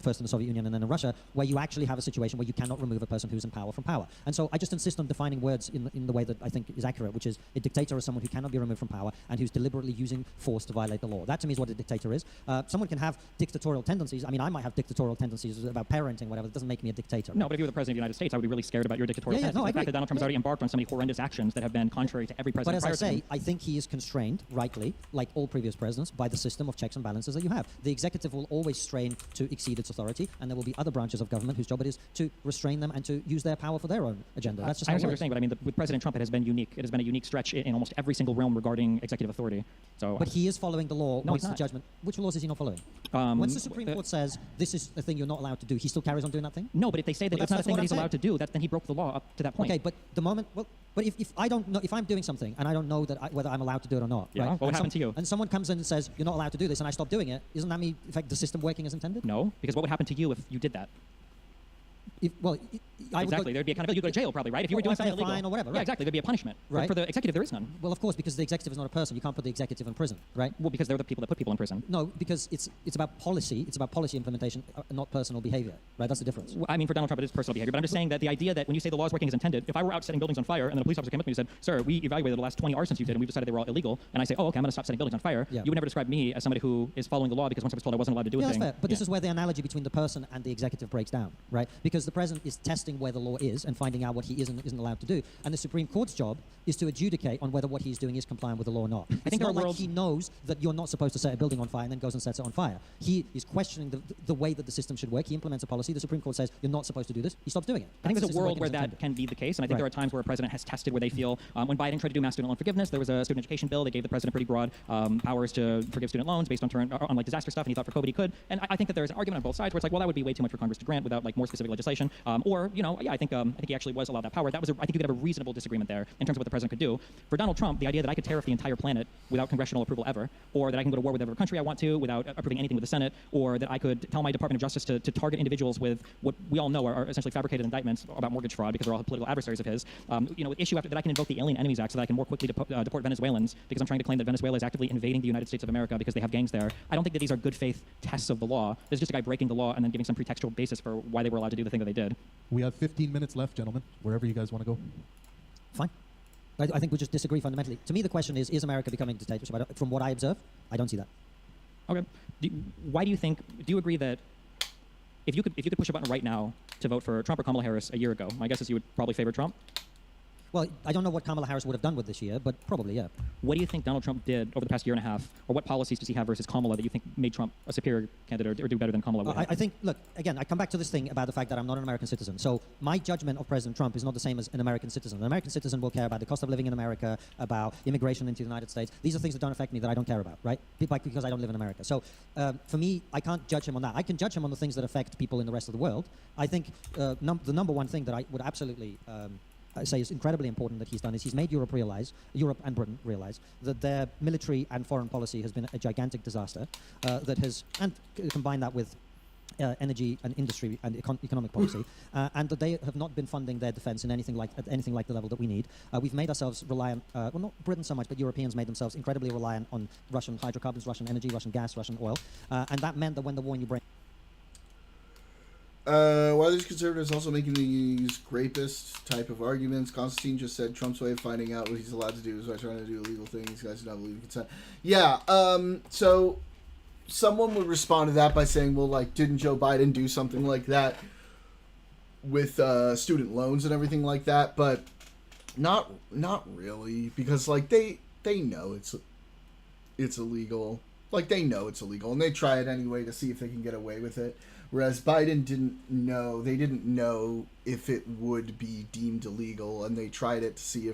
first in the Soviet Union and then in Russia, where you actually have a situation where you cannot remove a person who's in power from power. And so I just insist on defining words in the way that I think is accurate, which is a dictator is someone who cannot be removed from power and who's deliberately using force to violate the law. That to me is what a dictator is. Someone can have dictatorial tendencies. I mean, I might have dictatorial tendencies about parenting, whatever. That doesn't make me a dictator. No, but if you were the president of the United States, I would be really scared about your dictatorial tendencies. No, the fact that Donald Trump has already embarked on so many horrendous actions that have been contrary to every president prior to him. But as I say, I think he is constrained, rightly, like all previous presidents, by the system of checks and balances that you have. The executive will always strain to exceed its authority, and there will be other branches of government whose job it is to restrain them and to use their power for their own agenda. That's just I how understand it what you're works. saying, but I mean, with President Trump, it has been unique. It has been a unique stretch in almost every single realm regarding executive authority. So, but he is following the law No, once he's the not. judgment. Which laws is he not following? Once the Supreme Court says this is a thing you're not allowed to do, he still carries on doing that thing? No, but if they say that Well, it's not a that's thing what that I'm he's saying. allowed to do, then he broke the law up to that point. Okay, but the moment, but if I don't know, if I'm doing something and I don't know whether I'm allowed to do it or not, Yeah, right? what would happen to you? And someone comes in and says you're not allowed to do this, and I stop doing it, isn't that me? In fact, the system working as intended? No, because what would happen to you if you did that? Exactly. There'd be accountability. You'd go to jail probably, right? If you were doing something illegal. Fine or whatever, Yeah, right? exactly. There'd be a punishment. Right. For the executive, there is none. Well, of course, because the executive is not a person. You can't put the executive in prison, right? Well, because they're the people that put people in prison. No, because it's about policy. It's about policy implementation, not personal behavior, right? That's the difference. Well, I mean, for Donald Trump, it is personal behavior. But I'm just saying that the idea that when you say the law is working as intended, if I were out setting buildings on fire and then a police officer came up to me and said, "Sir, we evaluated the last 20 arsons you did and we've decided they were all illegal," and I say, "Oh, okay, I'm going to stop setting buildings on fire," Yeah. you would never describe me as somebody who is following the law because once I was told I wasn't allowed to do a Yeah, thing. that's fair. But this is where the analogy between the person and the executive breaks down, right? Because the president is testing where the law is and finding out what he is and isn't allowed to do. And the Supreme Court's job is to adjudicate on whether what he's doing is compliant with the law or not. It's think not our like world- he knows that you're not supposed to set a building on fire and then goes and sets it on fire. He is questioning the way that the system should work. He implements a policy. The Supreme Court says you're not supposed to do this. He stops doing it. I think That's there's a the system world working where as that intended. can be the case, and I think Right. there are times where a president has tested where they feel, when Biden tried to do mass student loan forgiveness, there was a student education bill that gave the president pretty broad powers to forgive student loans based on like disaster stuff, and he thought for COVID he could. And I think that there's an argument on both sides where it's like, well, that would be way too much for Congress to grant without like more specific legislation. Or, I think he actually was allowed that power. I think you could have a reasonable disagreement there in terms of what the president could do. For Donald Trump, the idea that I could tear off the entire planet without congressional approval ever, or that I can go to war with whatever country I want to without approving anything with the Senate, or that I could tell my Department of Justice to target individuals with what we all know are essentially fabricated indictments about mortgage fraud because they're all political adversaries of his. Issue after that, I can invoke the Alien Enemies Act so that I can more quickly deport Venezuelans because I'm trying to claim that Venezuela is actively invading the United States of America because they have gangs there. I don't think that these are good faith tests of the law. There's just a guy breaking the law and then giving some pretextual basis for why they were allowed to do the thing that they did. We have 15 minutes left, gentlemen. Wherever you guys want to go. Fine. I think we just disagree fundamentally. To me, the question is America becoming a dictatorship? From what I observe, I don't see that. Okay. Why do you think? Do you agree that if you could push a button right now to vote for Trump or Kamala Harris a year ago, my guess is you would probably favor Trump? Well, I don't know what Kamala Harris would have done with this year, but probably, yeah. What do you think Donald Trump did over the past year and a half, or what policies does he have versus Kamala that you think made Trump a superior candidate or do better than Kamala would have? I think, look, again, I come back to this thing about the fact that I'm not an American citizen. So my judgment of President Trump is not the same as an American citizen. An American citizen will care about the cost of living in America, about immigration into the United States. These are things that don't affect me, that I don't care about, right? Because I don't live in America. So for me, I can't judge him on that. I can judge him on the things that affect people in the rest of the world. I think the number one thing that I would absolutely I say is incredibly important that he's done is he's made Europe and Britain realize that their military and foreign policy has been a gigantic disaster combine that with energy and industry and economic policy, and that they have not been funding their defense in anything like the level that we need. We've made ourselves reliant, well, not Britain so much, but Europeans made themselves incredibly reliant on Russian hydrocarbons, Russian energy, Russian gas, Russian oil, and that meant that when the war in Ukraine. Why are these conservatives also making these rapist type of arguments? Konstantin just said Trump's way of finding out what he's allowed to do is by trying to do illegal things. These guys do not believe in consent. Yeah, so someone would respond to that by saying, well, like, didn't Joe Biden do something like that with student loans and everything like that? But not really, because, like, they know it's illegal. Like, they know it's illegal, and they try it anyway to see if they can get away with it. Whereas Biden didn't know if it would be deemed illegal, and they tried it to see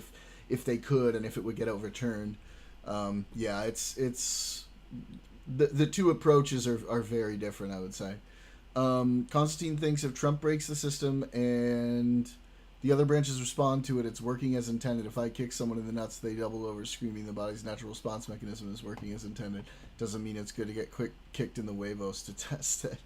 if they could and if it would get overturned. Yeah, it's the two approaches are very different, I would say. Konstantin thinks if Trump breaks the system and the other branches respond to it, it's working as intended. If I kick someone in the nuts, they double over screaming. The body's natural response mechanism is working as intended. Doesn't mean it's good to get kicked in the huevos to test it.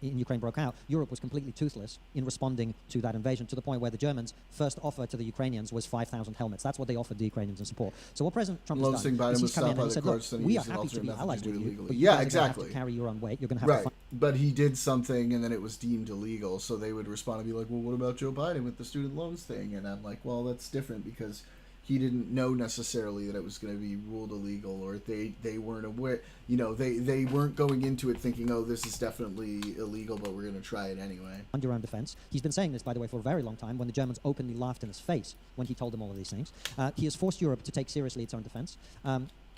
In Ukraine broke out, Europe was completely toothless in responding to that invasion, to the point where the Germans' first offer to the Ukrainians was 5,000 helmets. That's what they offered the Ukrainians in support. So what President Trump has done is he's come in and he said, look, we are happy to be allies with you, but you guys are going to have to carry your own weight. You're going to have to fight. But he did something, and then it was deemed illegal, so they would respond and be like, well, what about Joe Biden with the student loans thing? And I'm like, well, that's different, because he didn't know necessarily that it was going to be ruled illegal, or they weren't aware. You know, they weren't going into it thinking, oh, this is definitely illegal, but we're going to try it anyway. On your own defense. He's been saying this, by the way, for a very long time, when the Germans openly laughed in his face when he told them all of these things. He has forced Europe to take seriously its own defense.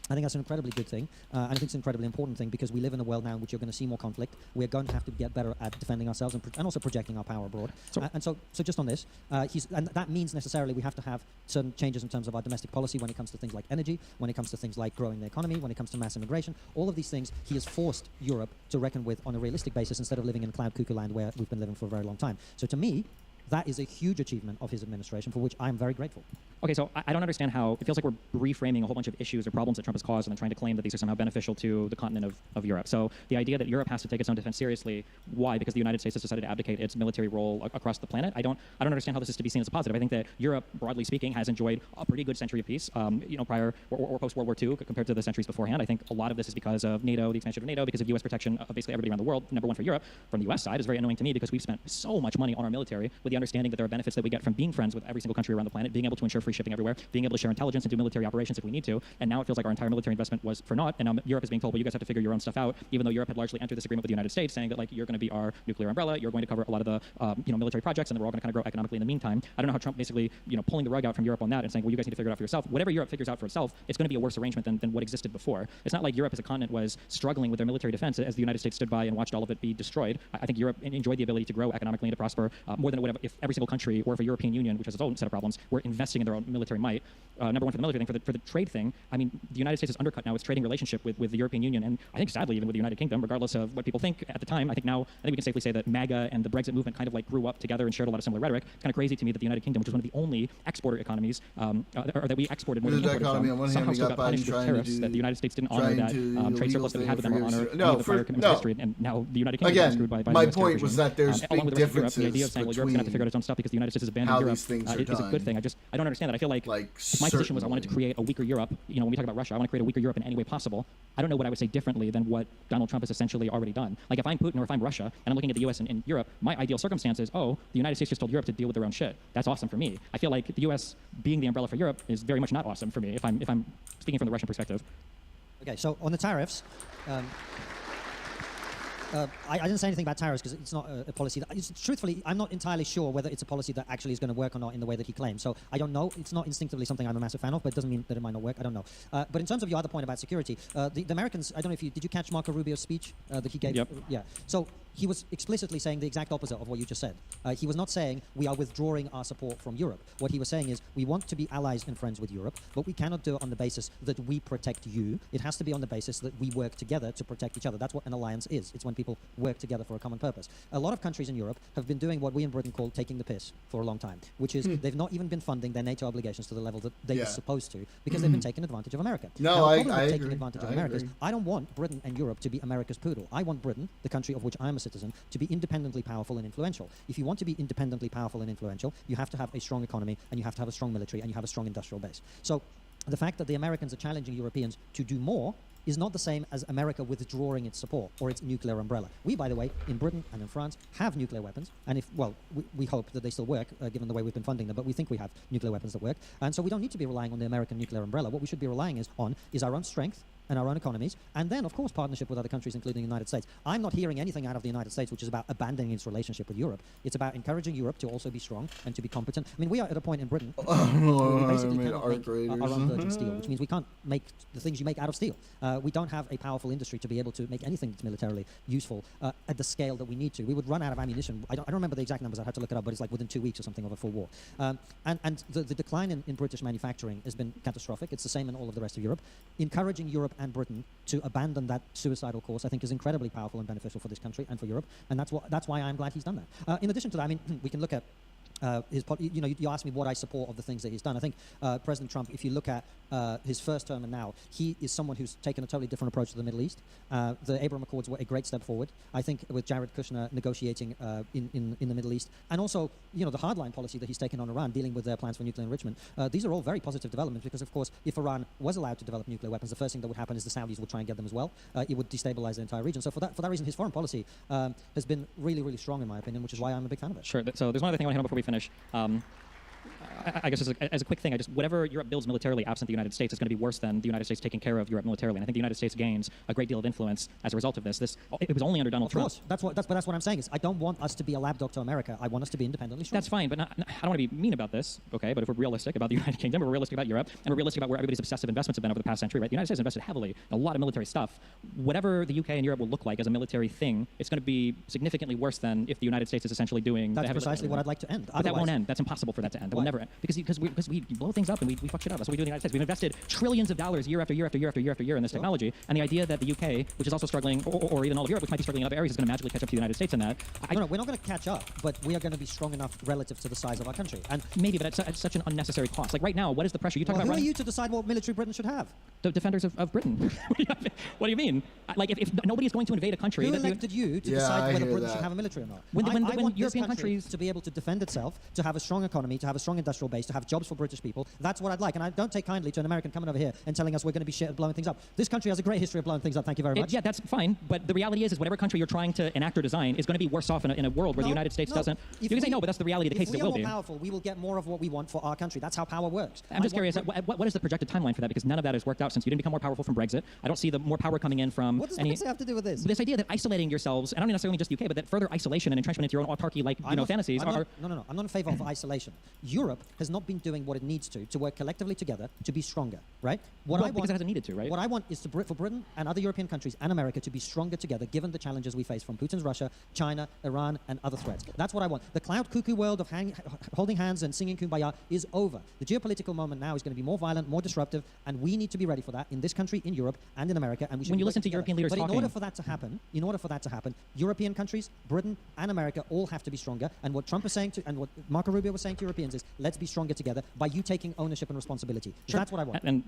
I think that's an incredibly good thing, and I think it's an incredibly important thing, because we live in a world now in which you're going to see more conflict. We're going to have to get better at defending ourselves and also projecting our power abroad. So just on this, and that means necessarily we have to have certain changes in terms of our domestic policy when it comes to things like energy, when it comes to things like growing the economy, when it comes to mass immigration. All of these things he has forced Europe to reckon with on a realistic basis, instead of living in cloud cuckoo land where we've been living for a very long time. So to me, That is a huge achievement of his administration, for which I'm very grateful. Okay, so I don't understand how it feels like we're reframing a whole bunch of issues or problems that Trump has caused and then trying to claim that these are somehow beneficial to the continent of Europe. So the idea that Europe has to take its own defense seriously, why? Because the United States has decided to abdicate its military role across the planet. I don't understand how this is to be seen as a positive. I think that Europe, broadly speaking, has enjoyed a pretty good century of peace, prior or post World War II compared to the centuries beforehand. I think a lot of this is because of NATO, the expansion of NATO, because of U.S. protection of basically everybody around the world. Number one for Europe. From the U.S. side is very annoying to me because we've spent so much money on our military with the understanding that there are benefits that we get from being friends with every single country around the planet, being able to ensure free shipping everywhere, being able to share intelligence and do military operations if we need to. And now it feels like our entire military investment was for naught. And now Europe is being told, well, you guys have to figure your own stuff out, even though Europe had largely entered this agreement with the United States, saying that like you're going to be our nuclear umbrella, you're going to cover a lot of the military projects, and then we're all going to kind of grow economically in the meantime. I don't know how Trump basically pulling the rug out from Europe on that and saying, well, you guys need to figure it out for yourself. Whatever Europe figures out for itself, it's going to be a worse arrangement than what existed before. It's not like Europe as a continent was struggling with their military defense as the United States stood by and watched all of it be destroyed. I think Europe enjoyed the ability to grow economically and to prosper more than it would have if every single country, or if a European Union, which has its own set of problems, were investing in their own military might. Number one for the military thing, for the trade thing, I mean, the United States has undercut now its trading relationship with the European Union, and I think sadly even with the United Kingdom, regardless of what people think at the time. I think we can safely say that MAGA and the Brexit movement kind of like grew up together and shared a lot of similar rhetoric. It's kind of crazy to me that the United Kingdom, which was one of the only exporter economies, or that we exported more than we imported from, somehow still got punished with tariffs that the United States didn't honor, that trade surplus that we had with them or honor any of the prior commitments of history, and now the United Kingdom is screwed by my the US point was that there's along big with the rest of Europe, differences the idea of saying, well, Europe's going to have to figure out its own stuff because the United States has abandoned Europe is a good thing. I don't understand that. I feel like if my position was I wanted to create a weaker Europe, when we talk about Russia, I want to create a weaker Europe in any way possible. I don't know what I would say differently than what Donald Trump has essentially already done. Like if I'm Putin or if I'm Russia and I'm looking at the U.S. and Europe, my ideal circumstance is, the United States just told Europe to deal with their own shit. That's awesome for me. I feel like the U.S. being the umbrella for Europe is very much not awesome for me if I'm speaking from the Russian perspective. Okay, so on the tariffs, I didn't say anything about tariffs because it's not a policy that, truthfully, I'm not entirely sure whether it's a policy that actually is going to work or not in the way that he claims. So I don't know. It's not instinctively something I'm a massive fan of, but it doesn't mean that it might not work. I don't know. But in terms of your other point about security, the Americans, I don't know if did you catch Marco Rubio's speech that he gave? Yep. Yeah. So he was explicitly saying the exact opposite of what you just said. He was not saying we are withdrawing our support from Europe. What he was saying is we want to be allies and friends with Europe, but we cannot do it on the basis that we protect you. It has to be on the basis that we work together to protect each other. That's what an alliance is. It's when people work together for a common purpose. A lot of countries in Europe have been doing what we in Britain call taking the piss for a long time, which is they've not even been funding their NATO obligations to the level that they were supposed to because they've been taking advantage of America. No, now, the problem I with agree. taking advantage of America is I don't want Britain and Europe to be America's poodle. I want Britain, the country of which I'm a citizen, to be independently powerful and influential. If you want to be independently powerful and influential, you have to have a strong economy and you have to have a strong military and you have a strong industrial base. So the fact that the Americans are challenging Europeans to do more is not the same as America withdrawing its support or its nuclear umbrella. We, by the way, in Britain and in France, have nuclear weapons, and we hope that they still work, given the way we've been funding them, but we think we have nuclear weapons that work, and so we don't need to be relying on the American nuclear umbrella. What we should be relying on is our own strength and our own economies, and then, of course, partnership with other countries, including the United States. I'm not hearing anything out of the United States which is about abandoning its relationship with Europe. It's about encouraging Europe to also be strong and to be competent. I mean, we are at a point in Britain where we basically cannot make our own virgin steel, which means we can't make the things you make out of steel. We don't have a powerful industry to be able to make anything that's militarily useful at the scale that we need to. We would run out of ammunition. I don't remember the exact numbers. I'd have to look it up, but it's like within 2 weeks or something of a full war. And the decline in British manufacturing has been catastrophic. It's the same in all of the rest of Europe. Encouraging Europe and Britain to abandon that suicidal course, I think, is incredibly powerful and beneficial for this country and for Europe, and that's why I'm glad he's done that. In addition to that, I mean, we can look at you asked me what I support of the things that he's done. I think President Trump, if you look at his first term and now, he is someone who's taken a totally different approach to the Middle East. The Abraham Accords were a great step forward, I think, with Jared Kushner negotiating in the Middle East, and also the hardline policy that he's taken on Iran, dealing with their plans for nuclear enrichment. These are all very positive developments because, of course, if Iran was allowed to develop nuclear weapons, the first thing that would happen is the Saudis would try and get them as well. It would destabilize the entire region. So for that reason, his foreign policy has been really, really strong in my opinion, which is why I'm a big fan of it. Sure. So there's one other thing I want to hit on before we finish. I guess as a quick thing, whatever Europe builds militarily absent the United States is going to be worse than the United States taking care of Europe militarily. And I think the United States gains a great deal of influence as a result of this. It was only under Donald Trump. Of course, that's what I'm saying is I don't want us to be a lapdog to America. I want us to be independently strong. That's fine, but I don't want to be mean about this, okay? But if we're realistic about the United Kingdom, we're realistic about Europe, and we're realistic about where everybody's obsessive investments have been over the past century, right? The United States invested heavily in a lot of military stuff. Whatever the UK and Europe will look like as a military thing, it's going to be significantly worse than if the United States is essentially doing. That's precisely what I'd like to end. But that won't end. That's impossible for that to end. That will never end. different because we blow things up and we fuck shit up. That's what we do in the United States. We've invested trillions of dollars year after year after year after year after year in this technology, and the idea that the UK, which is also struggling, or even all of Europe, which might be struggling in other areas, is going to magically catch up to the United States in that. No, we're not going to catch up, but we are going to be strong enough relative to the size of our country. And maybe, but at such an unnecessary cost. Like right now, what is the pressure? You talk about who running? are you to decide what military Britain should have? The defenders of Britain. What do you mean? Like if nobody is going to invade a country, who elected you to decide whether Britain should have a military or not? I want European countries to be able to defend itself, to have a strong economy, to have a strong industrial base, to have jobs for British people. That's what I'd like. And I don't take kindly to an American coming over here and telling us we're going to be shit at blowing things up. This country has a great history of blowing things up. Thank you very much. Yeah, that's fine. But the reality is whatever country you're trying to enact or design is going to be worse off in a world where the United States doesn't. You can say no, but that's the reality of the case. It will be. If we are more powerful, we will get more of what we want for our country. That's how power works. I'm just curious, what is the projected timeline for that? Because none of that has worked out since you didn't become more powerful from Brexit. I don't see the more power coming in from What does Brexit have to do with this? This idea that isolating yourselves, and not necessarily just UK, but that further isolation and entrenchment into your own autarky, like fantasies are. No. I'm not in favor of isolation. Europe has not been doing what it needs to work collectively together to be stronger, right? Because it hasn't needed to, right? What I want is for Britain and other European countries and America to be stronger together, given the challenges we face from Putin's Russia, China, Iran, and other threats. That's what I want. The cloud cuckoo world of holding hands and singing Kumbaya is over. The geopolitical moment now is going to be more violent, more disruptive, and we need to be ready for that in this country, in Europe, and in America. And we should when you listen to European leaders talking, in order for that to happen, European countries, Britain, and America all have to be stronger. And what Trump is saying to, and what Marco Rubio was saying to Europeans is, let's be stronger together by you taking ownership and responsibility. Sure. That's what I want. And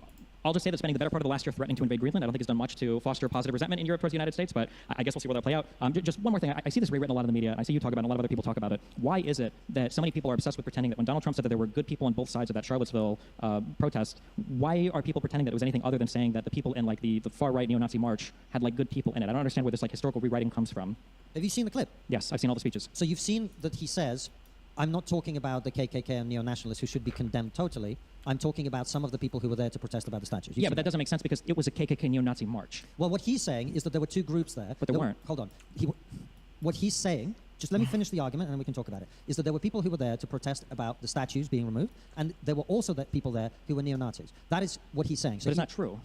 I'll just say that spending the better part of the last year threatening to invade Greenland, I don't think it's done much to foster positive resentment in Europe towards the United States, but I guess we'll see where that'll play out. Just one more thing. I see this rewritten a lot in the media, and I see you talk about it, and a lot of other people talk about it. Why is it that so many people are obsessed with pretending that when Donald Trump said that there were good people on both sides of that Charlottesville protest, why are people pretending that it was anything other than saying that the people in like the far-right neo-Nazi march had like good people in it? I don't understand where this like historical rewriting comes from. Have you seen the clip? Yes, I've seen all the speeches. So you've seen that he says, I'm not talking about the KKK and neo-nationalists who should be condemned totally. I'm talking about some of the people who were there to protest about the statues. Yeah, but that doesn't make sense because it was a KKK neo-Nazi march. Well, what he's saying is that there were two groups there. But there weren't. Hold on. What he's saying, just let me finish the argument and then we can talk about it, is that there were people who were there to protest about the statues being removed, and there were also people there who were neo-Nazis. That is what he's saying. So but it's not true.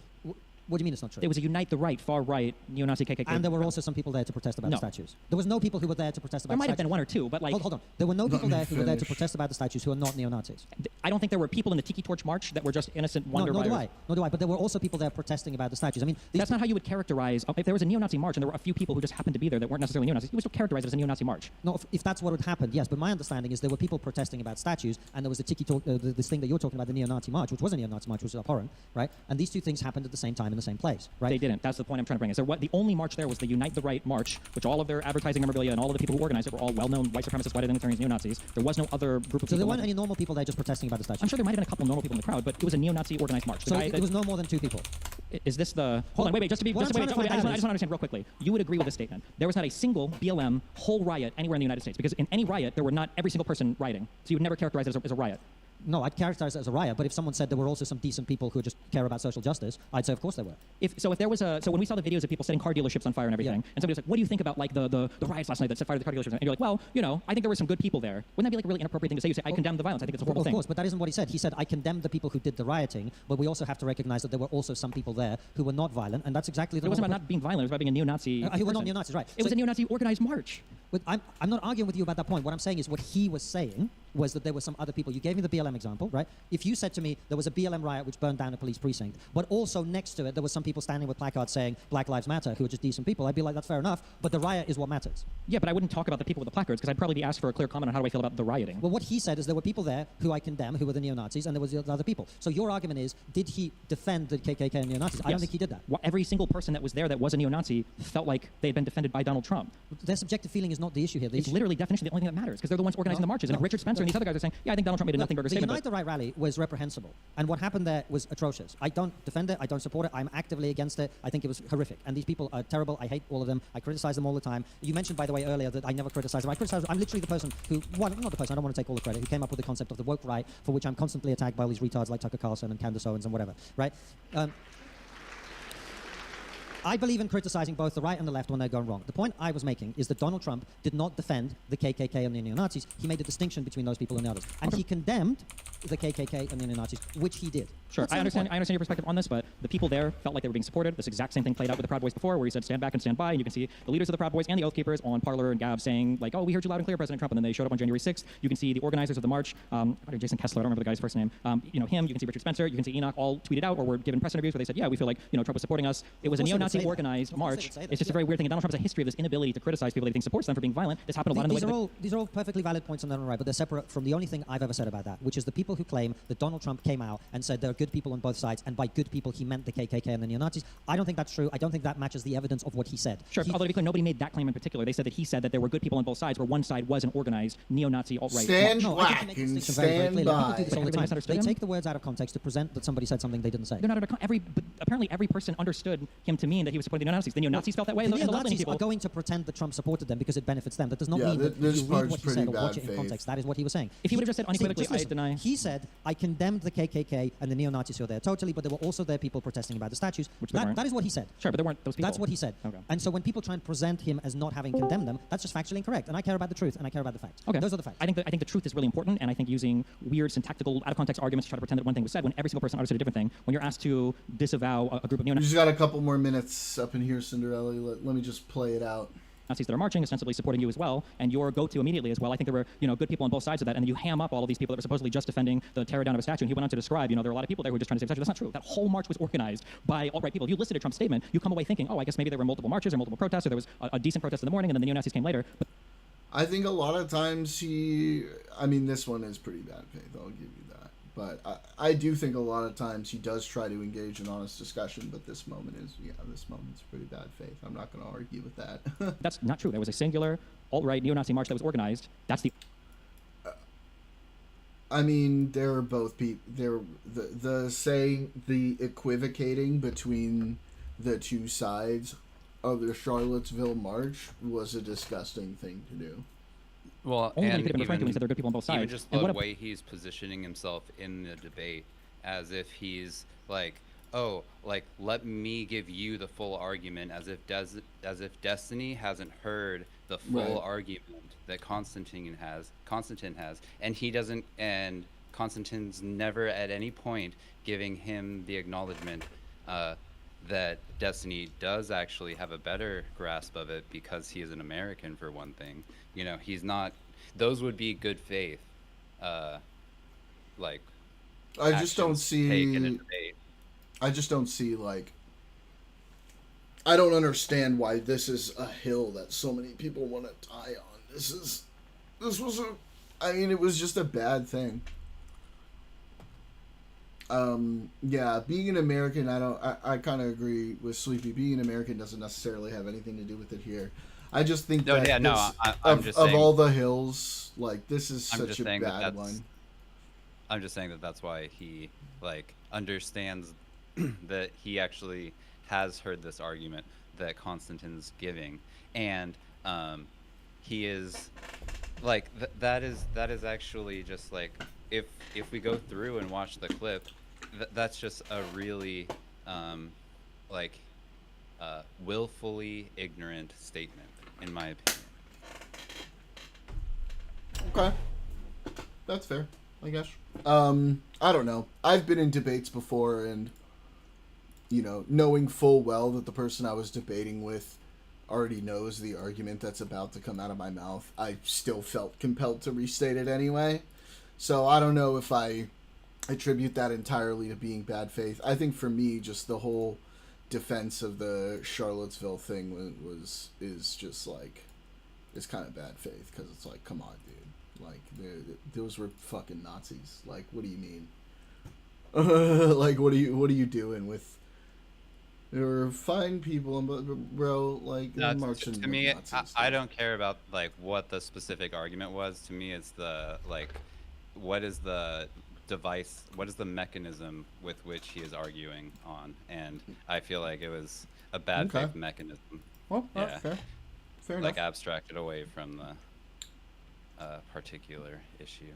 What do you mean it's not true? It was a unite the right, far right, neo-Nazi KKK. And there were also some people there to protest about the statues. There was no people who were there to protest about the statues. There might have been one or two, but like... Hold on. There were no people there who were there to protest about the statues who are not neo-Nazis. I don't think there were people in the Tiki Torch March that were just innocent wonder Nor do I. But there were also people there protesting about the statues. I mean... That's not how you would characterize... If there was a neo-Nazi march and there were a few people who just happened to be there that weren't necessarily neo-Nazis, you would still characterize it as a neo-Nazi march. No, if that's what would happen, yes. But my understanding is there were people protesting about statues, and there was the Tiki Torch, this thing that you're talking about, the neo-Nazi march, which was a neo-Nazi march, which was abhorrent, right? And these two things happened at the same time in the same place, right? They didn't. That's the point I'm trying to bring. Is there the only march there was the Unite the Right march, which all of their advertising memorabilia and all of the people who organized it were all well-known white supremacist, white identitarians, neo-Nazis. There was no other group of people. So there weren't any normal people there just protesting about the statues? I'm sure there might have been a couple normal people in the crowd, but it was a neo-Nazi organized march. So it was no more than two people? Is this the... Hold on, wait, just to be... I just want to understand real quickly. You would agree with this statement. There was not a single BLM whole riot anywhere in the United States, because in any riot, there were not every single person rioting. So you would never characterize it as a riot. No, I'd characterize it as a riot, but if someone said there were also some decent people who just care about social justice, I'd say of course there were. If there was so when we saw the videos of people setting car dealerships on fire and everything, and somebody was like, what do you think about like the riots last night that set fire to the car dealerships? And you're like, well, I think there were some good people there. Wouldn't that be like a really inappropriate thing to say? You say, I condemn the violence. I think it's a horrible thing. Of course, but that isn't what he said. He said, I condemn the people who did the rioting, but we also have to recognize that there were also some people there who were not violent, and that's exactly the... It wasn't about not being violent, it was about being a neo-Nazi who were not neo-Nazis, right. It was a neo-Nazi organized march. But I'm not arguing with you about that point. What I'm saying is what he was saying was that there were some other people. You gave me the BLM example, right? If you said to me there was a BLM riot which burned down a police precinct, but also next to it there were some people standing with placards saying Black Lives Matter who are just decent people, I'd be like, that's fair enough, but the riot is what matters. Yeah, but I wouldn't talk about the people with the placards because I'd probably be asked for a clear comment on how do I feel about the rioting. Well, what he said is there were people there who I condemn, who were the neo-Nazis, and there was the other people. So your argument is, did he defend the KKK and neo-Nazis? I don't think he did that. Every single person that was there that was a neo-Nazi felt like they had been defended by Donald Trump. Their subjective feeling is not the issue here. It's literally definition the only thing that matters because they're the ones organizing the marches. And if Richard Spencer and these other guys are saying, yeah, I think Donald Trump made a nothing burger statement. The Unite the Right rally was reprehensible. And what happened there was atrocious. I don't defend it. I don't support it. I'm actively against it. I think it was horrific. And these people are terrible. I hate all of them. I criticize them all the time. You mentioned, by the way, earlier that I never criticize them. I'm literally the person who, well, not the person, I don't want to take all the credit, who came up with the concept of the woke right, for which I'm constantly attacked by all these retards like Tucker Carlson and Candace Owens and whatever, right? I believe in criticizing both the right and the left when they're going wrong. The point I was making is that Donald Trump did not defend the KKK and the neo-Nazis. He made a distinction between those people and the others. And he condemned the KKK and the neo-Nazis, which he did. Sure, I understand your perspective on this, but the people there felt like they were being supported. This exact same thing played out with the Proud Boys before, where he said stand back and stand by, and you can see the leaders of the Proud Boys and the Oath Keepers on Parler and Gab saying, like, oh, we heard you loud and clear, President Trump, and then they showed up on January 6th. You can see the organizers of the march, Jason Kessler, I don't remember the guy's first name, him, you can see Richard Spencer, you can see Enoch, all tweeted out or were given press interviews where they said, yeah, we feel like, Trump was supporting us. It was a neo-Nazi organized march. It's just a very weird thing, and Donald Trump has a history of this inability to criticize people that he thinks supports them for being violent. This happened a lot in the way These are all perfectly valid points on their own right, but they're separate from the only thing I've ever said about that, which is the people who claim that Donald Trump came out and said there are good people on both sides, and by good people he meant the KKK and the neo-Nazis. I don't think that's true. I don't think that matches the evidence of what he said. Sure, although to be clear, nobody made that claim in particular. They said that he said that there were good people on both sides, where one side was an organized neo-Nazi alt-right. Stand back and stand by. People do this all the time. They take the words out of context to present that somebody said something they didn't say. They're not but apparently every person understood him to mean that he was supporting the neo-Nazis. The neo-Nazis felt that way. The neo-Nazis are going to pretend that Trump supported them because it benefits them. That does not mean that if you read what he said or watch it in context, that is what he was saying. If he would have just said unequivocally, I deny. He said, I condemned the KKK and the neo-Nazis who were there totally, but there were also there people protesting about the statues. That is what he said. Sure, but there weren't those people. That's what he said. Okay. And so when people try and present him as not having condemned them, that's just factually incorrect. And I care about the truth, and I care about the facts. Okay. Those are the facts. I think the truth is really important, and I think using weird syntactical, out of context arguments to try to pretend that one thing was said when every single person understood a different thing, when you're asked to disavow a group of You neo-Nazis just got a couple more minutes up in here, Cinderella. Let me just play it out. that are marching, ostensibly supporting you as well, and your go-to immediately as well. I think there were, good people on both sides of that, and then you ham up all of these people that were supposedly just defending the tear down of a statue, and he went on to describe, there were a lot of people there who were just trying to save the statue. That's not true. That whole march was organized by alt-right people. If you listed a Trump statement, you come away thinking, oh, I guess maybe there were multiple marches or multiple protests, or there was a decent protest in the morning, and then the neo-Nazis came later. But I think a lot of times this one is pretty bad faith, I'll give you that. But I do think a lot of times he does try to engage in honest discussion, but this moment's pretty bad faith. I'm not going to argue with that. that's not true. There was a singular alt-right neo-Nazi march that was organized. That's the... there are both people. The equivocating between the two sides of the Charlottesville march was a disgusting thing to do. Well, only and when he could have been referring to when he said there are good people on both sides. Even just the way he's positioning himself in the debate, as if he's like, oh, like, let me give you the full argument, as if Destiny hasn't heard the full argument that Konstantin has, and he doesn't, and Konstantin's never at any point giving him the acknowledgement that Destiny does actually have a better grasp of it because he is an American, for one thing. He's not. Those would be good faith. I just don't see. I just don't see I don't understand why this is a hill that so many people want to die on. It was just a bad thing. Being an American, I kind of agree with Sleepy. Being an American doesn't necessarily have anything to do with it here. I just think of all the hills, this is such a bad one. I'm just saying that's why he understands that he actually has heard this argument that Konstantin's giving, and he is that is actually just if we go through and watch the clip, that's just a really willfully ignorant statement, in my opinion. Okay, that's fair, I guess. I don't know. I've been in debates before, and knowing full well that the person I was debating with already knows the argument that's about to come out of my mouth, I still felt compelled to restate it anyway. So I don't know if I attribute that entirely to being bad faith. I think for me, just the whole defense of the Charlottesville thing is kind of bad faith, because it's come on, dude. Those were fucking Nazis. What do you mean? What are you doing with? There were fine people, bro. Marching to me, Nazis, I don't care about what the specific argument was. To me, it's the what is the device, what is the mechanism with which he is arguing on, and I feel like it was a bad faith mechanism. Well, fair enough. Abstracted away from the particular issue.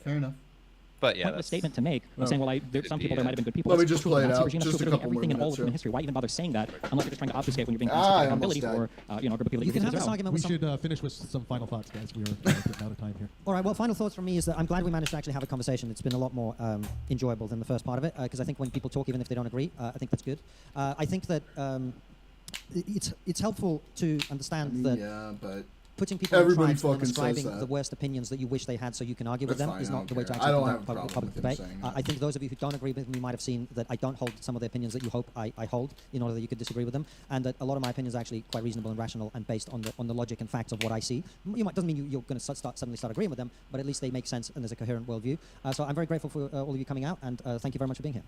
Fair enough. But yeah, pointless that's statement to make of saying, well, there's some people, there might have been good people. Let me That's just true play of the it Nazi out. regime, that's Just true a of couple everything more in all minutes of human here. history. Why even bother saying that unless you're just trying to obfuscate when you're being I'm accountability almost for a group of people that You can have this as well. argument We with some... should finish with some final thoughts, guys. We are getting out of time here. All right, well, final thoughts from me is that I'm glad we managed to actually have a conversation. It's been a lot more enjoyable than the first part of it, because I think when people talk, even if they don't agree, I think that's good. I think that it's helpful to understand that yeah, but putting people in everybody tribes and fucking says ascribing that. the worst opinions that you wish they had so you can argue with That's them fine, is I not don't the way to care. I actually don't have conduct a problem public with him debate. saying that. I think those of you who don't agree with me might have seen that I don't hold some of the opinions that you hope I hold in order that you could disagree with them, and that a lot of my opinions are actually quite reasonable and rational and based on the logic and facts of what I see. Doesn't mean you're going to suddenly start agreeing with them, but at least they make sense and there's a coherent worldview. So I'm very grateful for all of you coming out, and thank you very much for being here.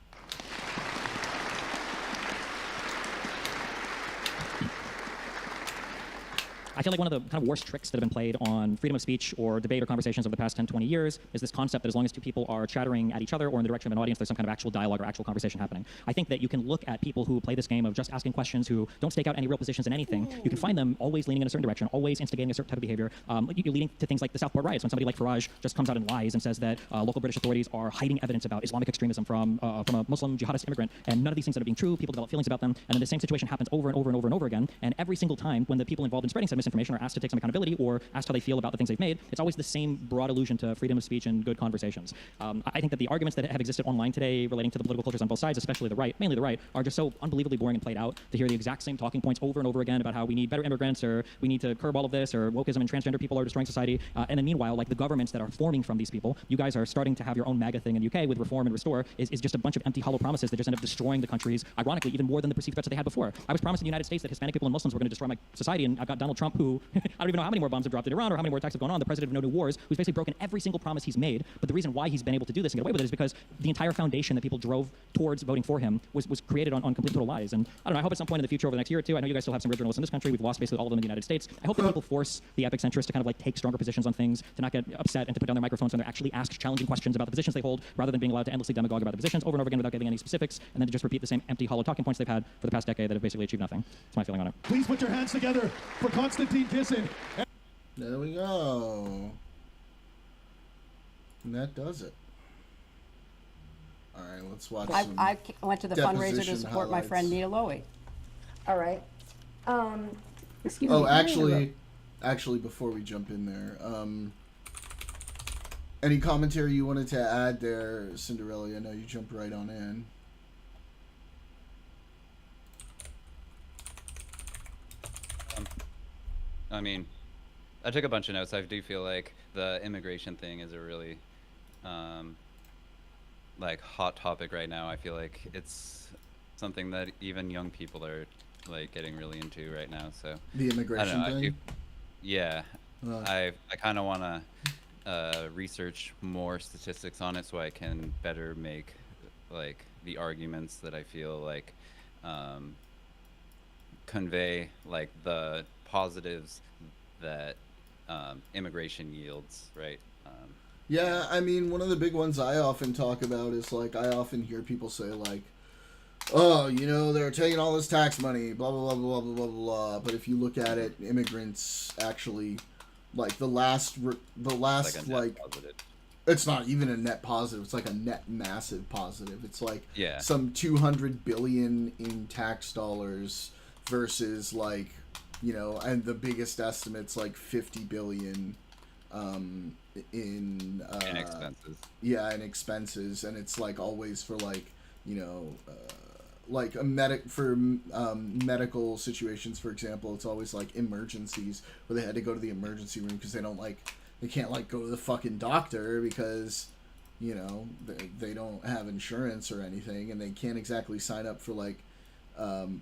I feel like one of the kind of worst tricks that have been played on freedom of speech or debate or conversations over the past 10, 20 years is this concept that as long as two people are chattering at each other or in the direction of an audience, there's some kind of actual dialogue or actual conversation happening. I think that you can look at people who play this game of just asking questions, who don't stake out any real positions in anything. You can find them always leaning in a certain direction, always instigating a certain type of behavior, leading to things like the Southport riots, when somebody like Farage just comes out and lies and says that local British authorities are hiding evidence about Islamic extremism from a Muslim jihadist immigrant, and none of these things end up being true. People develop feelings about them, and then the same situation happens over and over and over and over again. And every single time when the people involved in spreading some misinformation are asked to take some accountability or asked how they feel about the things they've made, it's always the same broad allusion to freedom of speech and good conversations. I think that the arguments that have existed online today relating to the political cultures on both sides, especially the right, mainly the right, are just so unbelievably boring and played out to hear the exact same talking points over and over again about how we need better immigrants, or we need to curb all of this, or wokeism and transgender people are destroying society. And then meanwhile, like the governments that are forming from these people, you guys are starting to have your own MAGA thing in the UK with reform and restore, is just a bunch of empty, hollow promises that just end up destroying the countries, ironically, even more than the perceived threats that they had before. I was promised in the United States that Hispanic people and Muslims were going to destroy my society, and I've got Donald Trump, who I don't even know how many more bombs have dropped in Iran or how many more attacks have gone on, the president of no new wars, who's basically broken every single promise he's made. But the reason why he's been able to do this and get away with it is because the entire foundation that people drove towards voting for him was created on complete total lies. And I don't know, I hope at some point in the future, over the next year or two, I know you guys still have some real journalists in this country, we've lost basically all of them in the United States. I hope that people force the epicentrists to kind of like take stronger positions on things, to not get upset and to put down their microphones when they're actually asked challenging questions about the positions they hold, rather than being allowed to endlessly demagogue about the positions over and over again without giving any specifics, and then to just repeat the same empty, hollow talking points they've had for the past decade that have basically achieved nothing. That's my feeling on it. Please put your hands together for Konstantin Kisin. There we go. And that does it. All right, let's watch some I went to the fundraiser to deposition support my friend highlights. Nita Lowy. All right. Excuse me. Oh, actually, before we jump in there, any commentary you wanted to add there, Cinderella? I know you jumped right on in. I mean, I took a bunch of notes. I do feel like the immigration thing is a really like hot topic right now. I feel like it's something that even young people are like getting really into right now. So The immigration I don't know, thing? yeah, I kind of want to research more statistics on it so I can better make like the arguments that I feel like convey like the positives that immigration yields, right? Yeah, I mean, one of the big ones I often talk about is, like, I often hear people say, like, oh, you know, they're taking all this tax money, blah, blah, blah, blah, blah, blah, blah. But if you look at it, immigrants actually, like, the last, like, it's not even a net positive. It's like a net massive positive. It's like some 200 billion in tax dollars versus, like, you know, and the biggest estimate's like 50 billion in expenses. Yeah, in expenses, and it's like always for like, you know, like a medical situations, for example. It's always like emergencies where they had to go to the emergency room because they can't like go to the fucking doctor because, you know, they don't have insurance or anything, and they can't exactly sign up for like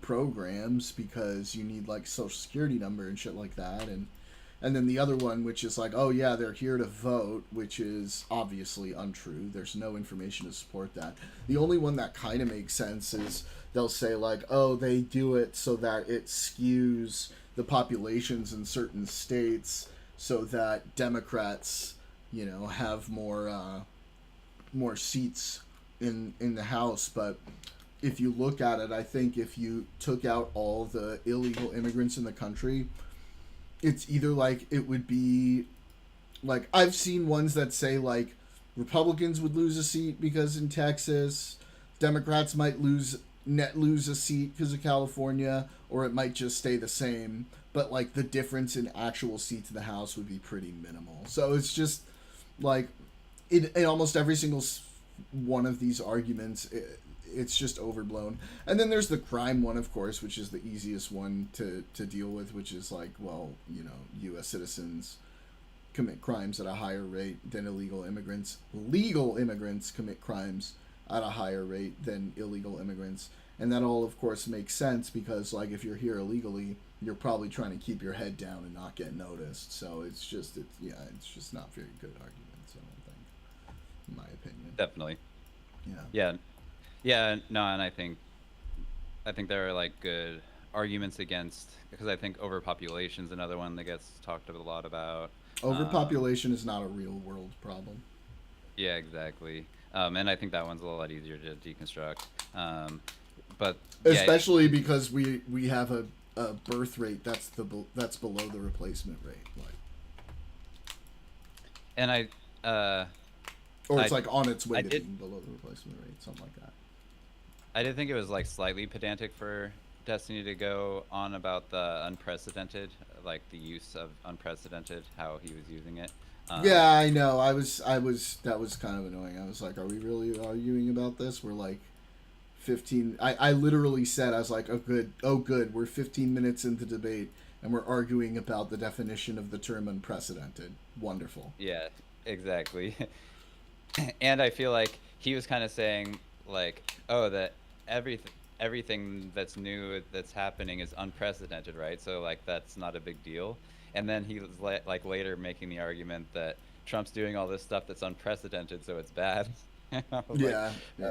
programs because you need like social security number and shit like that. And then the other one, which is like, oh yeah, they're here to vote, which is obviously untrue. There's no information to support that. The only one that kind of makes sense is they'll say like, oh, they do it so that it skews the populations in certain states so that Democrats, you know, have more seats in the House. But if you look at it, I think if you took out all the illegal immigrants in the country, it's either like, it would be like, I've seen ones that say like Republicans would lose a seat because in Texas, Democrats might lose a seat because of California, or it might just stay the same. But like the difference in actual seats in the House would be pretty minimal. So it's just like in almost every single one of these arguments, it's just overblown. And then there's the crime one, of course, which is the easiest one to deal with, which is like, well, you know, U.S. citizens commit crimes at a higher rate than illegal immigrants. Legal immigrants commit crimes at a higher rate than illegal immigrants. And that all, of course, makes sense because, like, if you're here illegally, you're probably trying to keep your head down and not get noticed. So it's just not very good arguments, I don't think, in my opinion. Definitely. Yeah. Yeah, no, and I think there are like good arguments against, because I think overpopulation is another one that gets talked a lot about. Overpopulation is not a real world problem. Yeah, exactly. And I think that one's a lot easier to deconstruct. But especially because we have a birth rate that's below the replacement rate, like. And it's like on its way to being below the replacement rate, something like that. I did think it was like slightly pedantic for Destiny to go on about the unprecedented, like the use of unprecedented, how he was using it. Yeah, I know. I was. That was kind of annoying. I was like, "Are we really arguing about this?" We're like 15. I literally said, I was like, "Oh, good. We're 15 minutes into debate, and we're arguing about the definition of the term unprecedented. Wonderful." Yeah, exactly. And I feel like he was kind of saying, like, "Oh, that everything that's new that's happening is unprecedented, right? So like that's not a big deal." And then he was like later making the argument that Trump's doing all this stuff that's unprecedented, so it's bad. Yeah. You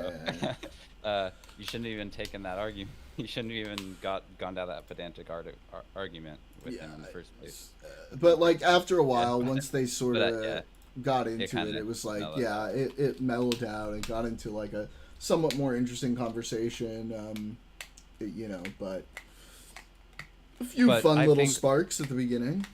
shouldn't have even taken that argument. You shouldn't have even gone down that pedantic argument with him in the first place. But like after a while, once they sort of got into it was like, it mellowed out and got into like a somewhat more interesting conversation. You know, but a few fun little sparks at the beginning.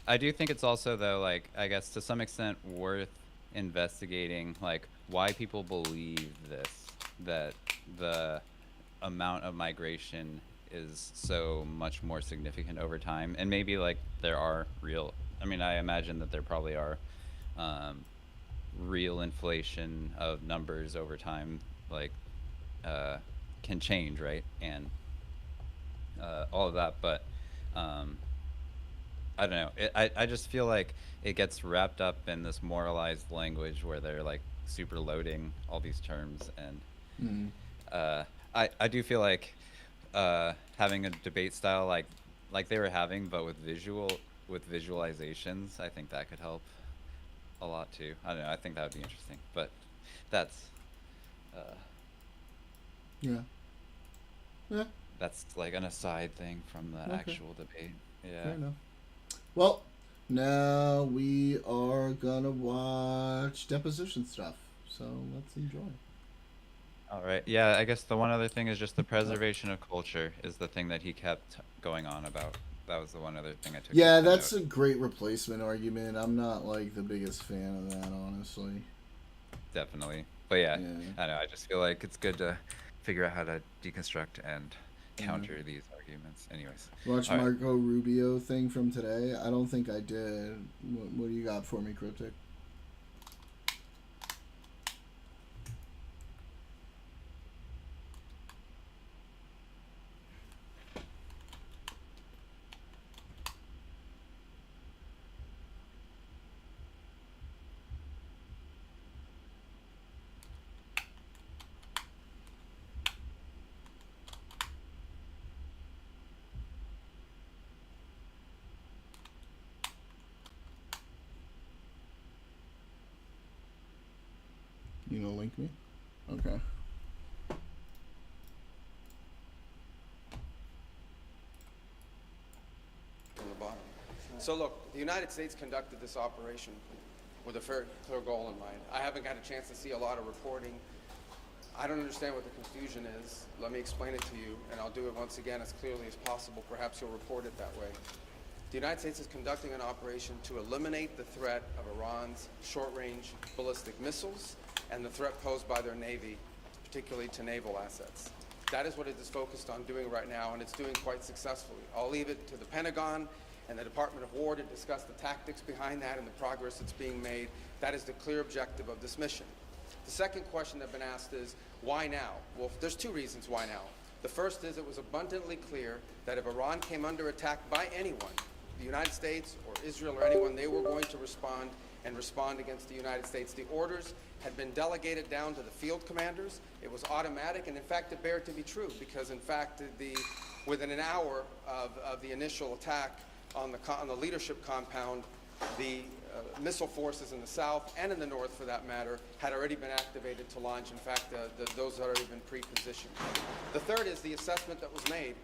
I do think it's also, though, like, I guess to some extent worth investigating, like, why people believe this, that the amount of migration is so much more significant over time. And maybe, like, there are real, I mean, I imagine that there probably are real inflation of numbers over time, like, can change, right? And all of that, but I don't know. I just feel like it gets wrapped up in this moralized language where they're like super loading all these terms, and I do feel like having a debate style like they were having, but with visualizations, I think that could help a lot too. I don't know. I think that would be interesting, but that's that's like an aside thing from the actual debate. Yeah. Fair enough. Well, now we are gonna watch deposition stuff. So let's enjoy. All right. Yeah, I guess the one other thing is just the preservation of culture is the thing that he kept going on about. That was the one other thing I took. Yeah, that's a great replacement argument. I'm not like the biggest fan of that, honestly. Definitely. But yeah, I don't know. I just feel like it's good to figure out how to deconstruct and counter these arguments. Anyways. Watch Marco Rubio thing from today. I don't think I did. What do you got for me, Cryptic? You gonna link me? Okay. From the bottom. So look, the United States conducted this operation with a very clear goal in mind. I haven't got a chance to see a lot of reporting. I don't understand what the confusion is. Let me explain it to you, and I'll do it once again as clearly as possible. Perhaps you'll report it that way. The United States is conducting an operation to eliminate the threat of Iran's short-range ballistic missiles and the threat posed by their Navy, particularly to naval assets. That is what it is focused on doing right now, and it's doing quite successfully. I'll leave it to the Pentagon and the Department of War to discuss the tactics behind that and the progress that's being made. That is the clear objective of this mission. The second question that's been asked is, why now? Well, there's two reasons why now. The first is it was abundantly clear that if Iran came under attack by anyone, the United States or Israel or anyone, they were going to respond and respond against the United States. The orders had been delegated down to the field commanders. It was automatic, and in fact, it bared to be true, because in fact, within an hour of the initial attack on the leadership compound, the missile forces in the south and in the north, for that matter, had already been activated to launch. In fact, those had already been pre-positioned. The third is the assessment that was made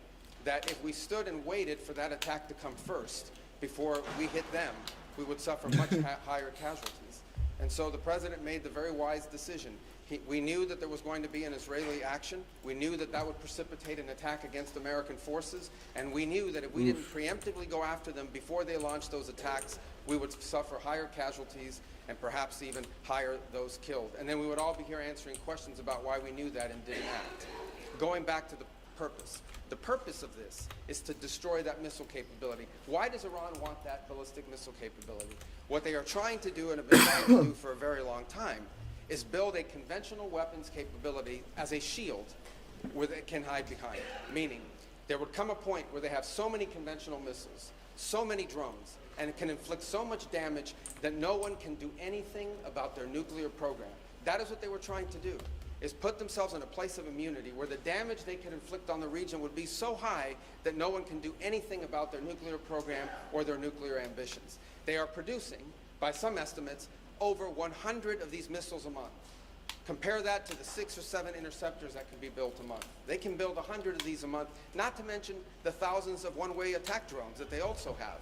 that if we stood and waited for that attack to come first before we hit them, we would suffer much higher casualties. And so the president made the very wise decision. We knew that there was going to be an Israeli action. We knew that that would precipitate an attack against American forces. And we knew that if we didn't preemptively go after them before they launched those attacks, we would suffer higher casualties and perhaps even higher those killed. And then we would all be here answering questions about why we knew that and didn't act. Going back to the purpose. The purpose of this is to destroy that missile capability. Why does Iran want that ballistic missile capability? What they are trying to do and have been trying to do for a very long time is build a conventional weapons capability as a shield where they can hide behind. Meaning, there would come a point where they have so many conventional missiles, so many drones, and it can inflict so much damage that no one can do anything about their nuclear program. That is what they were trying to do, is put themselves in a place of immunity where the damage they could inflict on the region would be so high that no one can do anything about their nuclear program or their nuclear ambitions. They are producing, by some estimates, over 100 of these missiles a month. Compare that to the 6 or 7 interceptors that can be built a month. They can build 100 of these a month, not to mention the thousands of one-way attack drones that they also have.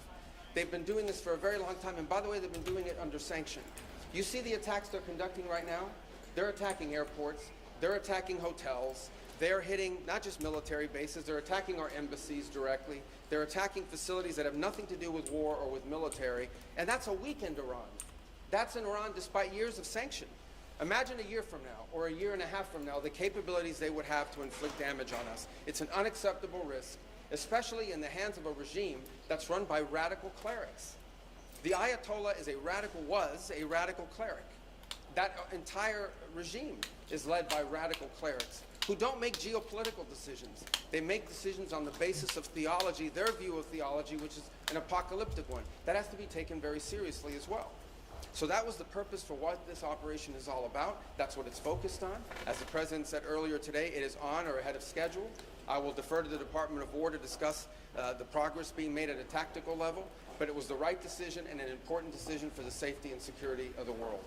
They've been doing this for a very long time, and by the way, they've been doing it under sanction. You see the attacks they're conducting right now? They're attacking airports, they're attacking hotels, they're hitting not just military bases, they're attacking our embassies directly, they're attacking facilities that have nothing to do with war or with military, and that's a weakened Iran. That's in Iran despite years of sanction. Imagine a year from now, or a year and a half from now, the capabilities they would have to inflict damage on us. It's an unacceptable risk, especially in the hands of a regime that's run by radical clerics. The Ayatollah was a radical cleric. That entire regime is led by radical clerics who don't make geopolitical decisions. They make decisions on the basis of theology, their view of theology, which is an apocalyptic one. That has to be taken very seriously as well. So that was the purpose for what this operation is all about. That's what it's focused on. As the president said earlier today, it is on or ahead of schedule. I will defer to the Department of War to discuss the progress being made at a tactical level, but it was the right decision and an important decision for the safety and security of the world.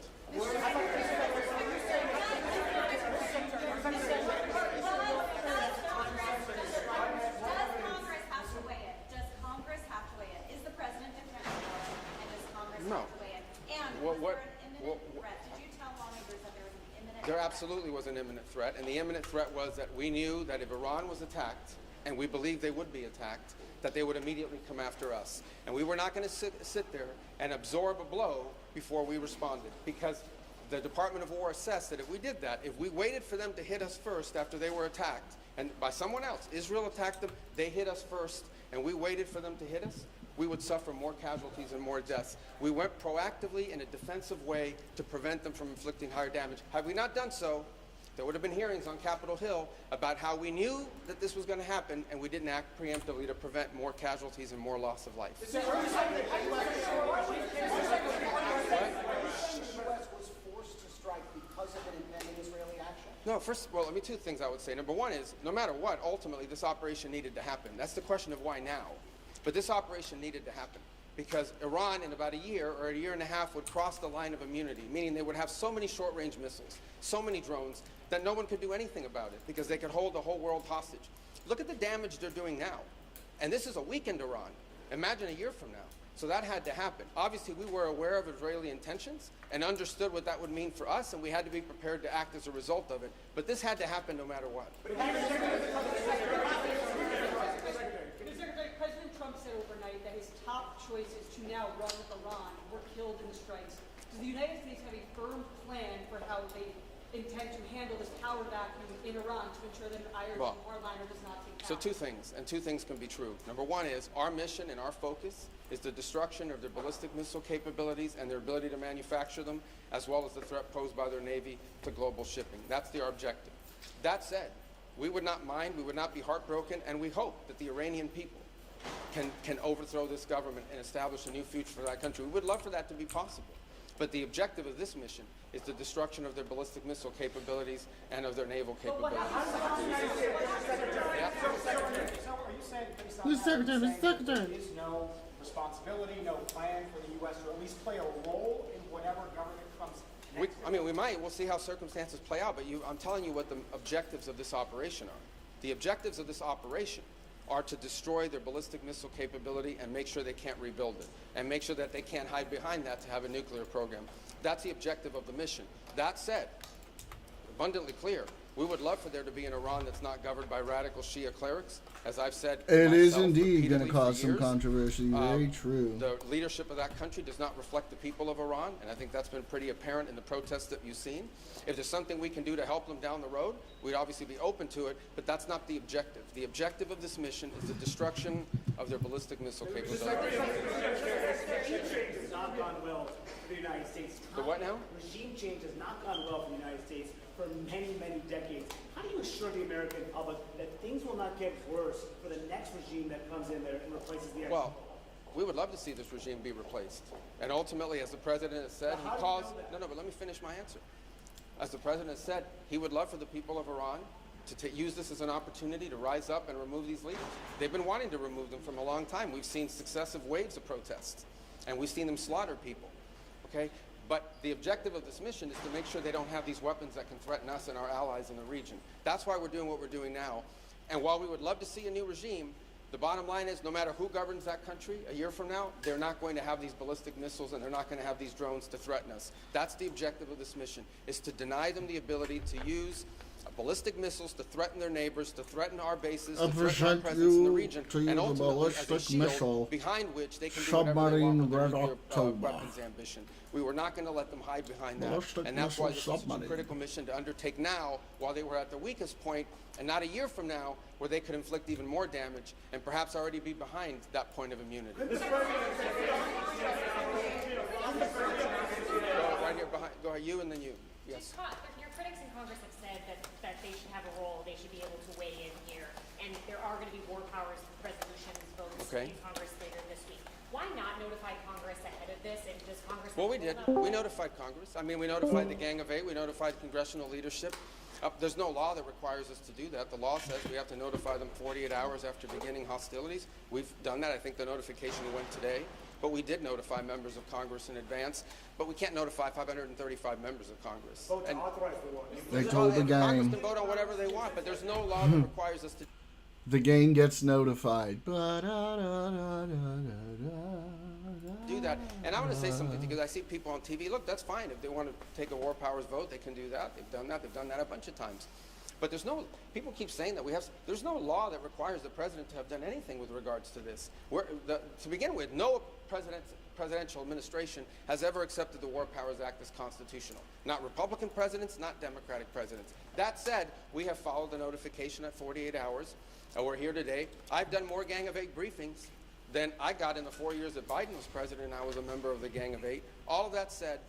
There absolutely was an imminent threat, and the imminent threat was that we knew that if Iran was attacked, and we believed they would be attacked, that they would immediately come after us. And we were not going to sit there and absorb a blow before we responded, because the Department of War assessed that if we did that, if we waited for them to hit us first after they were attacked, and by someone else, Israel attacked them, they hit us first, and we waited for them to hit us, we would suffer more casualties and more deaths. We went proactively in a defensive way to prevent them from inflicting higher damage. Had we not done so, there would have been hearings on Capitol Hill about how we knew that this was going to happen and we didn't act preemptively to prevent more casualties and more loss of life. The U.S. was forced to strike because of an impending Israeli action? No, let me two things I would say. Number one is, no matter what, ultimately this operation needed to happen. That's the question of why now. But this operation needed to happen because Iran in about a year or a year and a half would cross the line of immunity, meaning they would have so many short-range missiles, so many drones, that no one could do anything about it because they could hold the whole world hostage. Look at the damage they're doing now. And this is a weakened Iran. Imagine a year from now. So that had to happen. Obviously, we were aware of Israeli intentions and understood what that would mean for us, and we had to be prepared to act as a result of it. But this had to happen no matter what. President Trump said overnight that his top choices to now run with Iran were killed in the strikes. Does the United States have a firm plan for how they intend to handle this power vacuum in Iran to ensure that an Irish warliner does not take power? So two things, and two things can be true. Number one is our mission and our focus is the destruction of their ballistic missile capabilities and their ability to manufacture them, as well as the threat posed by their Navy to global shipping. That's our objective. That said, we would not mind, we would not be heartbroken, and we hope that the Iranian people can overthrow this government and establish a new future for that country. We would love for that to be possible. But the objective of this mission is the destruction of their ballistic missile capabilities and of their naval capabilities. Who's secretary? There is no responsibility, no plan for the U.S. to at least play a role in whatever government comes next? We might. We'll see how circumstances play out. But I'm telling you what the objectives of this operation are. The objectives of this operation are to destroy their ballistic missile capability and make sure they can't rebuild it, and make sure that they can't hide behind that to have a nuclear program. That's the objective of the mission. That said, abundantly clear, we would love for there to be an Iran that's not governed by radical Shia clerics. As I've said, it is indeed going to cause some controversy. Very true. The leadership of that country does not reflect the people of Iran, and I think that's been pretty apparent in the protests that you've seen. If there's something we can do to help them down the road, we'd obviously be open to it, but that's not the objective. The objective of this mission is the destruction of their ballistic missile capability. Regime change has not gone well for the United States. The what now? Regime change has not gone well for the United States for many, many decades. How do you assure the American public that things will not get worse for the next regime that comes in there and replaces the Well, we would love to see this regime be replaced. And ultimately, as the president has said, he calls... No, but let me finish my answer. As the president has said, he would love for the people of Iran to use this as an opportunity to rise up and remove these leaders. They've been wanting to remove them from a long time. We've seen successive waves of protests, and we've seen them slaughter people, okay? But the objective of this mission is to make sure they don't have these weapons that can threaten us and our allies in the region. That's why we're doing what we're doing now. And while we would love to see a new regime, the bottom line is no matter who governs that country a year from now, they're not going to have these ballistic missiles and they're not going to have these drones to threaten us. That's the objective of this mission, is to deny them the ability to use ballistic missiles to threaten their neighbors, to threaten our bases, to threaten our presence in the region, and ultimately as a shield behind which they can do whatever they want with their nuclear weapons ambition. We were not going to let them hide behind that, and that's why this is such a critical mission to undertake now, while they were at their weakest point, and not a year from now, where they could inflict even more damage, and perhaps already be behind that point of immunity. Go right here behind. Go ahead, you and then you. Yes. Your critics in Congress have said that they should have a role, they should be able to weigh in here, and there are going to be war powers resolutions votes in Congress later this week. Why not notify Congress ahead of this, and does Congress... Well, we did. We notified Congress. I mean, we notified the Gang of Eight. We notified congressional leadership. There's no law that requires us to do that. The law says we have to notify them 48 hours after beginning hostilities. We've done that. I think the notification went today. But we did notify members of Congress in advance. But we can't notify 535 members of Congress. Vote to authorize the law. They told the gang. Congress can vote on whatever they want, but there's no law that requires us to... The gang gets notified. Do that. And I want to say something, because I see people on TV. Look, that's fine. If they want to take a war powers vote, they can do that. They've done that. They've done that a bunch of times. But there's no, people keep saying that there's no law that requires the president to have done anything with regards to this. To begin with, no presidential administration has ever accepted the War Powers Act as constitutional. Not Republican presidents, not Democratic presidents. That said, we have followed the notification at 48 hours. We're here today. I've done more Gang of Eight briefings than I got in the 4 years that Biden was president and I was a member of the Gang of Eight. All of that said,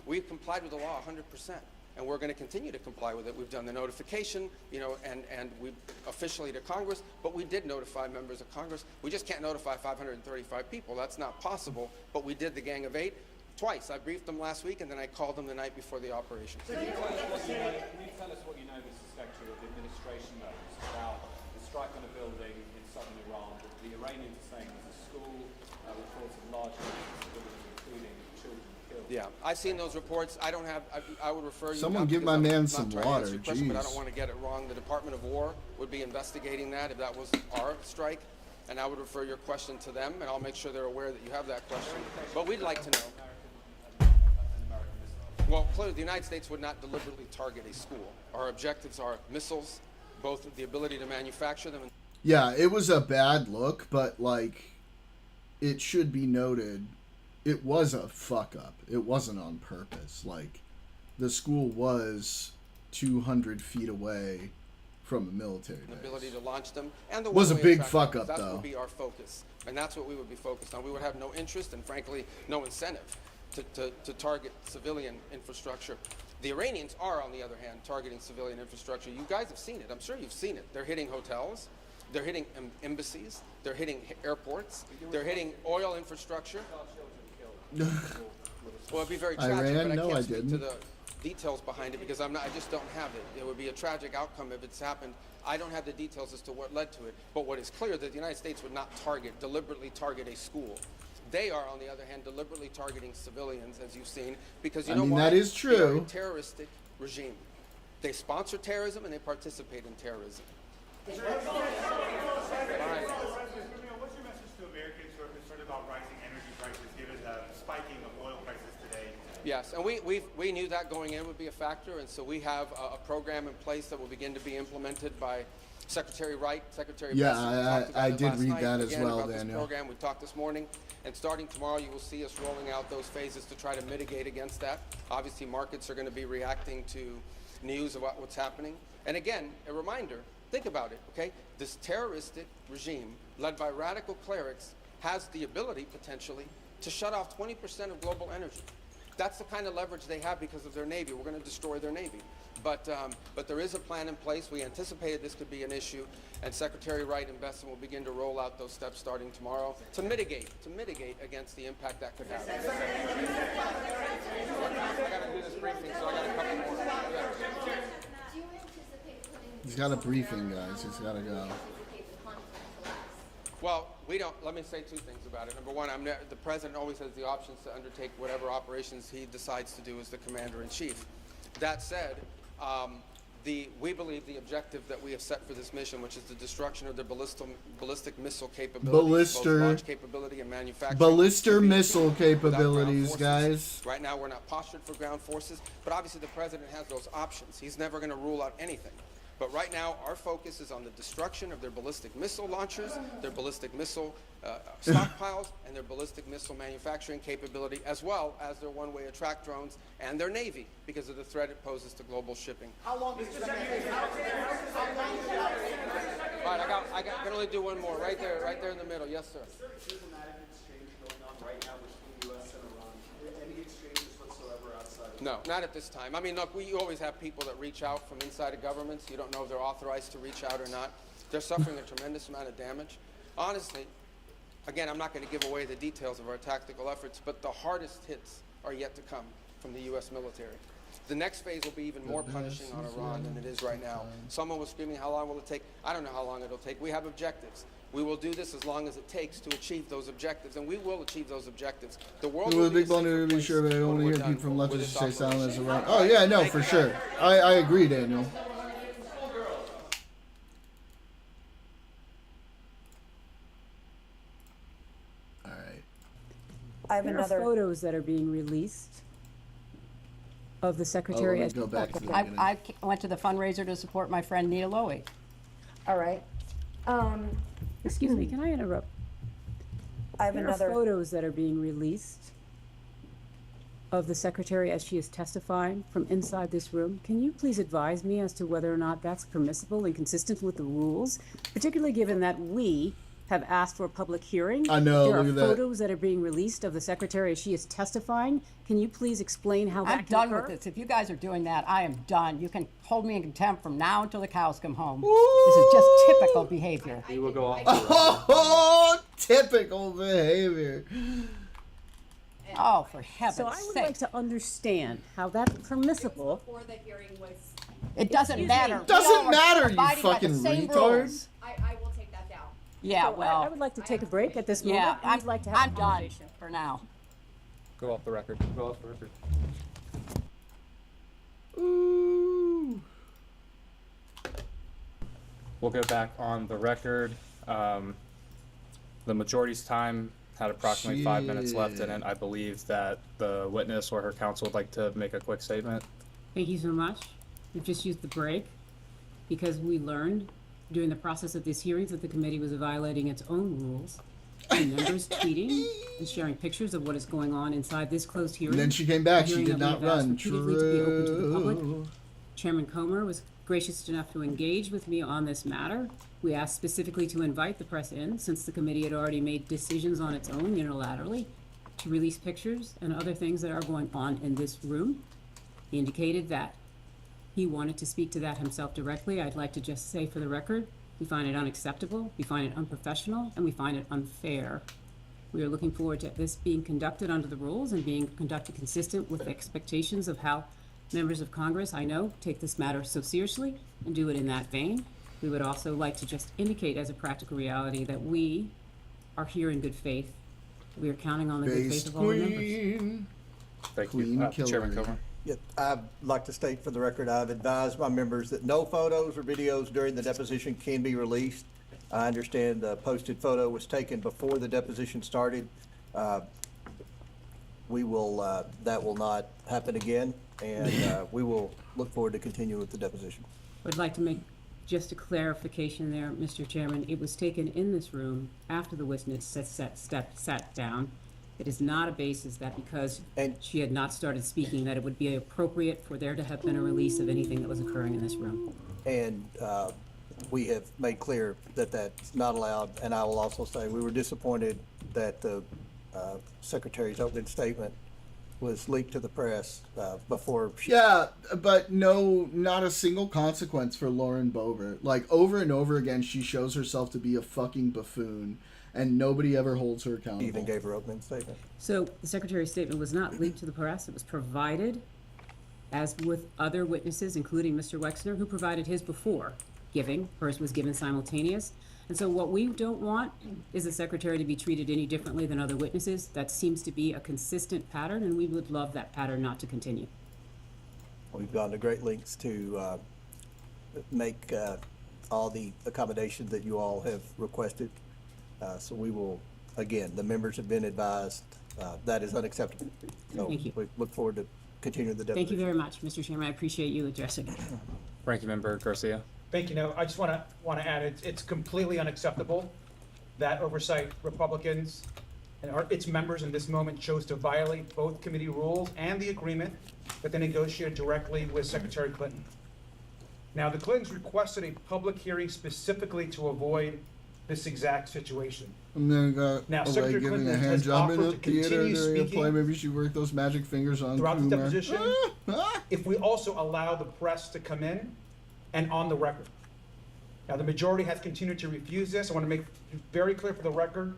we've complied with the law 100%. And we're going to continue to comply with it. We've done the notification, and we officially to Congress, but we did notify members of Congress. We just can't notify 535 people. That's not possible, but we did the Gang of Eight twice. I briefed them last week, and then I called them the night before the operation. Can you tell us what you know, Mr. Secretary, of the administration knows about the strike on a building in southern Iran that the Iranians are saying was a school, reports of large civilians, including children killed? Yeah, I've seen those reports. I don't have. I would refer you. Someone give my man some water. Question, but I don't want to get it wrong. The Department of War would be investigating that if that was our strike, and I would refer your question to them, and I'll make sure they're aware that you have that question. But we'd like to know. Well, clearly, the United States would not deliberately target a school. Our objectives are missiles, both the ability to manufacture them. Yeah, it was a bad look, but it should be noted, it was a fuck up. It wasn't on purpose. Like, the school was 200 feet away from a military base. The ability to launch them, and the was a one-way big fuck attraction. up, That though. would be our focus, and that's what we would be focused on. We would have no interest and, frankly, no incentive to target civilian infrastructure. The Iranians are, on the other hand, targeting civilian infrastructure. You guys have seen it. I'm sure you've seen it. They're hitting hotels. They're hitting embassies. They're hitting airports. They're hitting oil infrastructure. Well, it'd be very tragic, Iran? but I No, I can't speak to didn't. the details behind it because I just don't have it. It would be a tragic outcome if it's happened. I don't have the details as to what led to it. But what is clear that the United States would not deliberately target a school. They are, on the other hand, deliberately targeting civilians, as you've seen, because you know why? that is They are true. a terroristic regime. They sponsor terrorism and they participate in terrorism. What's your message to Americans who are concerned about rising energy prices given the spiking of oil prices today? Yes, and we knew that going in would be a factor, and so we have a program in place that will begin to be implemented by Secretary Wright, Secretary Yeah, Besson. We talked about I it did last read night. that as Again, well, about this Daniel. program. We talked this morning, and starting tomorrow, you will see us rolling out those phases to try to mitigate against that. Obviously, markets are going to be reacting to news about what's happening. And again, a reminder, think about it, okay? This terroristic regime, led by radical clerics, has the ability, potentially, to shut off 20% of global energy. That's the kind of leverage they have because of their Navy. We're going to destroy their Navy. But there is a plan in place. We anticipated this could be an issue, and Secretary Wright and Besson will begin to roll out those steps starting tomorrow to mitigate against the impact that could have. I got to do this briefing, so I got a couple more. He's got a briefing, guys. He's got to go. Well, we don't. Let me say two things about it. Number one, the president always has the options to undertake whatever operations he decides to do as the commander-in-chief. That said, we believe the objective that we have set for this mission, which is the destruction of their ballistic missile capabilities, both launch capability and manufacturing. Ballister missile capabilities, guys. Right now, we're not postured for ground forces, but obviously the president has those options. He's never going to rule out anything. But right now, our focus is on the destruction of their ballistic missile launchers, their ballistic missile stockpiles, and their ballistic missile manufacturing capability, as well as their one-way attract drones and their Navy, because of the threat it poses to global shipping. How long is All right, I can only do one more. Right there in the middle. Yes, sir. Diplomatic exchange going on right now between the U.S. and Iran. Any exchanges whatsoever outside of No, not at this time. I mean, look, you always have people that reach out from inside of governments. You don't know if they're authorized to reach out or not. They're suffering a tremendous amount of damage. Honestly, again, I'm not going to give away the details of our tactical efforts, but the hardest hits are yet to come from the U.S. military. The next phase will be even more punishing on Iran than it is right now. Someone was screaming, how long will it take? I don't know how long it'll take. We have objectives. We will do this as long as it takes to achieve those objectives, and we will achieve those objectives. The world will With a big blunder to be sure, but I don't want to hear people from left just say silent as around. Oh yeah, no, for sure. I agree, Daniel. All right. I have There another. are photos that are being released of the secretary. Let me go back to the I, beginning. I went to the fundraiser to support my friend Nia Lowy. All right. Excuse me, can I interrupt? I have There another. are photos that are being released of the secretary as she is testifying from inside this room. Can you please advise me as to whether or not that's permissible and consistent with the rules, particularly given that we have asked for a public hearing? I know, There are look at that. photos that are being released of the secretary as she is testifying. Can you please explain how that I'm can done occur? with this. If you guys are doing that, I am done. You can hold me in contempt from now until the cows come home. This is just typical behavior. We will go off. Oh, typical behavior. Oh, for heaven's So I would sake. like to understand how that's permissible. Before the hearing was. It doesn't matter. Doesn't matter, you abiding by the fucking same retard. rules. I will take that down. Yeah, So well, I would like to take a break at this moment. yeah, I'd like to have I'm a done conversation. for now. Go off the record. Go off the record. Ooh. We'll go back on the record. The majority's time had approximately 5 minutes left in it. I believe that the witness or her counsel would like to make a quick statement. Thank you so much. We've just used the break because we learned during the process of these hearings that the committee was violating its own rules. between members tweeting and sharing pictures of what is going on inside this closed hearing. And then she came back. A She hearing did that we not have asked run. repeatedly to be open to the public. True. Chairman Comer was gracious enough to engage with me on this matter. We asked specifically to invite the press in, since the committee had already made decisions on its own unilaterally to release pictures and other things that are going on in this room. He indicated that he wanted to speak to that himself directly. I'd like to just say for the record, we find it unacceptable, we find it unprofessional, and we find it unfair. We are looking forward to this being conducted under the rules and being conducted consistent with the expectations of how members of Congress, I know, take this matter so seriously and do it in that vein. We would also like to just indicate as a practical reality that we are here in good faith. We are counting on the good faith of all the members. Thank Queen you. Killer. Chairman Comer. Yeah, I'd like to state for the record, I've advised my members that no photos or videos during the deposition can be released. I understand the posted photo was taken before the deposition started. We will, that will not happen again, and we will look forward to continuing with the deposition. I'd like to make just a clarification there, Mr. Chairman. It was taken in this room after the witness sat down. It is not a basis that because she had not started speaking that it would be appropriate for there to have been a release of anything that was occurring in this room. And we have made clear that that's not allowed, and I will also say we were disappointed that the Secretary's opening statement was leaked to the press before she... Yeah, but no, not a single consequence for Lauren Boebert. Like, over and over again, she shows herself to be a fucking buffoon, and nobody ever holds her accountable. She even gave her opening statement. So the Secretary's statement was not leaked to the press. It was provided, as with other witnesses, including Mr. Wexner, who provided his before giving. Hers was given simultaneous. And so what we don't want is the Secretary to be treated any differently than other witnesses. That seems to be a consistent pattern, and we would love that pattern not to continue. We've gone to great lengths to make all the accommodations that you all have requested. So we will, again, the members have been advised that is unacceptable. So Thank you. we look forward to continuing the deposition. Thank you very much, Mr. Chairman. I appreciate you addressing it. Ranking Member Garcia. Thank you. No, I just want to add it's completely unacceptable that oversight Republicans and its members in this moment chose to violate both committee rules and the agreement that they negotiated directly with Secretary Clinton. Now, the Clintons requested a public hearing specifically to avoid this exact situation. And then got Now, away Secretary giving Clinton a hand has job in offered a to theater continue during a play. speaking Maybe she worked those magic fingers on throughout the Coomer. deposition if we also allow the press to come in and on the record. Now, the majority has continued to refuse this. I want to make very clear for the record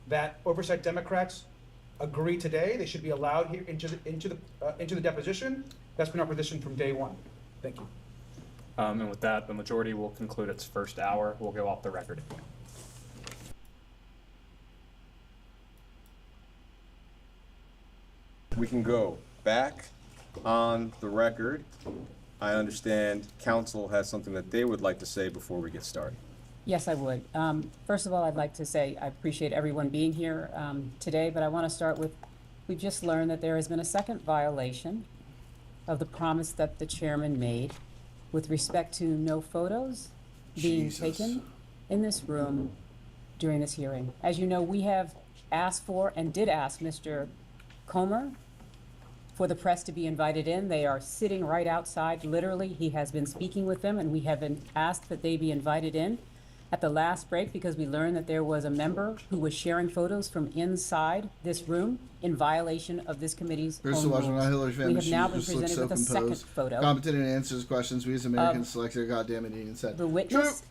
that oversight Democrats agree today they should be allowed here into the deposition. That's been our position from day one. Thank you. And with that, the majority will conclude its first hour. We'll go off the record. We can go back on the record. I understand council has something that they would like to say before we get started. Yes, I would. First of all, I'd like to say I appreciate everyone being here today, but I want to start with, we've just learned that there has been a second violation of the promise that the chairman made with respect to no photos being taken in this room during this hearing. As you know, we have asked for and did ask Mr. Comer for the press to be invited in. They are sitting right outside, literally. He has been speaking with them, and we have been asked that they be invited in at the last break because we learned that there was a member who was sharing photos from inside this room in violation of this committee's First own of all, rules. not Hillary We family. have She now been just looks presented with a second self-imposed. photo. Competent and answers questions. We as Americans select their goddamn it and said. The witness,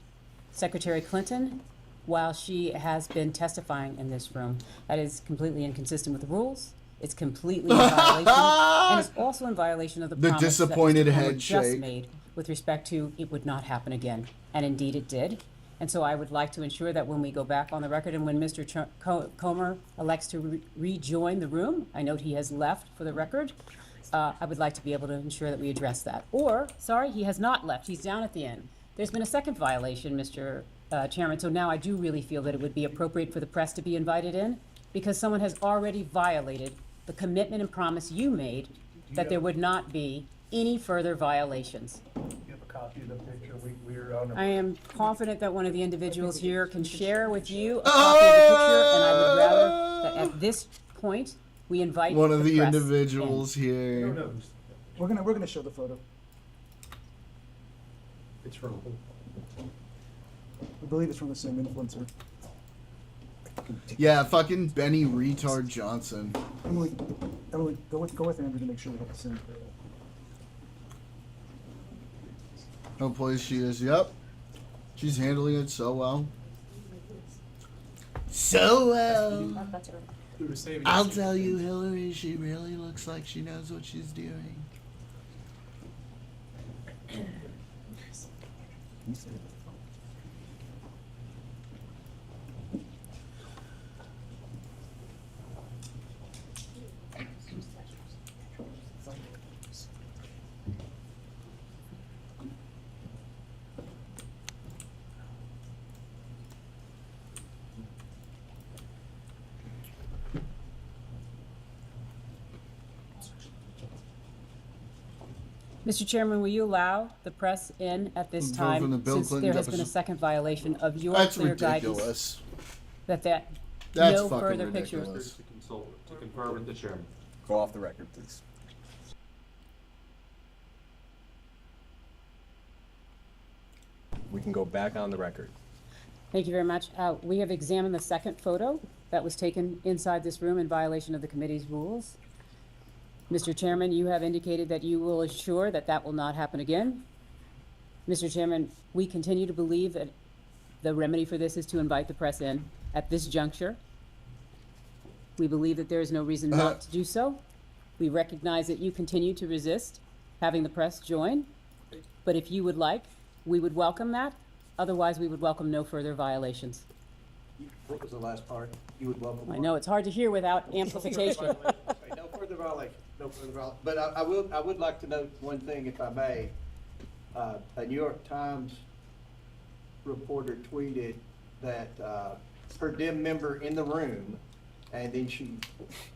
Secretary Clinton, while she has been testifying in this room. That is completely inconsistent with the rules. It's completely in violation, and it's also in violation of the promise disappointed that Mr. Comer head just shake. made with respect to it would not happen again, and indeed it did. And so I would like to ensure that when we go back on the record and when Mr. Comer elects to rejoin the room, I note he has left for the record, I would like to be able to ensure that we address that. Or, sorry, he has not left. He's down at the end. There's been a second violation, Mr. Chairman, so now I do really feel that it would be appropriate for the press to be invited in because someone has already violated the commitment and promise you made that there would not be any further violations. You have a copy of the picture I am confident that one of the individuals here can share with you a copy of the picture, and I would rather that at this point we invite one of the press individuals in. here. We're gonna show the photo. It's from who? I believe it's from the same influencer. Yeah, fucking Benny Retard Johnson. Emily, go with Andrew to make sure we have the same. Oh, please, she is. Yep. She's handling it so well. So well. I'll tell you, Hillary, she really looks like she knows what she's doing. Mr. Chairman, will you allow the press in at this Vote time, from the Bill since Clinton there has been a deposition. second violation of your That's clear ridiculous. guidance that That's no fucking further ridiculous. pictures. To confer with the chairman. Go off the record, please. We can go back on the record. Thank you very much. We have examined the second photo that was taken inside this room in violation of the committee's rules. Mr. Chairman, you have indicated that you will assure that that will not happen again. Mr. Chairman, we continue to believe that the remedy for this is to invite the press in at this juncture. We believe that there is no reason not to do so. We recognize that you continue to resist having the press join, but if you would like, we would welcome that. Otherwise, we would welcome no further violations. What was the last part? You would welcome. I know it's hard to hear without amplification. No further violation. No further violation. But I would like to note one thing, if I may. A New York Times reporter tweeted that her dim member in the room, and then she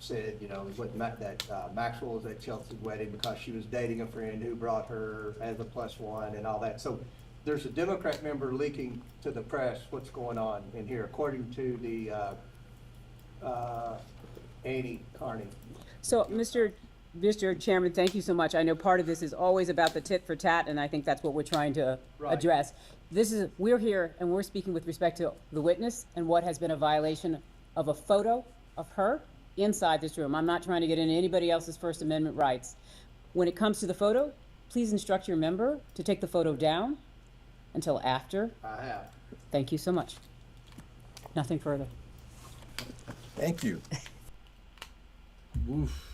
said, you know, that Maxwell was at Chelsea's wedding because she was dating a friend who brought her as a +1 and all that. So there's a Democrat member leaking to the press what's going on in here, according to the Annie Carney. So, Mr. Chairman, thank you so much. I know part of this is always about the tit for tat, and I think that's what we're trying to address. We're here and we're speaking with respect to the witness and what has been a violation of a photo of her inside this room. I'm not trying to get into anybody else's First Amendment rights. When it comes to the photo, please instruct your member to take the photo down until after. I have. Thank you so much. Nothing further. Thank you. Oof.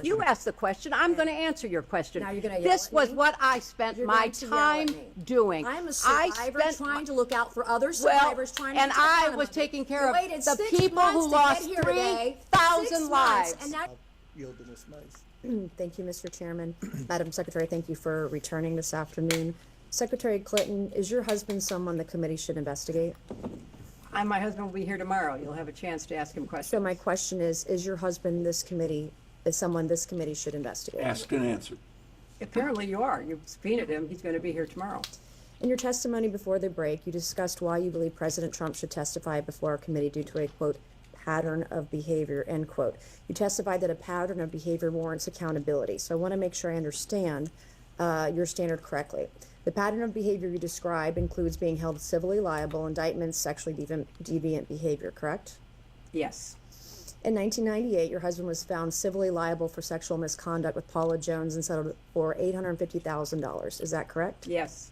You asked the question. I'm going to answer your question. Now you're gonna yell This at was me? what I spent You're my going to yell at time me. doing. I'm a I survivor spent trying to look out for other survivors, trying to and protect I one was of them. taking care You of waited the 6 people months who to get lost here today. 3,000 6 months, lives. and now Yield to Ms. Mace. Thank you, Mr. Chairman. Madam Secretary, thank you for returning this afternoon. Secretary Clinton, is your husband someone the committee should investigate? My husband will be here tomorrow. You'll have a chance to ask him questions. So my question is your husband is someone this committee should investigate? Asked and answered. Apparently you are. You've subpoenaed him. He's going to be here tomorrow. In your testimony before the break, you discussed why you believe President Trump should testify before our committee due to a, quote, pattern of behavior, end quote. You testified that a pattern of behavior warrants accountability. So I want to make sure I understand your standard correctly. The pattern of behavior you describe includes being held civilly liable, indictments, sexually deviant behavior, correct? Yes. In 1998, your husband was found civilly liable for sexual misconduct with Paula Jones and settled for $850,000. Is that correct? Yes.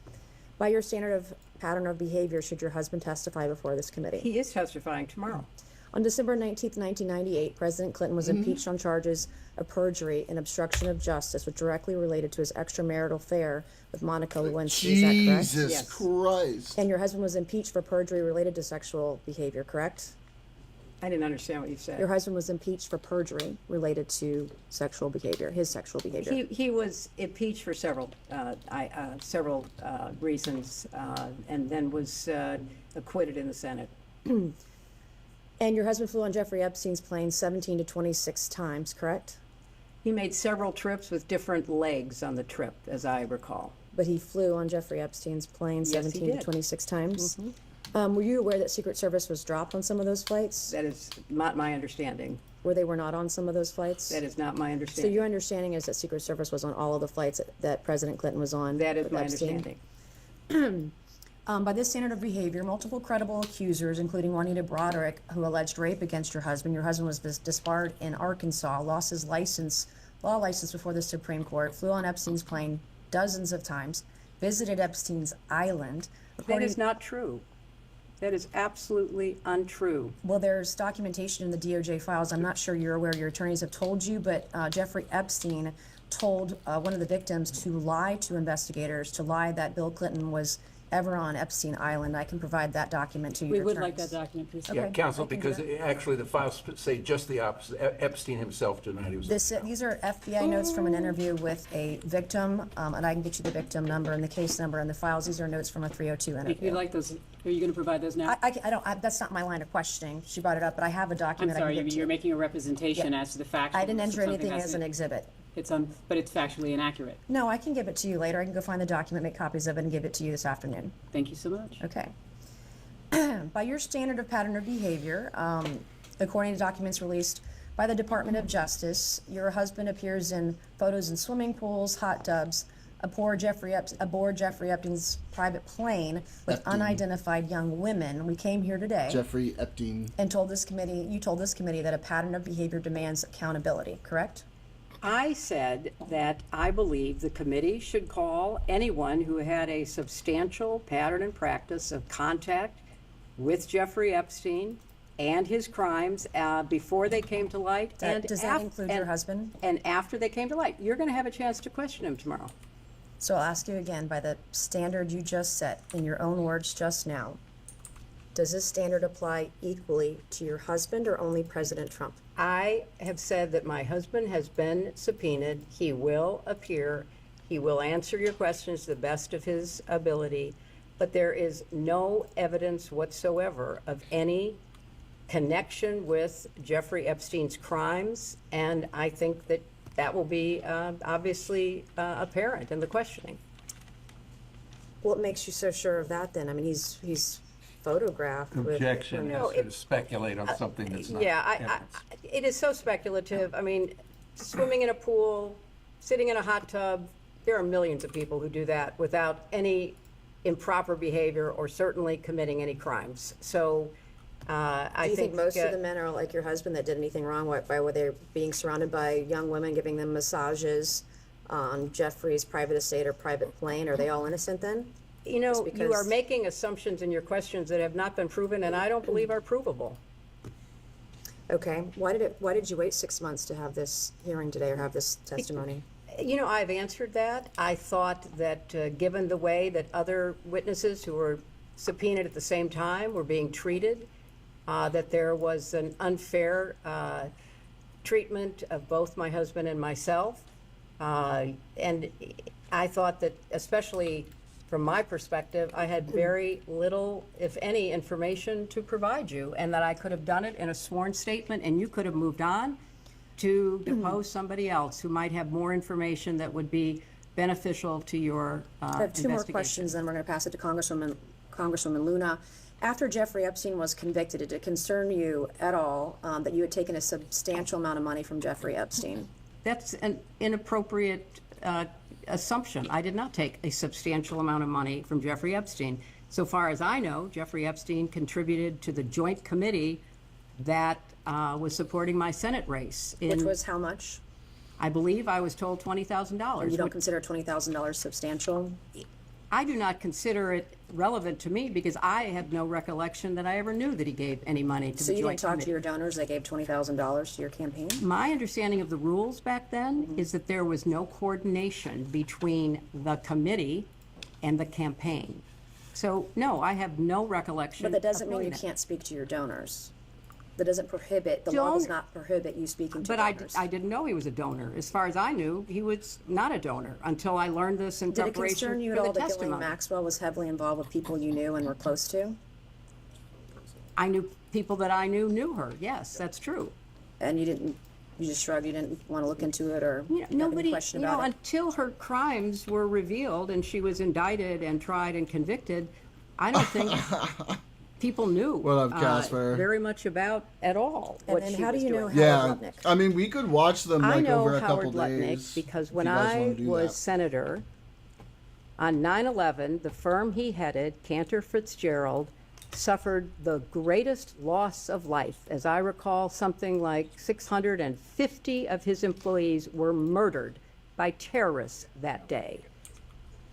By your standard of pattern of behavior, should your husband testify before this committee? He is testifying tomorrow. On December 19th, 1998, President Clinton was impeached on charges of perjury and obstruction of justice, which directly related to his extramarital affair with Monica Lewinsky. Is that correct? Jesus Christ. And your husband was impeached for perjury related to sexual behavior, correct? I didn't understand what you said. Your husband was impeached for perjury related to sexual behavior, his sexual behavior. He was impeached for several reasons, and then was acquitted in the Senate. And your husband flew on Jeffrey Epstein's plane 17 to 26 times, correct? He made several trips with different legs on the trip, as I recall. But he flew on Jeffrey Epstein's plane Yes, he 17 to did. 26 times. Mhm. Were you aware that Secret Service was dropped on some of those flights? That is not my understanding. Where they were not on some of those flights? That is not my So understanding. your understanding is that Secret Service was on all of the flights that President Clinton was on? That is with my Epstein? understanding. By this standard of behavior, multiple credible accusers, including Juanita Broderick, who alleged rape against your husband was disbarred in Arkansas, lost his law license before the Supreme Court, flew on Epstein's plane dozens of times, visited Epstein's island. That is not true. That is absolutely untrue. Well, there's documentation in the DOJ files. I'm not sure you're aware, your attorneys have told you, but Jeffrey Epstein told one of the victims to lie to investigators, to lie that Bill Clinton was ever on Epstein Island. I can provide that document to you. We would like that document, please. Okay, Yeah, counsel, I can do because that. actually the files say just the opposite. Epstein himself denied he was. These are FBI notes from an interview with a victim, and I can get you the victim number and the case number and the files. These are notes from a 302 If interview. you'd like those, are you going to provide those now? I don't. That's not my line of questioning. She brought it up, but I have a I'm document. I sorry, can give to you're you. making a representation Yeah. as to the facts. I didn't enter anything as an exhibit. But it's factually inaccurate. No, I can give it to you later. I can go find the document, make copies of it, and give it to you this afternoon. Thank you so much. Okay. By your standard of pattern of behavior, according to documents released by the Department of Justice, your husband appears in photos in swimming pools, hot tubs, aboard Jeffrey Epstein's private plane with Epstein. unidentified young women. We came here today Jeffrey Epstein. and told this committee that a pattern of behavior demands accountability, correct? I said that I believe the committee should call anyone who had a substantial pattern and practice of contact with Jeffrey Epstein and his crimes before they came to light. Does that include your husband? And after they came to light. You're going to have a chance to question him tomorrow. So I'll ask you again, by the standard you just set in your own words just now, does this standard apply equally to your husband or only President Trump? I have said that my husband has been subpoenaed. He will appear. He will answer your questions to the best of his ability. But there is no evidence whatsoever of any connection with Jeffrey Epstein's crimes. And I think that that will be obviously apparent in the questioning. What makes you so sure of that then? I mean, he's photographed Objection with... is to speculate on something that's not. Yeah, it is so speculative. I mean, swimming in a pool, sitting in a hot tub, there are millions of people who do that without any improper behavior or certainly committing any crimes. So I Do you think most of uh, the men are like your husband that did anything wrong by were they being surrounded by young women, giving them massages on Jeffrey's private estate or private plane? Are they all innocent then? You know, Just you are because- making assumptions in your questions that have not been proven and I don't believe are provable. Okay. Why did you wait 6 months to have this hearing today or have this testimony? You know, I've answered that. I thought that given the way that other witnesses who were subpoenaed at the same time were being treated, that there was an unfair treatment of both my husband and myself. And I thought that, especially from my perspective, I had very little, if any, information to provide you, and that I could have done it in a sworn statement, and you could have moved on to depose somebody else who might have more information that would be beneficial to your I have two more investigation. questions, then we're going to pass it to Congresswoman Luna. After Jeffrey Epstein was convicted, did it concern you at all that you had taken a substantial amount of money from Jeffrey Epstein? That's an inappropriate assumption. I did not take a substantial amount of money from Jeffrey Epstein. So far as I know, Jeffrey Epstein contributed to the joint committee that was supporting my Senate race. Which was how much? I believe I was told $20,000. And you don't consider $20,000 substantial? I do not consider it relevant to me because I have no recollection that I ever knew that he gave any money to So the you joint didn't talk committee. to your donors that gave $20,000 to your campaign? My understanding of the rules back then is that there was no coordination between the committee and the campaign. So, no, I have no recollection. But that doesn't of mean you knowing that. can't speak to your donors. That doesn't prohibit, the law does not prohibit you speaking to But donors. I didn't know he was a donor. As far as I knew, he was not a donor until I learned this in Did it preparation concern you at for all the that Ghislaine testimony. Maxwell was heavily involved with people you knew and were close to? I knew people that I knew her. Yes, that's true. And you didn't You just shrugged, you didn't want to look into it, or You know, have any nobody, question you about know, it? until her crimes were revealed and she was indicted and tried and convicted, I don't think people knew What up, Casper? very much about at all And what then she how do was you know doing. Yeah, I mean, we could watch them I like know over a Howard couple Lutnick days. because if when you guys I wanna do was that. senator, on 9/11, the firm he headed, Cantor Fitzgerald, suffered the greatest loss of life. As I recall, something like 650 of his employees were murdered by terrorists that day.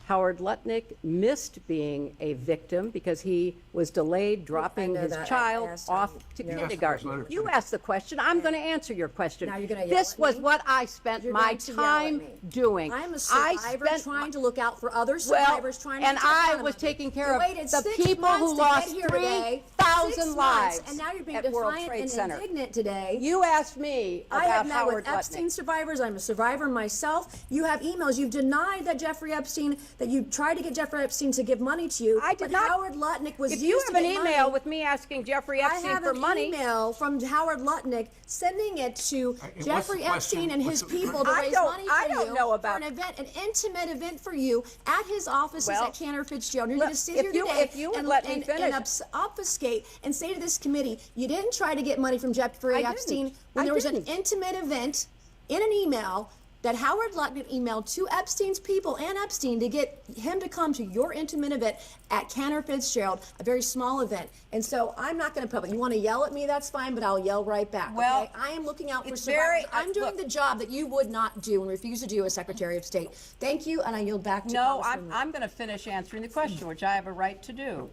Howard Lutnick missed being a victim because he was delayed dropping know his that. I child asked off him. to You asked kindergarten. You asked the question. I'm going to answer your question. Now you're gonna yell This at was me? what I spent You're my going to yell at time me. doing. I'm a I survivor spent trying to look out for other well, survivors, trying to and get to the I bottom was of it. taking care You of waited the 6 people months who to lost get here today. 3,000 6 months, lives and now you're being at World defiant Trade and Center. indignant today. You asked me I about have met Howard with Epstein Lutnick. survivors. I'm a survivor myself. You have emails. You've denied that Jeffrey Epstein, that you tried to get Jeffrey Epstein to give money to you. I did but not. Howard Lutnick was If used you to have an get email money. with me asking Jeffrey I Epstein have for an money, email from Howard Lutnick sending it to Jeffrey Epstein and his people to raise money for I don't you know about for an event, an intimate event for you at his offices Well, at Cantor Fitzgerald. You're look, going to sit if here you- today if you would and, let me and, finish. and obfuscate and say to this committee, you didn't try to get money from Jeffrey I didn't. Epstein when I there was didn't. an intimate event in an email that Howard Lutnick emailed to Epstein's people and Epstein to get him to come to your intimate event at Cantor Fitzgerald, a very small event. And so I'm not going to public. You want to yell at me, that's fine, but I'll yell right back. Well, okay? I am looking out for it's survivors. very- I'm doing look. the job that you would not do and refuse to do as Secretary of State. Thank you, and I yield back to no, Congresswoman. I'm going to finish answering the question, which I have a right to do.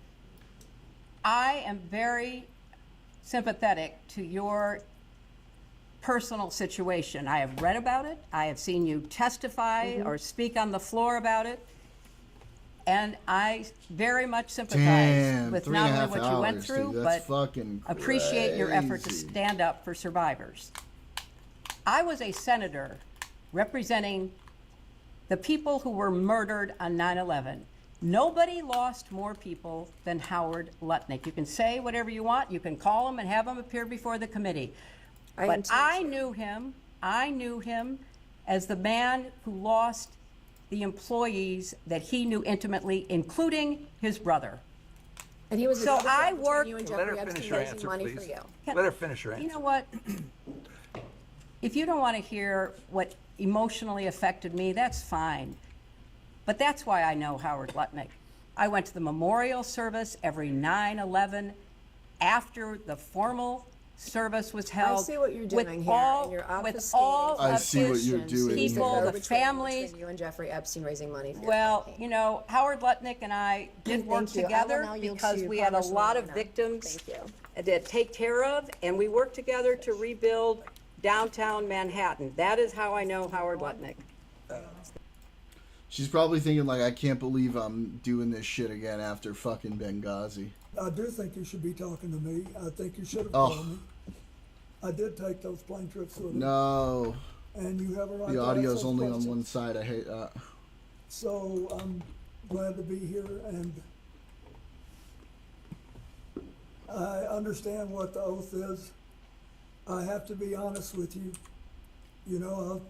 I am very sympathetic to your personal situation. I have read about it. I have seen you testify or speak on the floor about it. And I very much sympathize Damn, with 3.5 not only what you went hours, through, dude. That's but fucking appreciate your effort to crazy. stand up for survivors. I was a senator representing the people who were murdered on 9/11. Nobody lost more people than Howard Lutnick. You can say whatever you want. You can call him and have him appear before the committee. But I knew him as the man who lost the employees that he knew intimately, including his brother. And he was so I between worked. you and Let Jeffrey her finish Epstein her raising answer, money please. for you. Let her finish her answer. You know what? If you don't want to hear what emotionally affected me, that's fine. But that's why I know Howard Lutnick. I went to the memorial service every 9/11 after the formal service was held. I see what you're doing with here, all, and you're with all I of see what his you're doing people, here. the families. Between you and Jeffrey Epstein raising money for your Well, campaign. you know, Howard Lutnick and I did Thank work you. I will together now yield because to we had a Congresswoman lot of Leno. victims Thank you. to take care of, and we worked together to rebuild downtown Manhattan. That is how I know Howard Lutnick. She's probably thinking like, I can't believe I'm doing this shit again after fucking Benghazi. I do think you should be talking to me. I think you should have Oh. called me. I did take those plane trips with him. No. And you have a right The to ask audio's those only on questions. one side. I hate that. So I'm glad to be here, and I understand what the oath is. I have to be honest with you. You know, I'll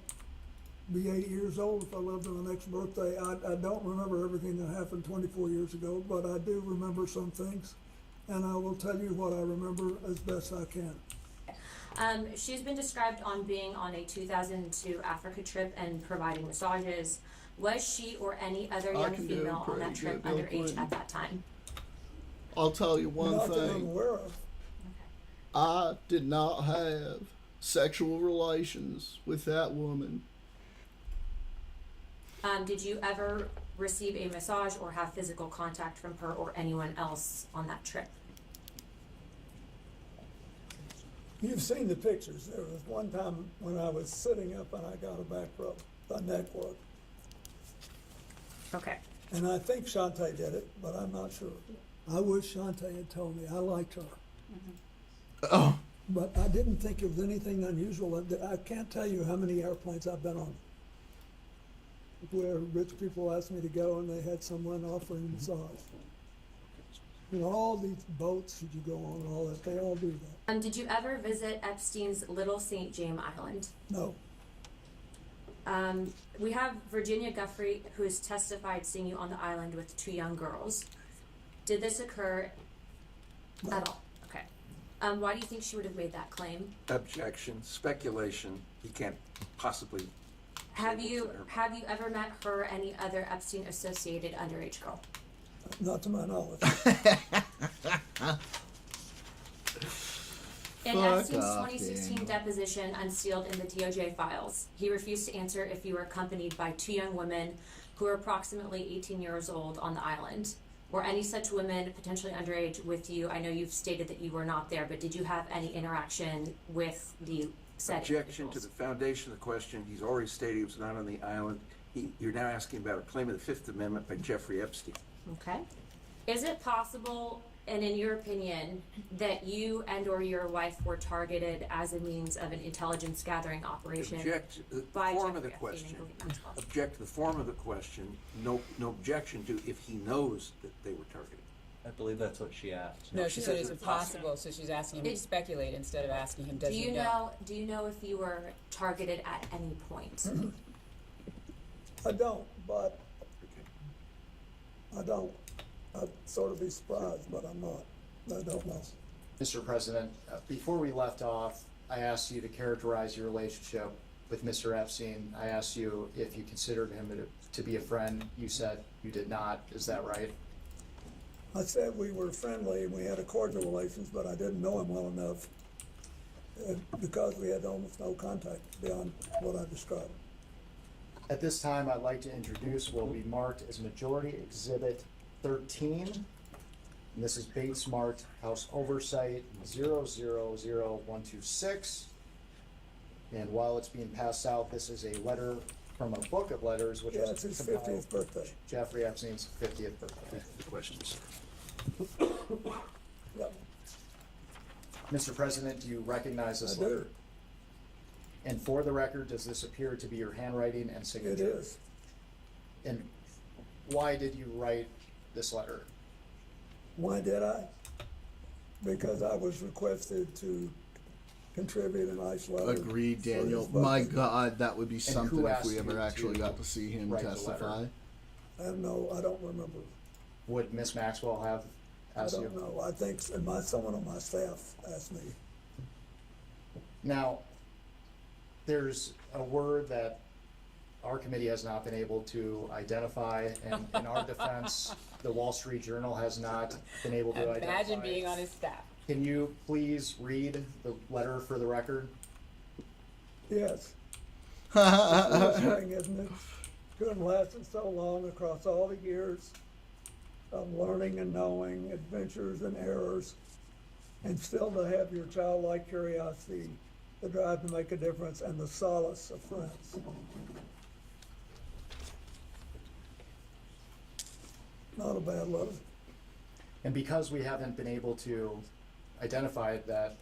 be 80 years old if I live to the next birthday. I don't remember everything that happened 24 years ago, but I do remember some things, and I will tell you what I remember as best I can. She's been described on being on a 2002 Africa trip and providing massages. Was she or any other young can do female on pretty that trip good, Bill underage Clinton. at that time? I'll tell you one Not that I'm thing. aware of. I did not have sexual relations with that woman. Did you ever receive a massage or have physical contact from her or anyone else on that trip? You've seen the pictures. There was one time when I was sitting up and I got a back rub, a neck rub. Okay. And I think Shantae did it, but I'm not sure. I wish Shantae had told me. I liked her. Oh. But I didn't think it was anything unusual. I can't tell you how many airplanes I've been on where rich people asked me to go and they had someone offering massage. You know, all these boats that you go on and all that, they all do that. Did you ever visit Epstein's Little St. James Island? No. We have Virginia Guffrey, who has testified seeing you on the island with 2 young girls. Did this occur at all? Okay. Why do you think she would have made that claim? Objection, speculation, he can't possibly. Have you ever met her or any other Epstein associated underage girl? Not to my knowledge. In Fuck Epstein's off, 2016 Daniel. deposition unsealed in the DOJ files, he refused to answer if you were accompanied by 2 young women who were approximately 18 years old on the island. Were any such women potentially underage with you? I know you've stated that you were not there, but did you have any interaction with the said Objection to individuals? the foundation of the question. He's already stated he was not on the island. You're now asking about a claim of the Fifth Amendment by Jeffrey Epstein. Okay. Is it possible, and in your opinion, that you and or your wife were targeted as a means of an intelligence gathering operation? Object to the by form of the Jeffrey Epstein question. and Ghislaine Maxwell? Object to the form of the question. No objection to if he knows that they were targeted. I believe that's what she asked. No, she said, is it possible? So she's asking him to speculate instead of asking him, does Do he you know? Do you know if you were targeted at any point? I don't, but I don't. I'd sort of be surprised, but I'm not. I don't know. Mr. President, before we left off, I asked you to characterize your relationship with Mr. Epstein. I asked you if you considered him to be a friend. You said you did not. Is that right? I said we were friendly and we had a cordial relations, but I didn't know him well enough because we had almost no contact beyond what I described. At this time, I'd like to introduce what will be marked as Majority Exhibit 13. And this is Bates marked House Oversight 000126. And while it's being passed out, this is a letter from a book of letters, which Yeah, was it's his compiled 50th birthday. Jeffrey Epstein's 50th birthday. The questions. Yep. Mr. President, do you recognize this I do. letter? And for the record, does this appear to be your handwriting and signature? It is. And why did you write this letter? Why did I? Because I was requested to contribute a nice letter. Agreed, for Daniel. his birthday. My God, that would be who something if asked we you ever actually to got to see him write the testify. letter? I don't remember. Would Miss Maxwell have I asked you? don't know. I think someone on my staff asked me. Now, there's a word that our committee has not been able to identify, and in our defense, the Wall Street Journal has not been able to identify. Imagine being on his staff. Can you please read the letter for the record? Yes. It's listening, isn't it? Couldn't lasted so long across all the years of learning and knowing, adventures and errors, and still to have your childlike curiosity, the drive to make a difference, and the solace of friends. Not a bad letter. And because we haven't been able to identify that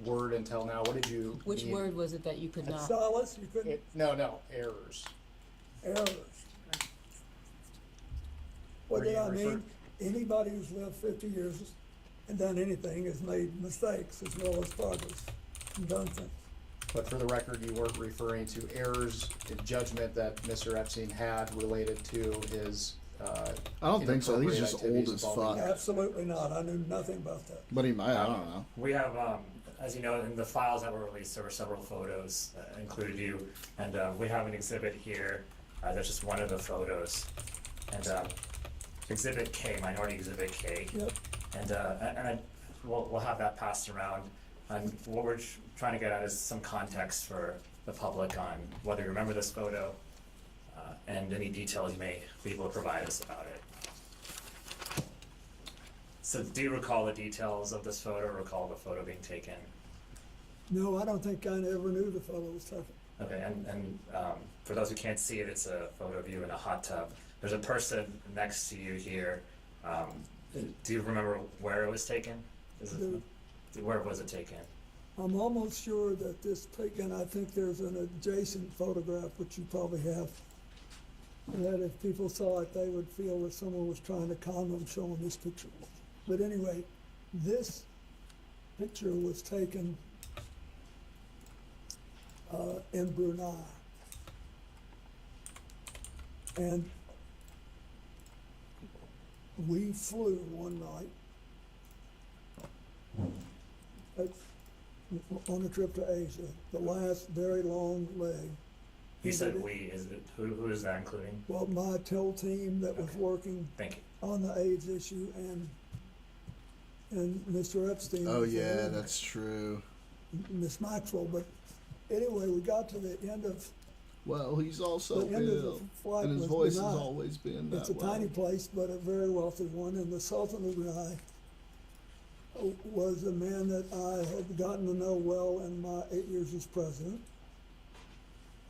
word until now, what did you Which mean? word was it that you could not? Solace, you couldn't, No, errors. errors. What Were did you I mean? refer- Anybody who's lived 50 years and done anything has made mistakes as well as progress and done things. But for the record, you weren't referring to errors in judgment that Mr. Epstein had related to his, I don't think so. He's inappropriate just activities old as involving fuck. minors. Absolutely not. I knew nothing about that. But he might, I don't know. We have, as you know, in the files that were released, there were several photos included you, and we have an exhibit here. That's just one of the photos, and Exhibit K, Minority Exhibit K, Yep. and we'll have that passed around. And what we're trying to get at is some context for the public on whether you remember this photo and any details you may be able to provide us about it. So do you recall the details of this photo, or recall the photo being taken? No, I don't think I ever knew the fellow was taken. Okay, and for those who can't see it, it's a photo of you in a hot tub. There's a person next to you here. Do you remember where it was taken? Where was it taken? I'm almost sure that this taken, I think there's an adjacent photograph, which you probably have, and that if people saw it, they would feel that someone was trying to con them showing this picture. But anyway, this picture was taken in Brunei. And we flew one night on a trip to Asia, the last very long leg. You said we, is it, who is that including? Well, my TIL team that was working Thank you. on the AIDS issue and Mr. Epstein. Oh was yeah, there, that's true. Miss Maxwell, but anyway, we got to the end of. Well, he's also the end of the Bill, flight and his was voice Brunei. has always been that It's a way. tiny place, but a very wealthy one, and the Sultan of Brunei was a man that I had gotten to know well in my 8 years as president.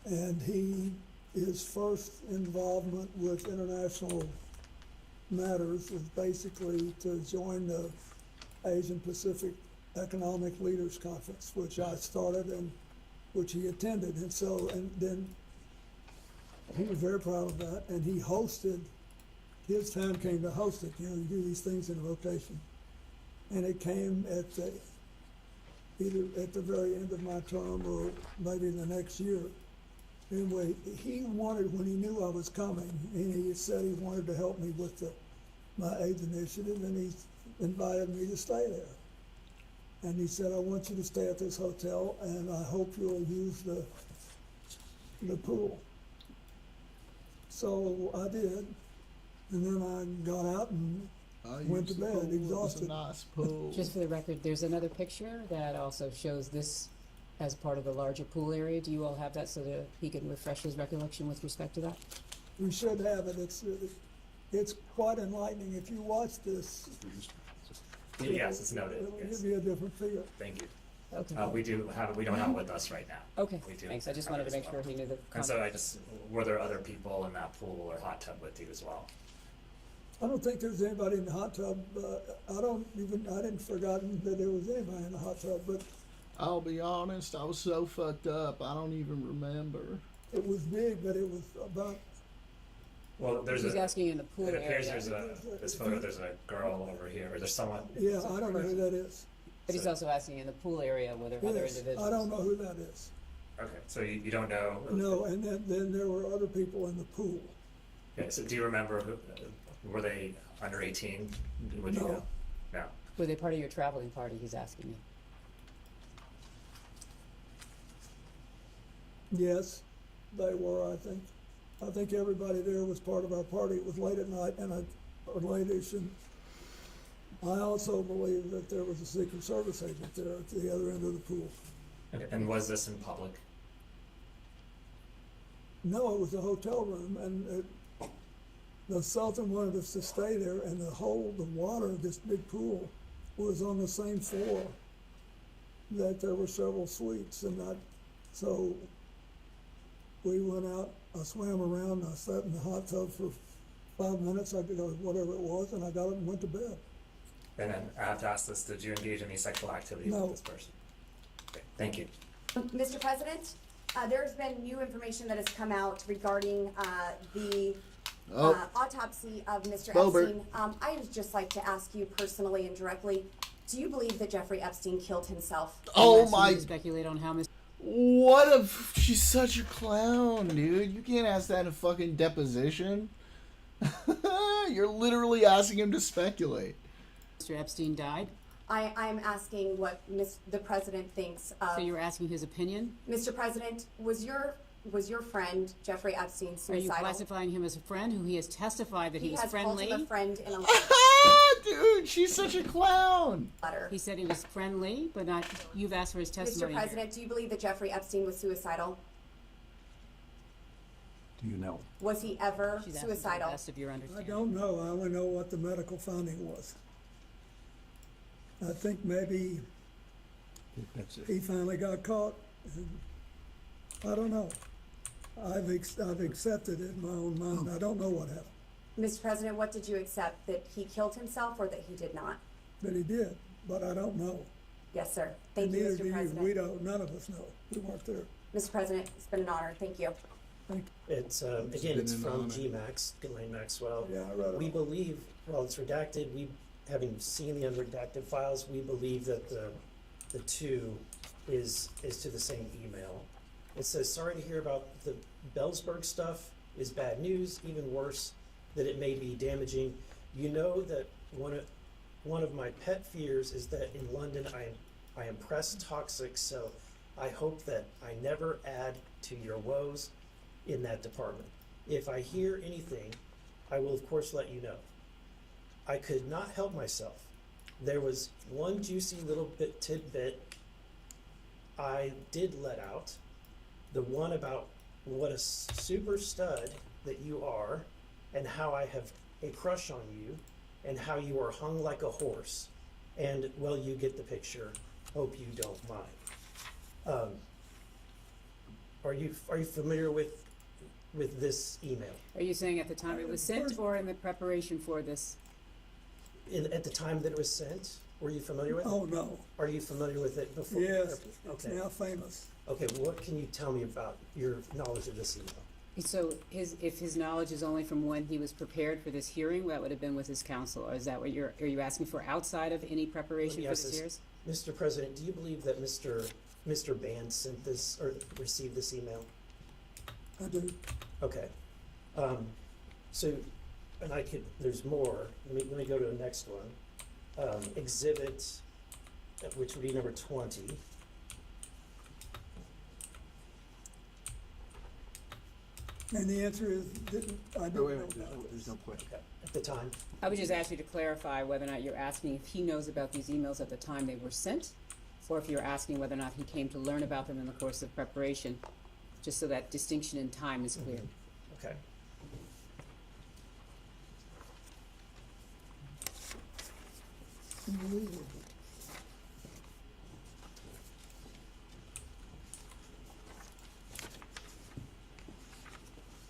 And his first involvement with international matters was basically to join the Asian Pacific Economic Leaders Conference, which I started and which he attended. And so, and then he was very proud of that, and he hosted, his time came to host it. You know, you do these things in rotation. And it came at either at the very end of my term or maybe the next year. Anyway, he wanted, when he knew I was coming, and he said he wanted to help me with my AIDS initiative, and he invited me to stay there. And he said, I want you to stay at this hotel, and I hope you'll use the pool. So I did, and then I got out and went to bed, exhausted. It was a nice pool. Just for the record, there's another picture that also shows this as part of the larger pool area. Do you all have that so that he can refresh his recollection with respect to that? We should have it. It's quite enlightening. If you watch this, Yes, it's noted. it'll Yes. give you a different feel. Thank you. Okay. We don't have it with us right now. Okay, We do thanks. I just have wanted it to as make well. sure he knew the And so context. were there other people in that pool or hot tub with you as well? I don't think there's anybody in the hot tub. I didn't forgotten that there was anybody in the hot tub, but I'll be honest, I was so fucked up, I don't even remember. it was big, but it was about. Well, He's asking in the pool It appears area. this photo, there's a girl over here, or there's someone. Yeah, I don't know who that is. But he's also asking in the pool area were there other Yes, individuals? I don't know who that is. Okay, so you don't know? No, and then there were other people in the pool. Okay, so do you remember were they under 18? Would you No. know? No. Were they part of your traveling party, he's asking you? Yes, they were, I think. I think everybody there was part of our party. It was late at night and late-ish, and I also believe that there was a Secret Service agent there at the other end of the pool. Okay, and was this in public? No, it was a hotel room, and the Sultan wanted us to stay there, and the water of this big pool was on the same floor that there were several suites, so we went out, I swam around, I sat in the hot tub for 5 minutes, or whatever it was, and I got up and went to bed. And then I have to ask this, did you engage in any sexual activity No. with this person? Okay, thank you. Mr. President, there's been new information that has come out regarding the autopsy of Mr. Bobert. Epstein. I would just like to ask you personally and directly, do you believe that Jeffrey Epstein killed himself? Oh Unless you my, speculate on how Mr. what if she's such a clown, dude? You can't ask that in a fucking deposition. You're literally asking him to speculate. Epstein died? I'm asking what the president thinks of. So you were asking his opinion? Mr. President, was your friend Jeffrey Epstein Are you suicidal? classifying him as a friend who he has testified that he was has friendly? called him a friend in a Dude, she's such a clown. letter. He said he was friendly, but not, you've asked for his testimony. Mr. President, do you believe that Jeffrey Epstein was suicidal? Do you know? Was he ever She's asking for the suicidal? best of your I understanding. don't know, I only know what the medical finding was. I think maybe he finally got caught, and I don't know. I've accepted it in my own mind, I don't know what happened, Mr. President, what did you accept? That he killed himself or that he did not? but he did, but I don't know. Yes, sir. Thank And you, neither Mr. do you. President. We don't, none of us know, we weren't there. Mr. President, it's been an honor. Thank you. It's, It's again, been it's an from honor. Gmax, Ghislaine Maxwell. Yeah, I read it. We believe, well, it's redacted, we having seen the unredacted files, we believe that the two is to the same email. It says, sorry to hear about the Bellsburg stuff is bad news, even worse, that it may be damaging. You know that one of my pet fears is that in London I am press toxic, so I hope that I never add to your woes in that department. If I hear anything, I will of course let you know. I could not help myself. There was one juicy little tidbit I did let out, the one about what a super stud that you are, and how I have a crush on you, and how you are hung like a horse. And, well, you get the picture. Hope you don't mind. Are you familiar with this email? Are you saying at the time it was sent or in the preparation for this? At the time that it was sent, were you familiar with it? Oh, no. Are you familiar with it before? Yes, it's Okay. now famous. Okay, what can you tell me about your knowledge of this email? So if his knowledge is only from when he was prepared for this hearing, that would have been with his counsel, or is that what are you asking for outside of any preparation for this hearing? Mr. President, do you believe that Mr. Band sent this or received this email? I do. Okay. So, and there's more. Let me go to the next one. Exhibit, which would be number 20. And the answer is, I don't know. There's no question. At the time. I would just ask you to clarify whether or not you're asking if he knows about these emails at the time they were sent, or if you're asking whether or not he came to learn about them in the course of preparation, just so that distinction in time is clear. Okay. Unbelievable.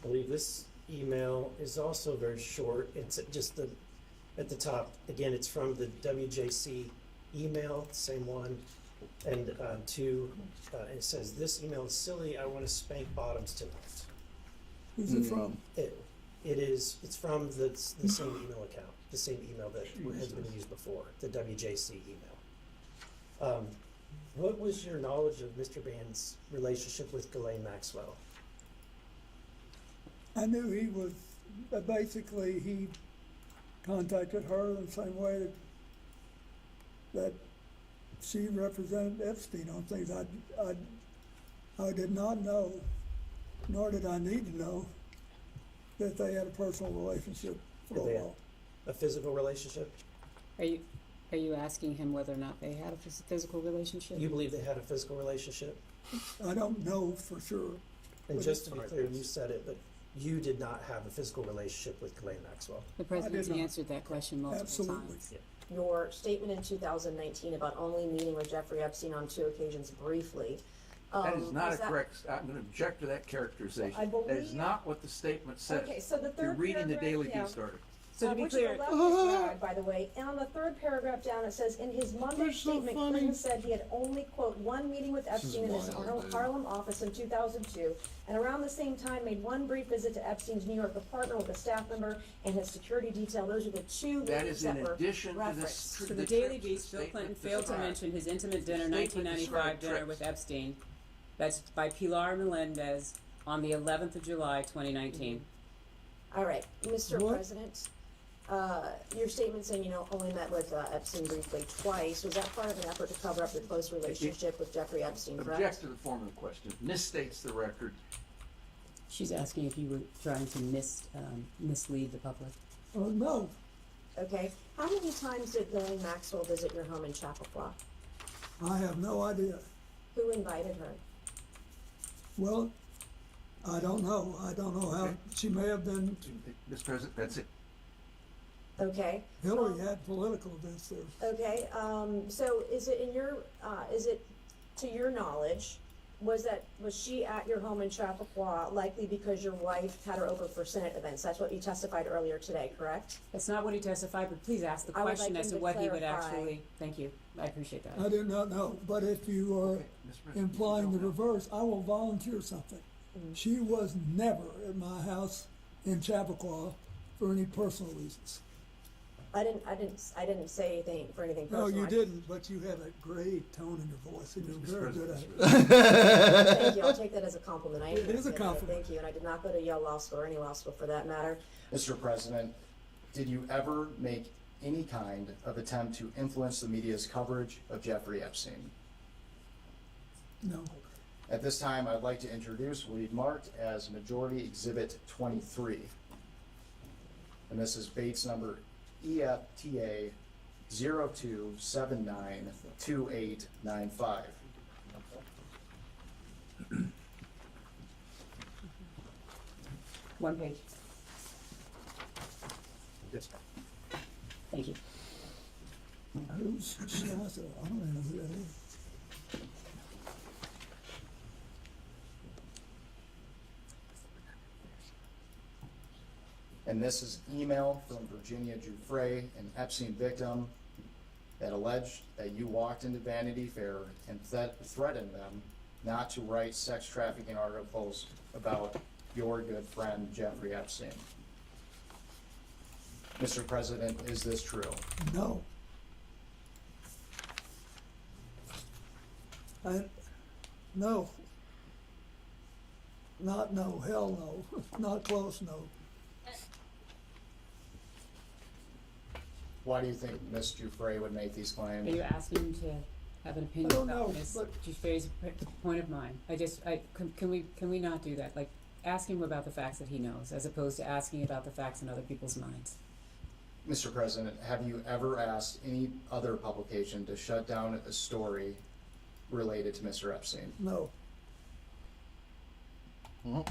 I believe this email is also very short. It's just at the top. Again, it's from the WJC email, same one. And it says, this email is silly. I want to spank bottoms tonight. Who's it from? It's from the same email account, the same email that has been used before, the WJC email. What was your knowledge of Mr. Band's relationship with Ghislaine Maxwell? I knew he was, basically, he contacted her the same way that she represented Epstein on things. I did not know, nor did I need to know, that they had a personal relationship for a Did they have while. a physical relationship? Are you asking him whether or not they had a physical relationship? You believe they had a physical relationship? I don't know for sure. And But just to be it's- clear, you said it, but you did not have a physical relationship with Ghislaine Maxwell. The President's not. answered that question multiple Absolutely. times. Your statement in 2019 about only meeting with Jeffrey Epstein on 2 occasions briefly. That is not was a correct, I'm gonna object to that characterization. I That is believe- not what the statement says. Okay, so the You're third reading the paragraph Daily down. Beast article. So to be which clear, is 11 by the way, and on the third paragraph down, it says, in his Monday They're so statement, funny. Clinton said he had only, quote, one meeting with This is Epstein in his wild, dude. Harlem office in 2002, and around the same time made one brief visit to Epstein's New York apartment with a staff member and his security detail. Those are the two That meetings is in that were addition to referenced. this. So the Daily Beast, Bill Clinton failed to mention his intimate dinner, statement 1995 described dinner trips. with Epstein. That's by Pilar Melendez on the 11th of July, 2019. All right, Mr. What? President, your statement saying, only met with Epstein briefly twice, was that part of an effort to cover up your close relationship with Jeffrey Epstein, correct? Object to the form of the question, misstates the record. She's asking if you were trying to mislead the public. Oh, no. Okay, how many times did Ghislaine Maxwell visit your home in Chappaqua? I have no idea. Who invited her? Well, I don't know. I don't know how, Okay. she may have been, Mr. President, that's it. Okay, Hillary had political events there. okay, so is it is it to your knowledge, was she at your home in Chappaqua likely because your wife had her over for Senate events? That's what you testified earlier today, correct? That's not what he testified, but please ask the I would question like as him to to what he would clarify. actually, thank you, I appreciate that. I do not know, but if you are Okay, Mr. President, implying the you don't know. reverse, I will volunteer something. She was never at my house in Chappaqua for any personal reasons. I didn't say anything for anything No, personal. you didn't, but you have a great tone in your voice, and you're very good at it. Thank you, I'll take that as a compliment. I am It is a very good at it. compliment. Thank you, and I did not go to Yale Law School or any law school for that matter. Mr. President, did you ever make any kind of attempt to influence the media's coverage of Jeffrey Epstein? No. At this time, I'd like to introduce what we've marked as Majority Exhibit 23. And this is Bates number EFTA 02792895. One page. Yes. Thank you. Who's Shasta? I don't know who that is. And this is email from Virginia Giuffre, an Epstein victim, that alleged that you walked into Vanity Fair and threatened them not to write sex trafficking articles about your good friend Jeffrey Epstein. Mr. President, is this true? No. No. Not no, hell no, not close, no. Why do you think Ms. Giuffre would make these claims? Are you asking to have an opinion I don't about know, Ms. but- Giuffre's point of mind? Can we not do that? Like, ask him about the facts that he knows, as opposed to asking about the facts in other people's minds. Mr. President, have you ever asked any other publication to shut down a story related to Mr. Epstein? No. Well,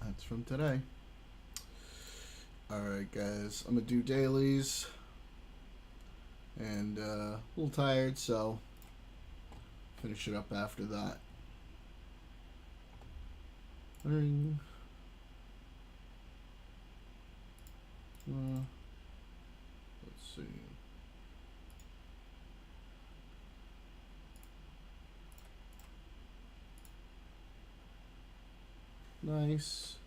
that's from today. Alright, guys. I'm gonna do dailies. And, a little tired, so finish it up after that. Ring. Let's see. Nice.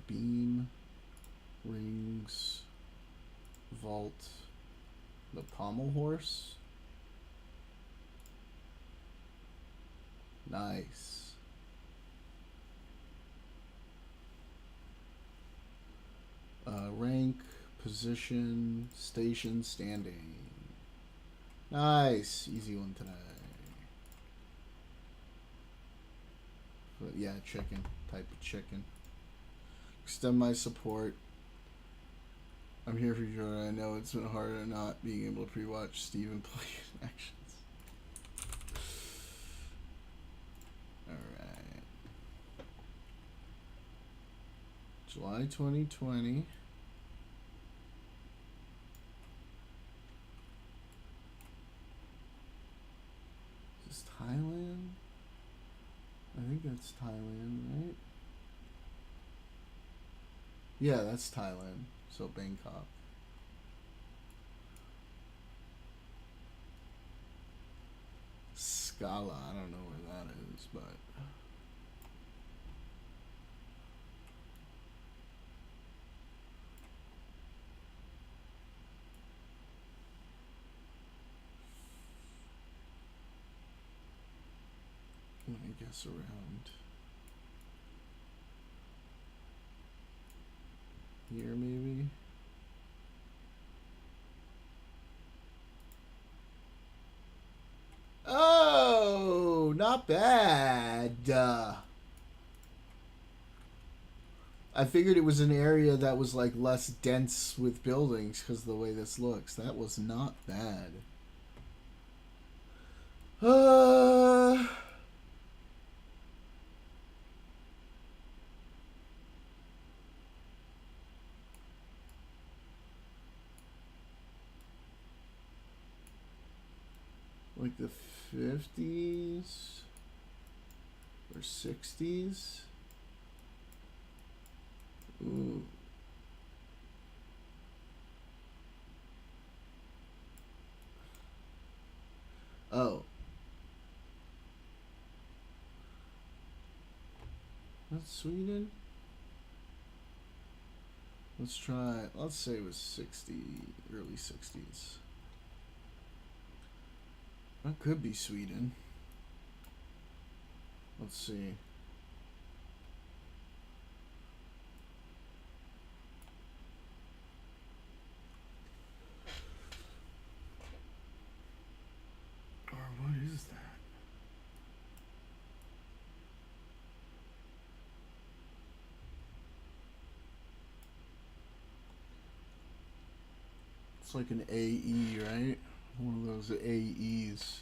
Beam, rings, vault, the pommel horse. Nice. Rank, position, station, standing. Nice. Easy one today. But yeah, chicken. Type of chicken. Extend my support. I'm here for you. I know it's been harder not being able to pre-watch Steven play in actions. Alright. July 2020. Is this Thailand? I think that's Thailand, right? Yeah, that's Thailand. So Bangkok. Scala, I don't know where that is, but I guess around here maybe. Oh, not bad. I figured it was an area that was like less dense with buildings because of the way this looks. That was not bad. Like the 50s or 60s. Ooh. Oh. That's Sweden? Let's try, let's say it was 60, early 60s. That could be Sweden. Let's see. Or what is that? It's like an AE, right? One of those AEs.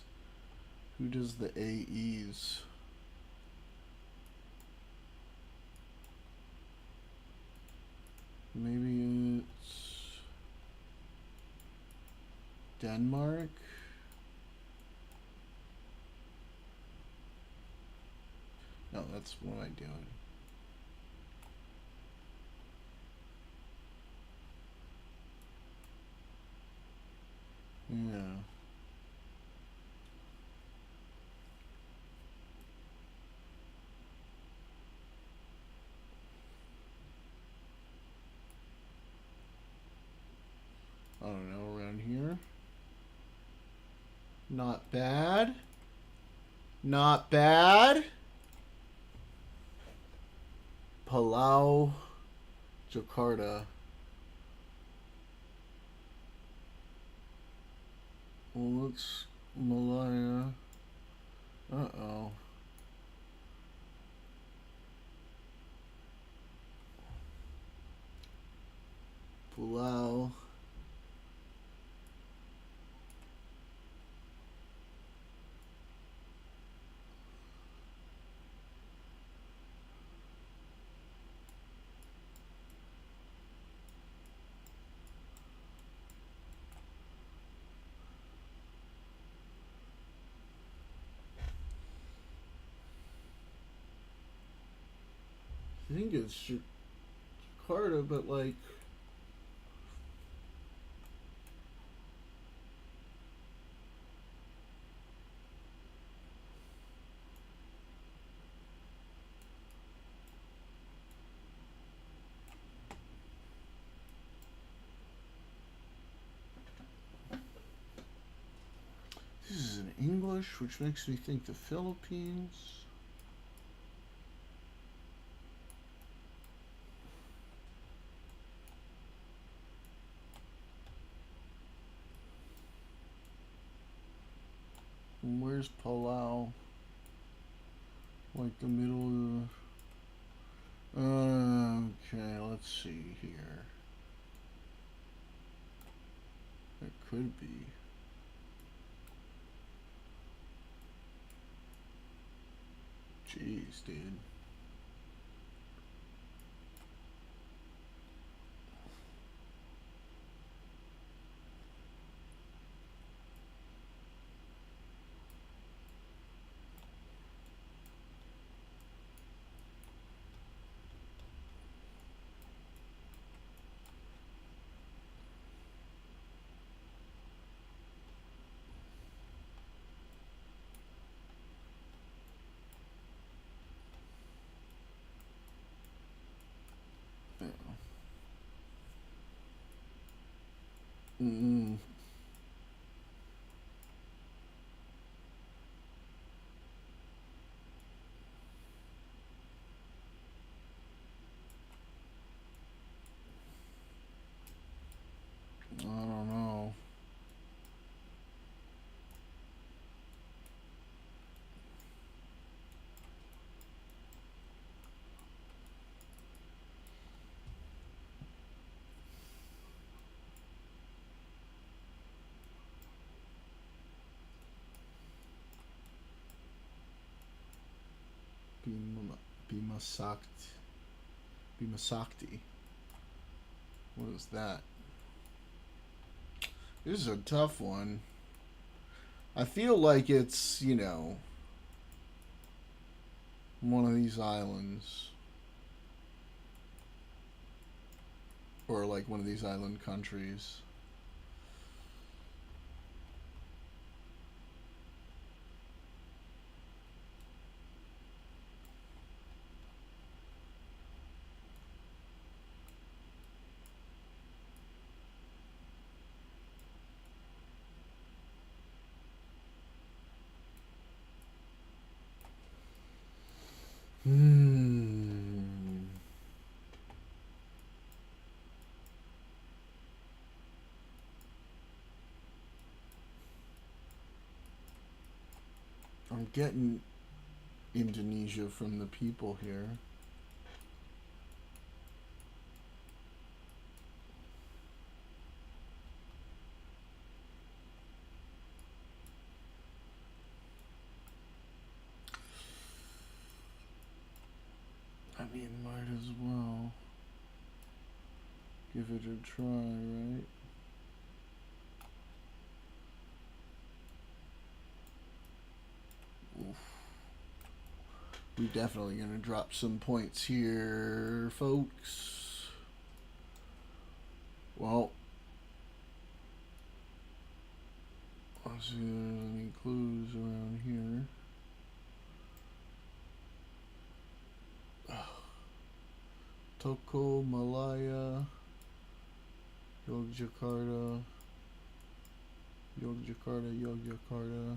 Who does the AEs? Maybe it's Denmark? No, that's what am I doing? Yeah. I don't know, around here. Not bad. Not bad. Palau, Jakarta. Well, looks Malaya. Uh-oh. Palau. I think it's Jakarta, but like... This is in English, which makes me think the Philippines. And where's Palau? Like the middle of the... okay, let's see here. It could be. Jeez, dude. Mm. I don't know. Bimasakti. What is that? This is a tough one. I feel like it's, you know, one of these islands. Or like one of these island countries. I'm getting Indonesia from the people here. I mean, might as well give it a try, right? Oof. We're definitely gonna drop some points here, folks. Well, let's see if there's any clues around here. Toko, Malaya, Yogyakarta, Yogyakarta.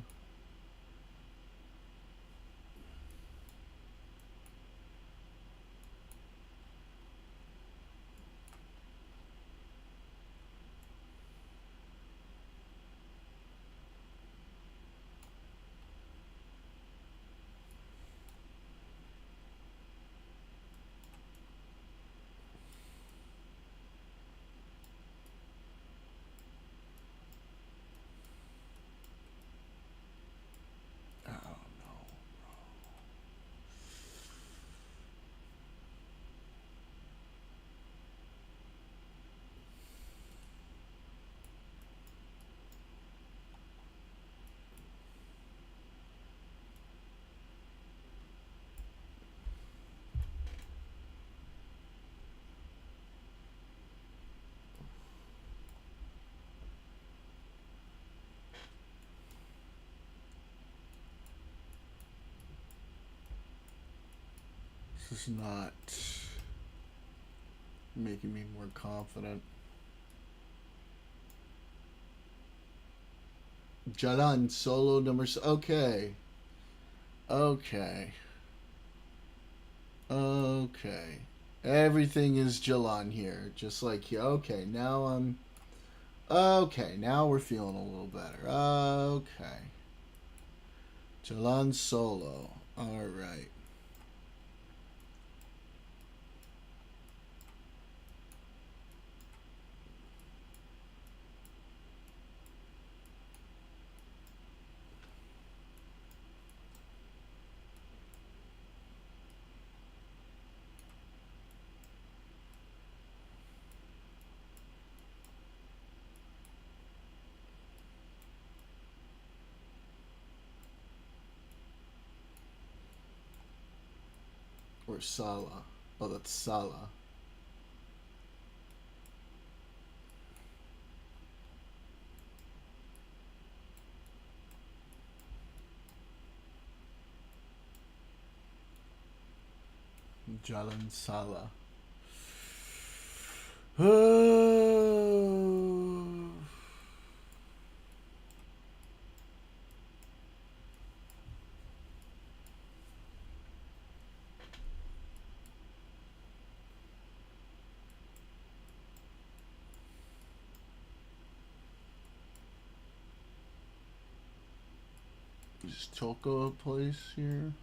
This is not making me more confident. Jalan solo number. Okay. Okay. Okay. Everything is Jalan here, just like you. Okay, now I'm. Okay, now we're feeling a little better. Okay. Jalan solo. All right. Or Sala. Oh, that's Sala. Jalan Sala. Is Toko a place here?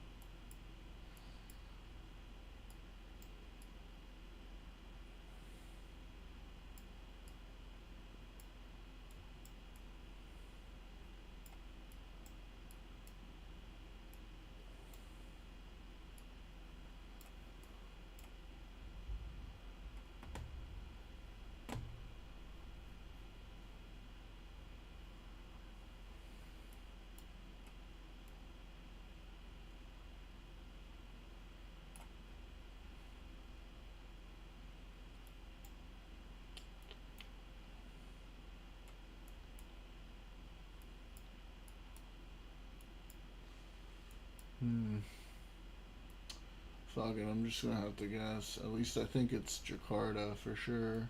Fuck it, I'm just gonna have to guess. At least I think it's Jakarta for sure.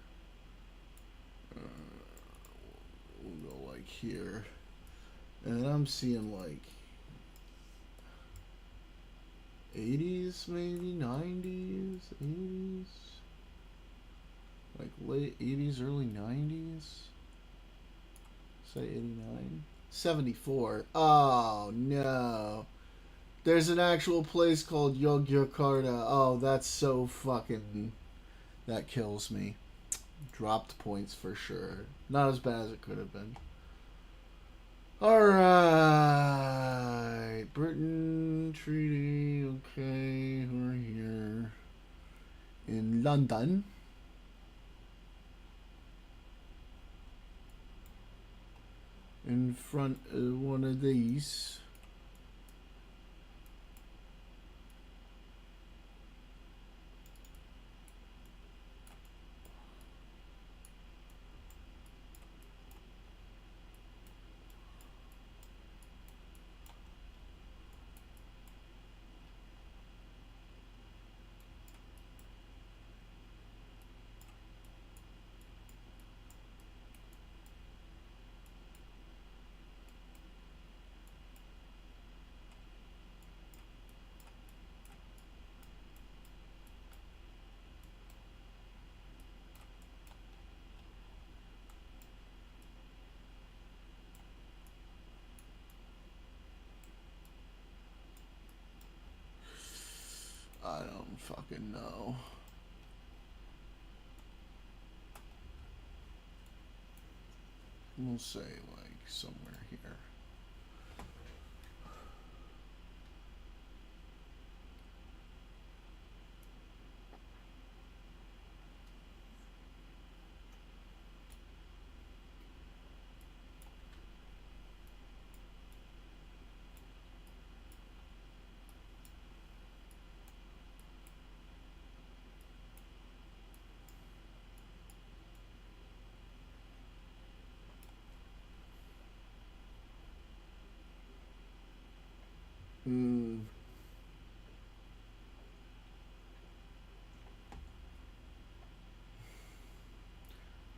We'll go like here. And then I'm seeing like 80s maybe, 90s, 80s. Like late 80s, early 90s. Say 89. 74. Oh no. There's an actual place called Yogyakarta. Oh, that's so fucking... That kills me. Dropped points for sure. Not as bad as it could have been. Alright. Britain Treaty. Okay, we're here. In London. In front of one of these. I don't fucking know. We'll say like somewhere here.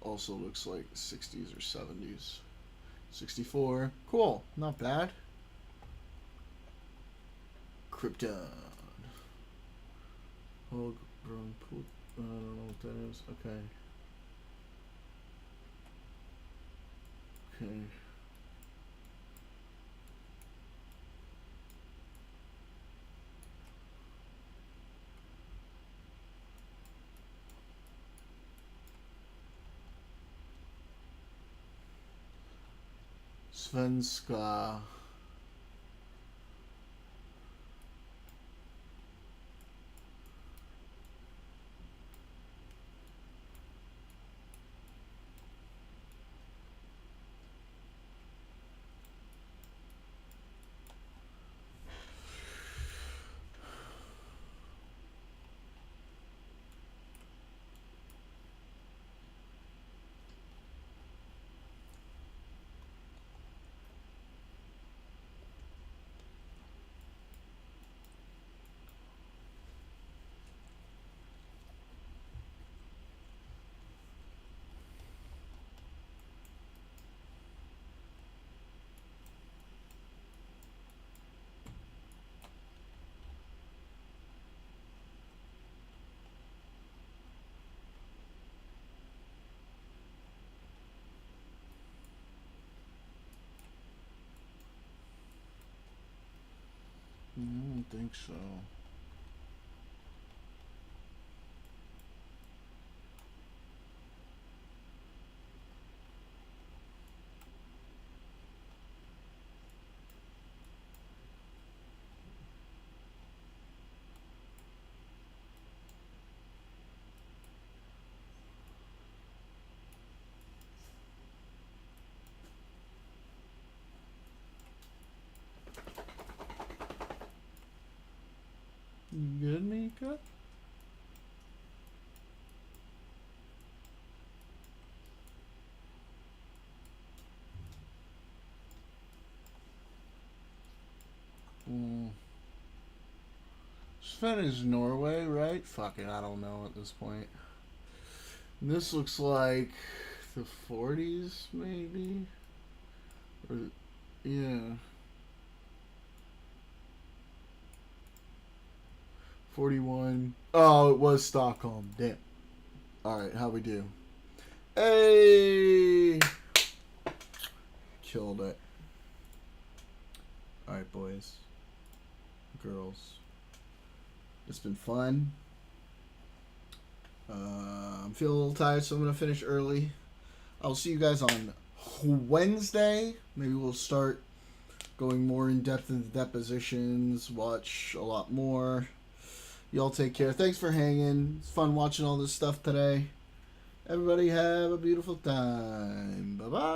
Also looks like 60s or 70s. 64. Cool. Not bad. Krypton. Oh, I don't know what that is. Okay. Okay. Svenska. I don't think so. You good, Mika? Sven is Norway, right? Fuck it, I don't know at this point. And this looks like the 40s, maybe? Or, yeah. 41. Oh, it was Stockholm. Damn. Alright, how we do? Hey! Killed it. All right, boys. girls. It's been fun. I'm feeling a little tired, so I'm going to finish early. I'll see you guys on Wednesday. Maybe we'll start going more in depth into depositions, watch a lot more. Y'all take care. Thanks for hanging. It's fun watching all this stuff today. Everybody have a beautiful time. Bye-bye.